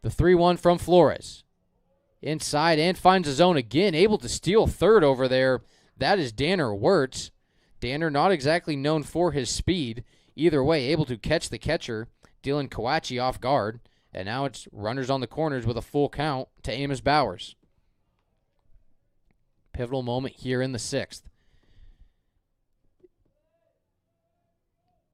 The 3-1 from Flores. Inside and finds the zone again. Able to steal third over there. That is Danner Wirtz. Danner not exactly known for his speed. Either way, able to catch the catcher, Dylan Kawachi off guard. And now it's runners on the corners with a full count to Amos Bowers. Pivotal moment here in the 6th.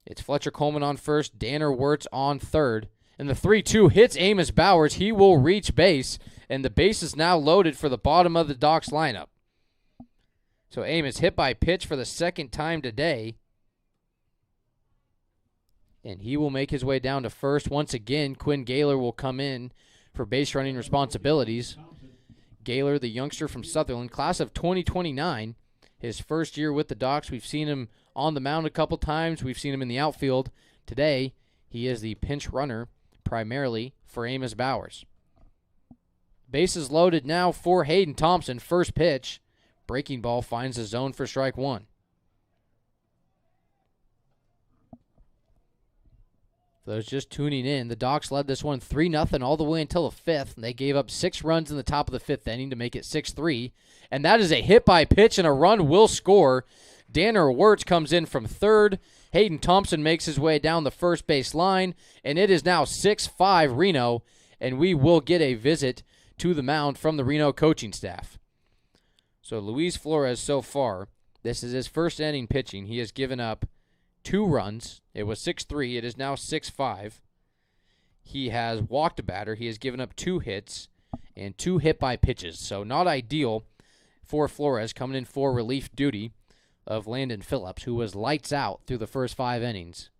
It's Fletcher Coleman on first, Danner Wirtz on third. And the 3-2 hits Amos Bowers. He will reach base, and the base is now loaded for the bottom of the Docs lineup. So Amos hit by pitch for the second time today. And he will make his way down to first. Once again, Quinn Gaylor will come in for base running responsibilities. Gaylor, the youngster from Sutherland, class of 2029. His first year with the Docs. We've seen him on the mound a couple times. We've seen him in the outfield. Today, he is the pinch runner primarily for Amos Bowers. Bases loaded now for Hayden Thompson. First pitch. Breaking ball finds the zone for strike 1. For those just tuning in, the Docs led this one 3-0 all the way until the 5th. And they gave up 6 runs in the top of the 5th inning to make it 6-3. And that is a hit by pitch, and a run will score. Danner Wirtz comes in from third. Hayden Thompson makes his way down the first base line. And it is now 6-5 Reno. And we will get a visit to the mound from the Reno coaching staff. So Luis Flores so far, this is his first inning pitching. He has given up 2 runs. It was 6-3. It is now 6-5. He has walked a batter. He has given up 2 hits and 2 hit by pitches. So not ideal for Flores, coming in for relief duty of Landon Phillips, who was lights out through the first 5 innings.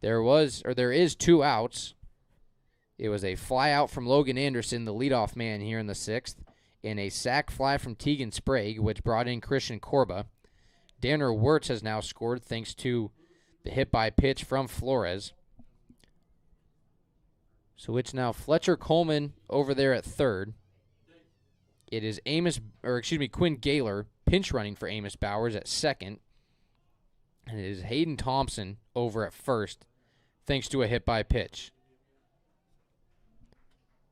There is 2 outs. It was a fly out from Logan Anderson, the leadoff man here in the 6th, and a sac fly from Tegan Sprague, which brought in Christian Corba. Danner Wirtz has now scored thanks to the hit by pitch from Flores. So it's now Fletcher Coleman over there at third. It is Quinn Gaylor pinch running for Amos Bowers at second. And it is Hayden Thompson over at first thanks to a hit by pitch.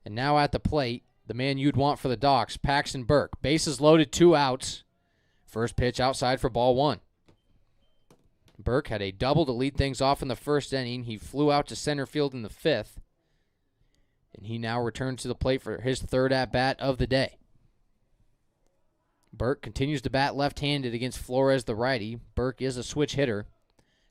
And now at the plate, the man you'd want for the Docs, Paxton Burke. Bases loaded, 2 outs. First pitch outside for ball 1. Burke had a double to lead things off in the first inning. He flew out to center field in the fifth, and he now returns to the plate for his third at-bat of the day. Burke continues to bat left-handed against Flores, the righty. Burke is a switch hitter.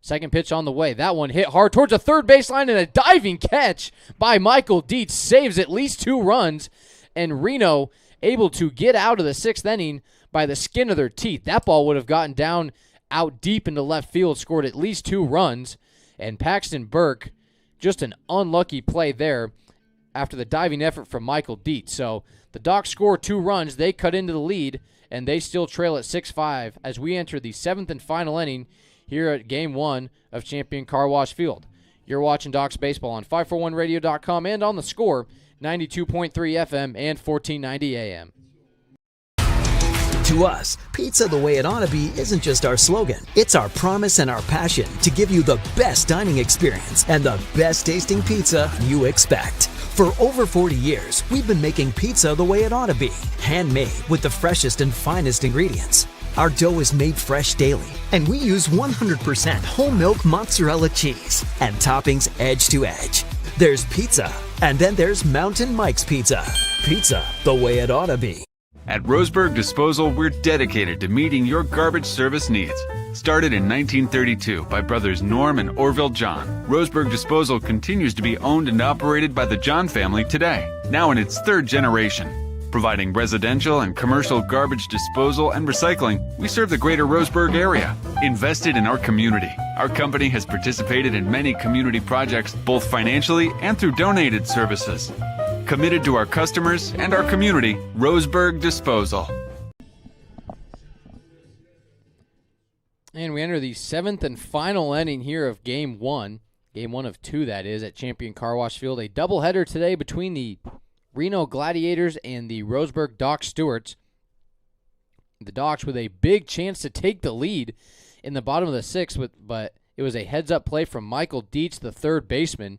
Second pitch on the way. That one hit hard towards the third baseline, and a diving catch by Michael Dietz saves at least 2 runs, and Reno able to get out of the sixth inning by the skin of their teeth. That ball would have gotten down out deep into left field, scored at least 2 runs, and Paxton Burke, just an unlucky play there after the diving effort from Michael Dietz. So the Docs score 2 runs. They cut into the lead, and they still trail at 6-5 as we enter the 7th and final inning here at Game 1 of Champion Car Wash Field. You're watching Docs Baseball on 541radio.com and on the Score, 92.3 FM and 1490 AM. To us, pizza the way it ought to be isn't just our slogan. It's our promise and our passion to give you the best dining experience and the best tasting pizza you expect. For over 40 years, we've been making pizza the way it ought to be. Handmade with the freshest and finest ingredients. Our dough is made fresh daily, and we use 100% whole milk mozzarella cheese and toppings edge to edge. There's pizza, and then there's Mountain Mike's Pizza. Pizza the way it ought to be. At Roseburg Disposal, we're dedicated to meeting your garbage service needs. Started in 1932 by brothers Norm and Orville John, Roseburg Disposal continues to be owned and operated by the John family today, now in its 3rd generation. Providing residential and commercial garbage disposal and recycling, we serve the greater Roseburg area. Invested in our community, our company has participated in many community projects, both financially and through donated services. Committed to our customers and our community, Roseburg Disposal. And we enter the 7th and final inning here of Game 1. Game 1 of 2, that is, at Champion Car Wash Field. A doubleheader today between the Reno Gladiators and the Roseburg Dr. Stewarts. The Docs with a big chance to take the lead in the bottom of the 6th, but it was a heads-up play from Michael Dietz, the third baseman.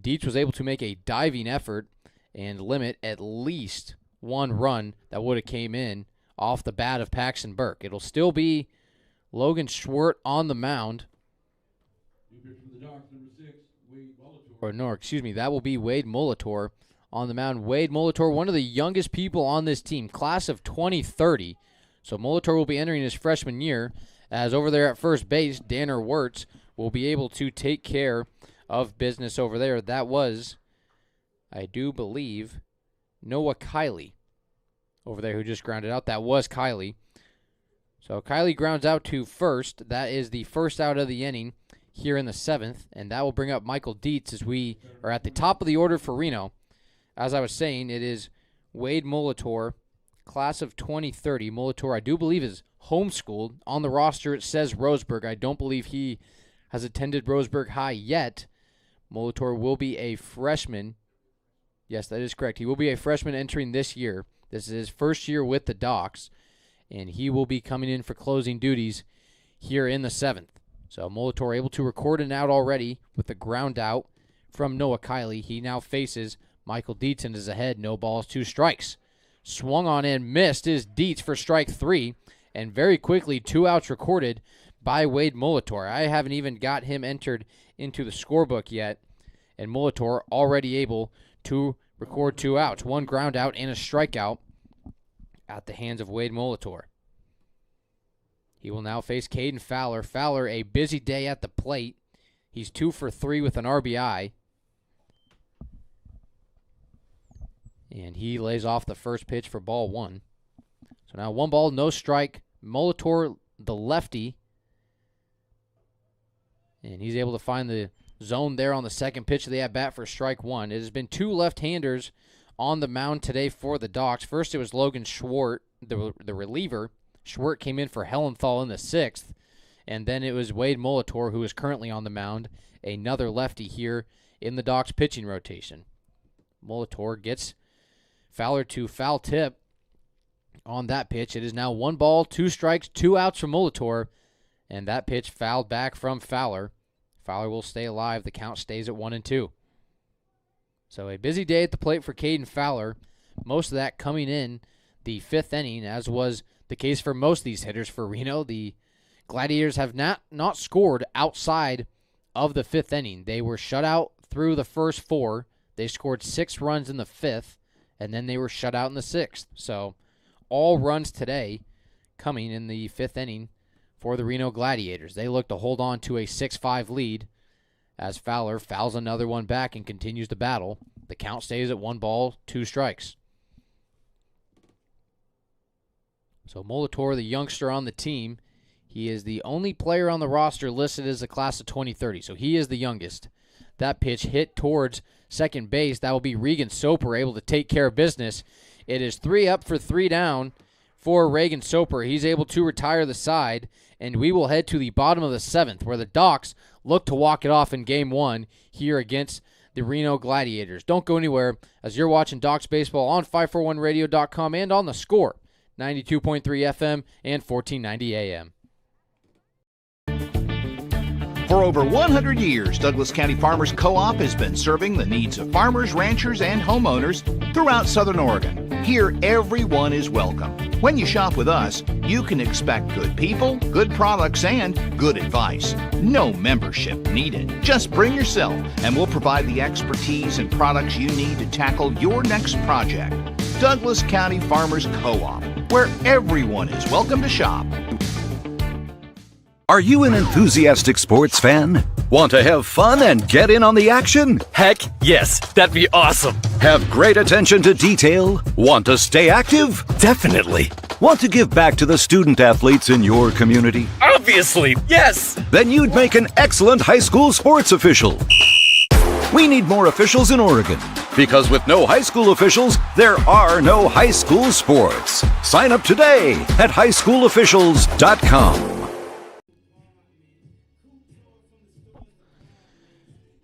Dietz was able to make a diving effort and limit at least 1 run that would have came in off the bat of Paxton Burke. It'll still be Logan Stewart on the mound. That will be Wade Molitor on the mound. Wade Molitor, one of the youngest people on this team, class of 2030. So Molitor will be entering his freshman year, as over there at first base, Danner Wirtz will be able to take care of business over there. That was, I do believe, Noah Kiley over there who just grounded out. That was Kiley. So Kiley grounds out to first. That is the first out of the inning here in the 7th, and that will bring up Michael Dietz as we are at the top of the order for Reno. As I was saying, it is Wade Molitor, class of 2030. Molitor, I do believe, is homeschooled. On the roster, it says Roseburg. I don't believe he has attended Roseburg High yet. Molitor will be a freshman. Yes, that is correct. He will be a freshman entering this year. This is his first year with the Docs, and he will be coming in for closing duties here in the 7th. So Molitor able to record an out already with the ground out from Noah Kiley. He now faces Michael Dietz and is ahead. No balls, 2 strikes. Swung on and missed is Dietz for strike 3, and very quickly 2 outs recorded by Wade Molitor. I haven't even got him entered into the scorebook yet, and Molitor already able to record 2 outs. 1 ground out and a strikeout at the hands of Wade Molitor. He will now face Caden Fowler. Fowler, a busy day at the plate. He's 2 for 3 with an RBI. And he lays off the first pitch for ball 1. So now 1 ball, no strike. Molitor, the lefty. And he's able to find the zone there on the second pitch of the at-bat for strike 1. It has been 2 left-handers on the mound today for the Docs. First it was Logan Stewart, the reliever. Stewart came in for Hellenthal in the 6th. And then it was Wade Molitor, who is currently on the mound, another lefty here in the Docs pitching rotation. Molitor gets Fowler to foul tip on that pitch. It is now 1 ball, 2 strikes, 2 outs for Molitor, and that pitch fouled back from Fowler. Fowler will stay alive. The count stays at 1-2. So a busy day at the plate for Caden Fowler. Most of that coming in the 5th inning, as was the case for most of these hitters for Reno. The Gladiators have not scored outside of the 5th inning. They were shut out through the first 4. They scored 6 runs in the 5th, and then they were shut out in the 6th. So all runs today coming in the 5th inning for the Reno Gladiators. They look to hold on to a 6-5 lead as Fowler fouls another one back and continues to battle. The count stays at 1 ball, 2 strikes. So Molitor, the youngster on the team, he is the only player on the roster listed as the class of 2030, so he is the youngest. That pitch hit towards second base. That will be Regan Soper able to take care of business. It is 3 up for 3 down for Regan Soper. He's able to retire the side, and we will head to the bottom of the 7th, where the Docs look to walk it off in Game 1 here against the Reno Gladiators. Don't go anywhere as you're watching Docs Baseball on 541radio.com and on The Score, 92.3 FM and 1490 AM. For over 100 years, Douglas County Farmers Co-op has been serving the needs of farmers, ranchers, and homeowners throughout Southern Oregon. Here, everyone is welcome. When you shop with us, you can expect good people, good products, and good advice. No membership needed. Just bring yourself, and we'll provide the expertise and products you need to tackle your next project. Douglas County Farmers Co-op, where everyone is welcome to shop. Are you an enthusiastic sports fan? Want to have fun and get in on the action? Heck yes, that'd be awesome. Have great attention to detail? Want to stay active? Definitely. Want to give back to the student athletes in your community? Obviously, yes. Then you'd make an excellent high school sports official. We need more officials in Oregon, because with no high school officials, there are no high school sports. Sign up today at highschoolofficials.com.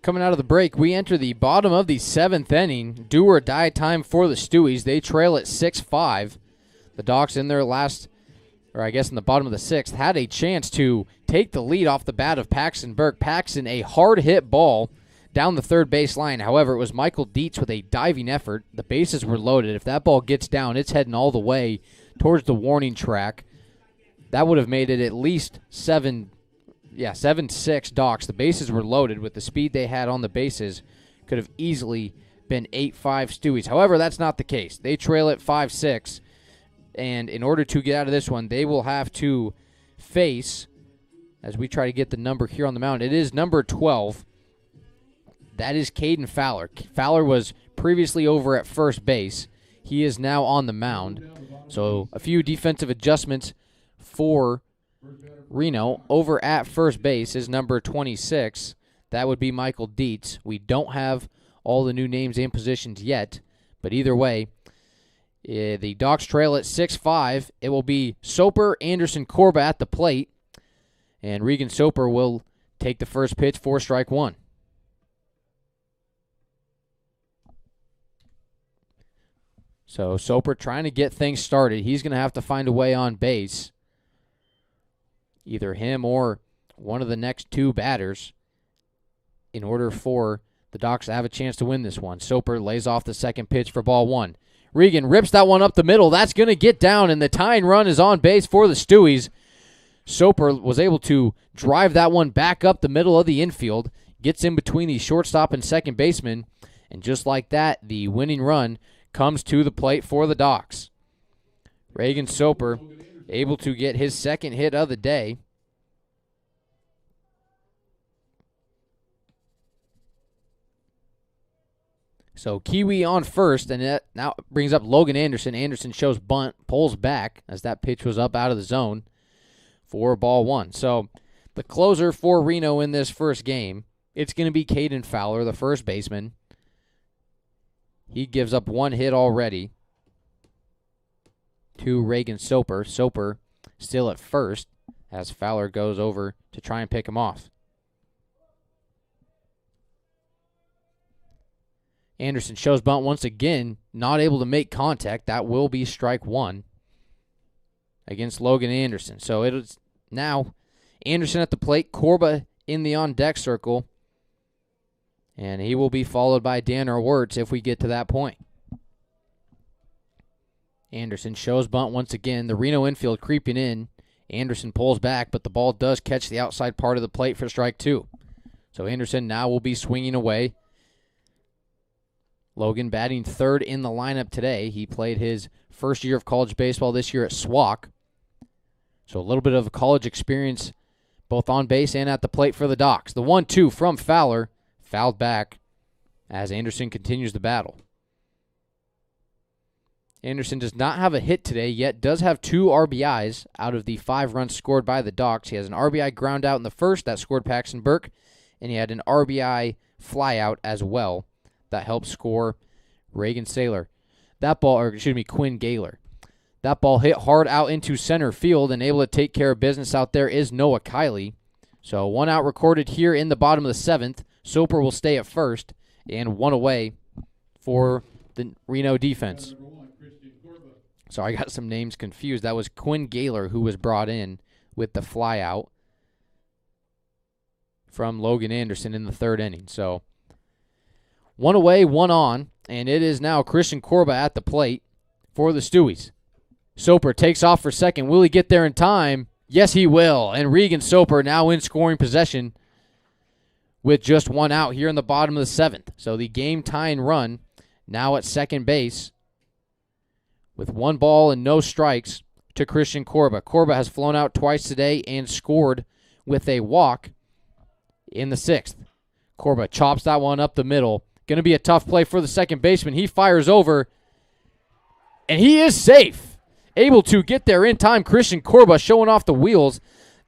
Coming out of the break, we enter the bottom of the 7th inning. Do or die time for the Stewies. They trail at 6-5. The Docs in their last, or I guess in the bottom of the 6th, had a chance to take the lead off the bat of Paxton Burke. Paxton, a hard hit ball down the third base line. However, it was Michael Dietz with a diving effort. The bases were loaded. If that ball gets down, it's heading all the way towards the warning track. That would have made it at least 7-6 Docs. The bases were loaded. With the speed they had on the bases, could have easily been 8-5 Stewies. However, that's not the case. They trail at 5-6, and in order to get out of this one, they will have to face, as we try to get the number here on the mound, it is number 12. That is Caden Fowler. Fowler was previously over at first base. He is now on the mound. So a few defensive adjustments for Reno. Over at first base is number 26. That would be Michael Dietz. We don't have all the new names and positions yet, but either way, the Docs trail at 6-5. It will be Soper, Anderson, Corba at the plate, and Regan Soper will take the first pitch for strike one. So Soper trying to get things started. He's going to have to find a way on base. Either him or one of the next two batters in order for the Docs to have a chance to win this one. Soper lays off the second pitch for ball one. Regan rips that one up the middle. That's going to get down, and the tying run is on base for the Stewies. Soper was able to drive that one back up the middle of the infield, gets in between the shortstop and second baseman, and just like that, the winning run comes to the plate for the Docs. Regan Soper able to get his second hit of the day. So Kiwi on first, and that now brings up Logan Anderson. Anderson shows bunt, pulls back as that pitch was up out of the zone for ball one. So the closer for Reno in this first game, it's going to be Caden Fowler, the first baseman. He gives up one hit already to Regan Soper. Soper still at first as Fowler goes over to try and pick him off. Anderson shows bunt once again, not able to make contact. That will be strike one against Logan Anderson. So it is now Anderson at the plate, Corba in the on-deck circle, and he will be followed by Danner Wirtz if we get to that point. Anderson shows bunt once again. The Reno infield creeping in. Anderson pulls back, but the ball does catch the outside part of the plate for strike 2. So Anderson now will be swinging away. Logan batting third in the lineup today. He played his first year of college baseball this year at SWAC. So a little bit of college experience both on base and at the plate for the Docs. The 1-2 from Fowler, fouled back as Anderson continues the battle. Anderson does not have a hit today, yet does have 2 RBIs out of the 5 runs scored by the Docs. He has an RBI ground out in the first that scored Paxton Burke, and he had an RBI flyout as well that helped score Reagan Saylor. Quinn Gaylor. That ball hit hard out into center field, and able to take care of business out there is Noah Kiley. So 1 out recorded here in the bottom of the 7th. Soper will stay at first, and 1 away for the Reno defense. Sorry, I got some names confused. That was Quinn Gaylor who was brought in with the flyout from Logan Anderson in the 3rd inning. So 1 away, 1 on, and it is now Christian Corba at the plate for the Stewies. Soper takes off for second. Will he get there in time? Yes, he will. And Regan Soper now in scoring possession with just 1 out here in the bottom of the 7th. So the game-tying run now at second base with 1 ball and no strikes to Christian Corba. Corba has flown out twice today and scored with a walk in the 6th. Corba chops that one up the middle. Going to be a tough play for the second baseman. He fires over, and he is safe. Able to get there in time. Christian Corba showing off the wheels.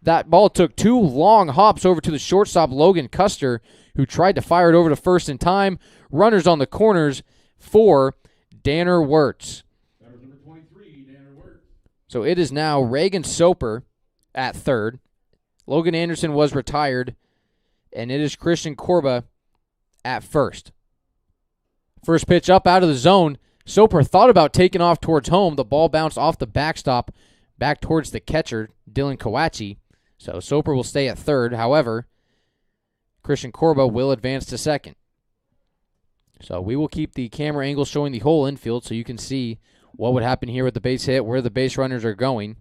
That ball took 2 long hops over to the shortstop, Logan Custer, who tried to fire it over to first in time. Runners on the corners for Danner Wirtz. So it is now Reagan Soper at third. Logan Anderson was retired, and it is Christian Corba at first. First pitch up out of the zone. Soper thought about taking off towards home. The ball bounced off the backstop back towards the catcher, Dylan Kawachi. So Soper will stay at third. However, Christian Corba will advance to second. So we will keep the camera angle showing the whole infield so you can see what would happen here with the base hit, where the base runners are going.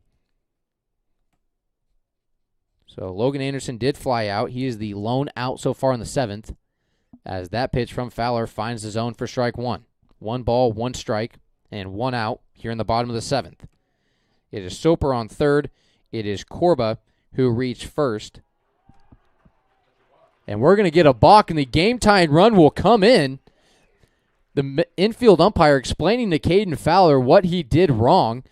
So Logan Anderson did fly out. He is the lone out so far in the 7th, as that pitch from Fowler finds the zone for strike 1. 1 ball, 1 strike, and 1 out here in the bottom of the 7th. It is Soper on third. It is Corba who reached first. And we're going to get a balk, and the game-tying run will come in. The infield umpire explaining to Caden Fowler what he did wrong,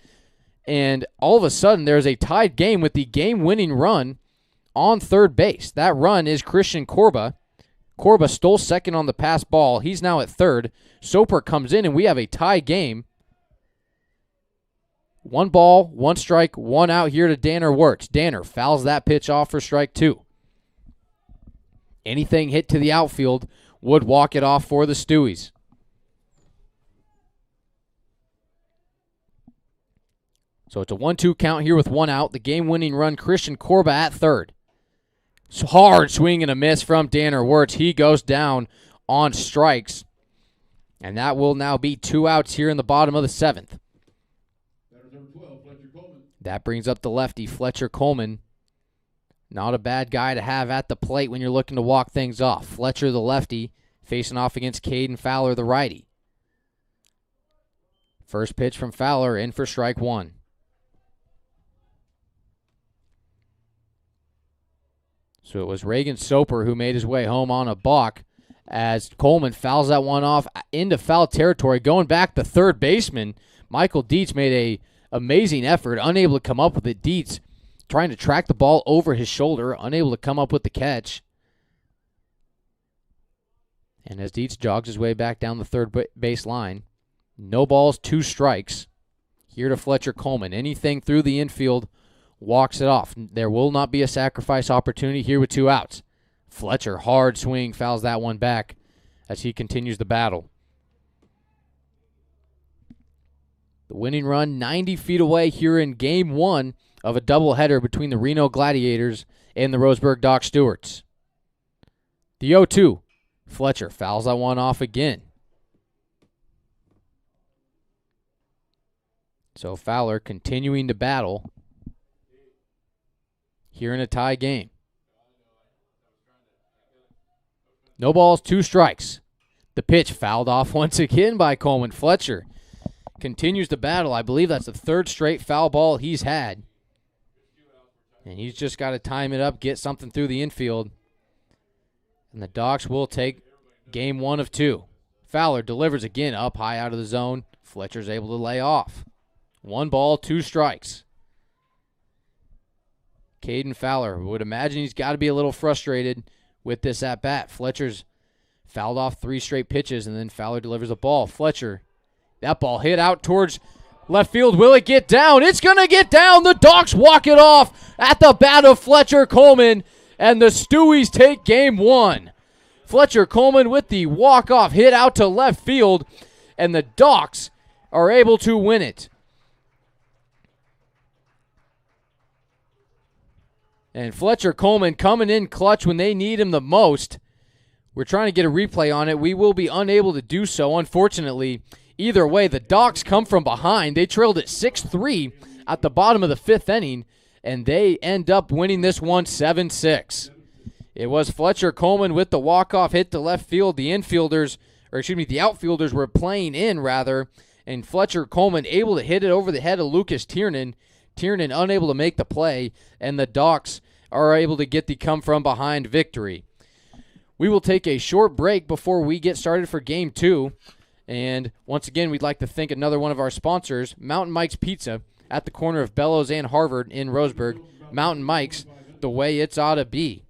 and all of a sudden there's a tied game with the game-winning run on third base. That run is Christian Corba. Corba stole second on the pass ball. He's now at third. Soper comes in, and we have a tie game. 1 ball, 1 strike, 1 out here to Danner Wirtz. Danner fouls that pitch off for strike 2. Anything hit to the outfield would walk it off for the Stewies. So it's a 1-2 count here with 1 out. The game-winning run, Christian Corba at third. So hard swing and a miss from Danner Wirtz. He goes down on strikes. And that will now be 2 outs here in the bottom of the 7th. That brings up the lefty, Fletcher Coleman. Not a bad guy to have at the plate when you're looking to walk things off. Fletcher, the lefty, facing off against Caden Fowler, the righty. First pitch from Fowler, in for strike 1. So it was Reagan Soper who made his way home on a balk as Coleman fouls that one off into foul territory. Going back, the third baseman, Michael Dietz, made a amazing effort, unable to come up with it. Dietz trying to track the ball over his shoulder, unable to come up with the catch. And as Dietz jogs his way back down the third base line, no balls, 2 strikes here to Fletcher Coleman. Anything through the infield walks it off. There will not be a sacrifice opportunity here with 2 outs. Fletcher, hard swing, fouls that one back as he continues the battle. The winning run 90 feet away here in Game 1 of a doubleheader between the Reno Gladiators and the Roseburg Dr. Stewarts. The 0-2. Fletcher fouls that one off again. So Fowler continuing to battle here in a tie game. No balls, 2 strikes. The pitch fouled off once again by Coleman. Fletcher continues to battle. I believe that's the 3rd straight foul ball he's had. And he's just got to time it up, get something through the infield. And the Docs will take game 1 of 2. Fowler delivers again up high out of the zone. Fletcher's able to lay off. 1 ball, 2 strikes. Caden Fowler, would imagine he's got to be a little frustrated with this at-bat. Fletcher's fouled off 3 straight pitches, and then Fowler delivers a ball. Fletcher, that ball hit out towards left field. Will it get down? It's going to get down. The Docs walk it off at the bat of Fletcher Coleman, and the Stewies take game 1. Fletcher Coleman with the walk-off hit out to left field, and the Docs are able to win it. And Fletcher Coleman coming in clutch when they need him the most. We're trying to get a replay on it. We will be unable to do so, unfortunately. Either way, the Docs come from behind. They trailed at 6-3 at the bottom of the 5th inning, and they end up winning this one 7-6. It was Fletcher Coleman with the walk-off hit to left field. The outfielders were playing in, rather, and Fletcher Coleman able to hit it over the head of Lucas Tiernan. Tiernan unable to make the play, and the Docs are able to get the come-from-behind victory. We will take a short break before we get started for Game 2. And once again, we'd like to thank another one of our sponsors, Mountain Mike's Pizza, at the corner of Bellows and Harvard in Roseburg. Mountain Mike's, the way it's ought to be.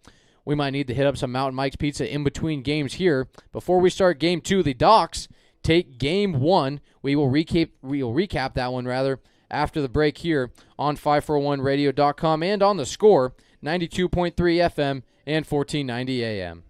We might need to hit up some Mountain Mike's Pizza in between games here. Before we start Game 2, the Docs take Game 1. We will recap that one, after the break here on 541radio.com and on the Score, 92.3 FM and 1490 AM.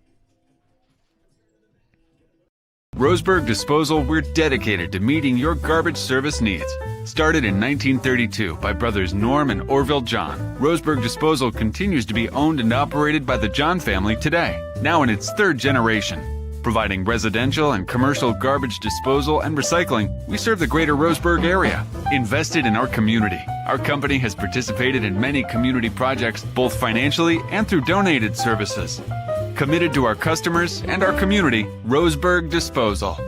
Roseburg Disposal, we're dedicated to meeting your garbage service needs. Started in 1932 by brothers Norm and Orville John, Roseburg Disposal continues to be owned and operated by the John family today, now in its 3rd generation. Providing residential and commercial garbage disposal and recycling, we serve the greater Roseburg area. Invested in our community, our company has participated in many community projects, both financially and through donated services. Committed to our customers and our community, Roseburg Disposal.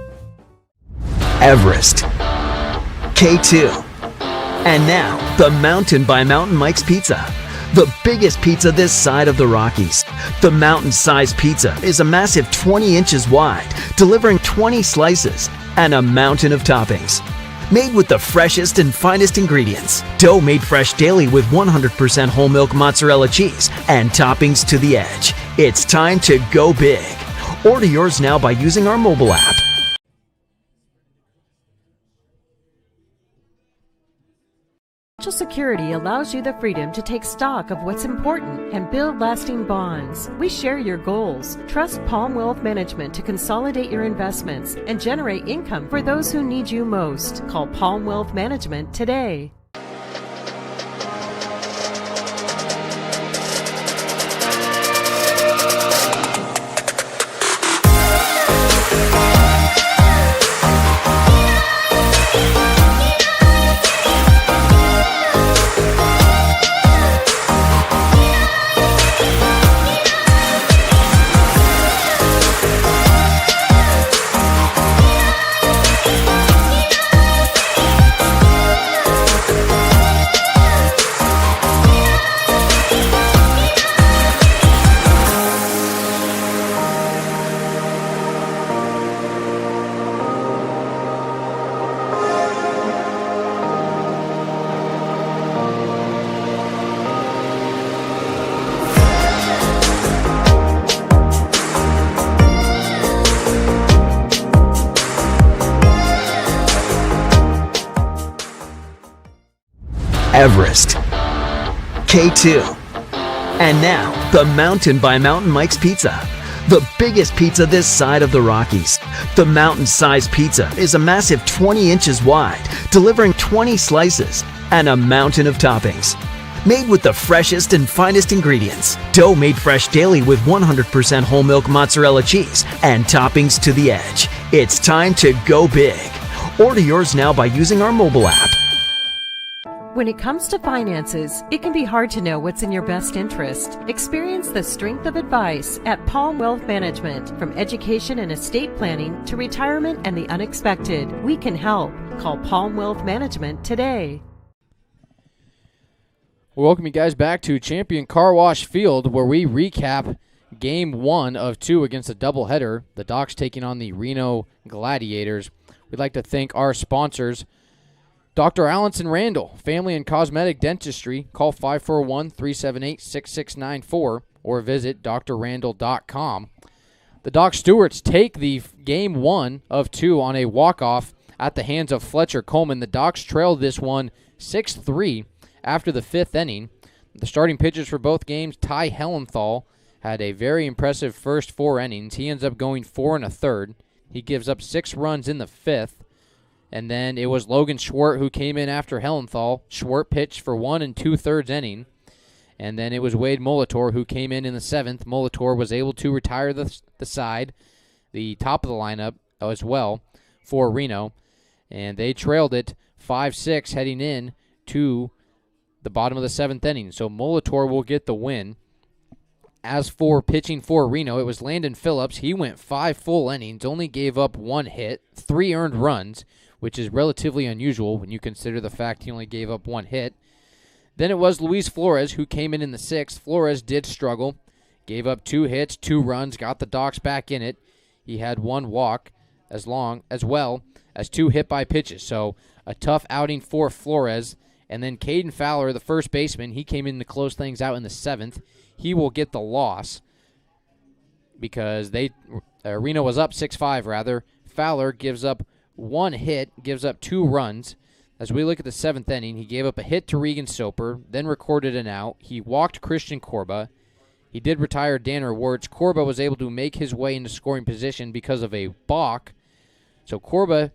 Everest, K2, and now the Mountain by Mountain Mike's Pizza. The biggest pizza this side of the Rockies. The mountain-sized pizza is a massive 20 inches wide, delivering 20 slices and a mountain of toppings. Made with the freshest and finest ingredients. Dough made fresh daily with 100% whole milk mozzarella cheese and toppings to the edge. It's time to go big. Order yours now by using our mobile app. Social Security allows you the freedom to take stock of what's important and build lasting bonds. We share your goals. Trust Palm Wealth Management to consolidate your investments and generate income for those who need you most. Call Palm Wealth Management today. Everest, K2, and now the Mountain by Mountain Mike's Pizza. The biggest pizza this side of the Rockies. The mountain-sized pizza is a massive 20 inches wide, delivering 20 slices and a mountain of toppings. Made with the freshest and finest ingredients. Dough made fresh daily with 100% whole milk mozzarella cheese and toppings to the edge. It's time to go big. Order yours now by using our mobile app. When it comes to finances, it can be hard to know what's in your best interest. Experience the strength of advice at Palm Wealth Management. From education and estate planning to retirement and the unexpected, we can help. Call Palm Wealth Management today. Welcome you guys back to Champion Car Wash Field, where we recap Game 1 of 2 against a doubleheader. The Docs taking on the Reno Gladiators. We'd like to thank our sponsors, Dr. Allenson Randall, Family and Cosmetic Dentistry. Call 541-378-6694 or visit drrandall.com. The Doc Stewarts take the Game 1 of 2 on a walk-off at the hands of Fletcher Coleman. The Docs trailed this one 6-3 after the 5th inning. The starting pitchers for both games, Ty Hellenthal, had a very impressive first 4 innings. He ends up going 4 1/3. He gives up 6 runs in the 5th. And then it was Logan Schwartz who came in after Hellenthal. Schwartz pitched for 1 2/3 inning. And then it was Wade Molitor who came in the 7th. Molitor was able to retire the side, the top of the lineup as well for Reno. And they trailed it 5-6 heading in to the bottom of the 7th inning. So Molitor will get the win. As for pitching for Reno, it was Landon Phillips. He went 5 full innings, only gave up 1 hit, 3 earned runs, which is relatively unusual when you consider the fact he only gave up 1 hit. Then it was Luis Flores who came in the 6th. Flores did struggle, gave up 2 hits, 2 runs, got the Docs back in it. He had 1 walk as well as 2 hit by pitches. So a tough outing for Flores. And then Caden Fowler, the first baseman, he came in to close things out in the 7th. He will get the loss because Reno was up 6-5 rather. Fowler gives up 1 hit, gives up 2 runs. As we look at the 7th inning, he gave up a hit to Regan Soper, then recorded an out. He walked Christian Corba. He did retire Danner Wirtz. Corba was able to make his way into scoring position because of a balk. So Corba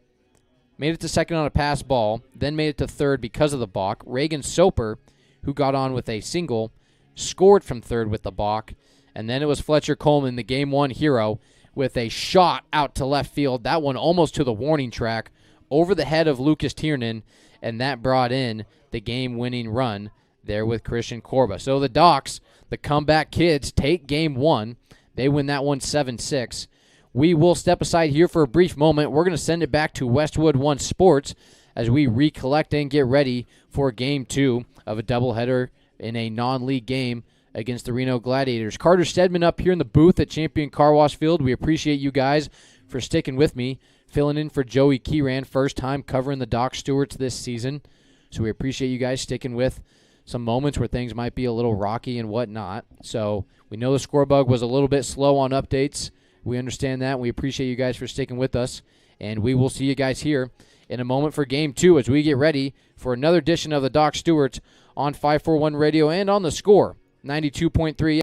made it to second on a pass ball, then made it to third because of the balk. Regan Soper, who got on with a single, scored from third with the balk. And then it was Fletcher Coleman, the Game 1 hero, with a shot out to left field. That one almost to the warning track, over the head of Lucas Tiernan, and that brought in the game-winning run there with Christian Corba. So the Docs, the comeback kids, take Game 1. They win that one 7-6. We will step aside here for a brief moment. We're going to send it back to Westwood One Sports as we recollect and get ready for Game 2 of a doubleheader in a non-league game against the Reno Gladiators. Carter Stedman up here in the booth at Champion Car Wash Field. We appreciate you guys for sticking with me, filling in for Joey Kieran, first time covering the Doc Stewarts this season. So we appreciate you guys sticking with some moments where things might be a little rocky and whatnot. So we know the score bug was a little bit slow on updates. We understand that. We appreciate you guys for sticking with us. And we will see you guys here in a moment for Game 2 as we get ready for another edition of the Doc Stewarts on 541 Radio and on the Score 92.3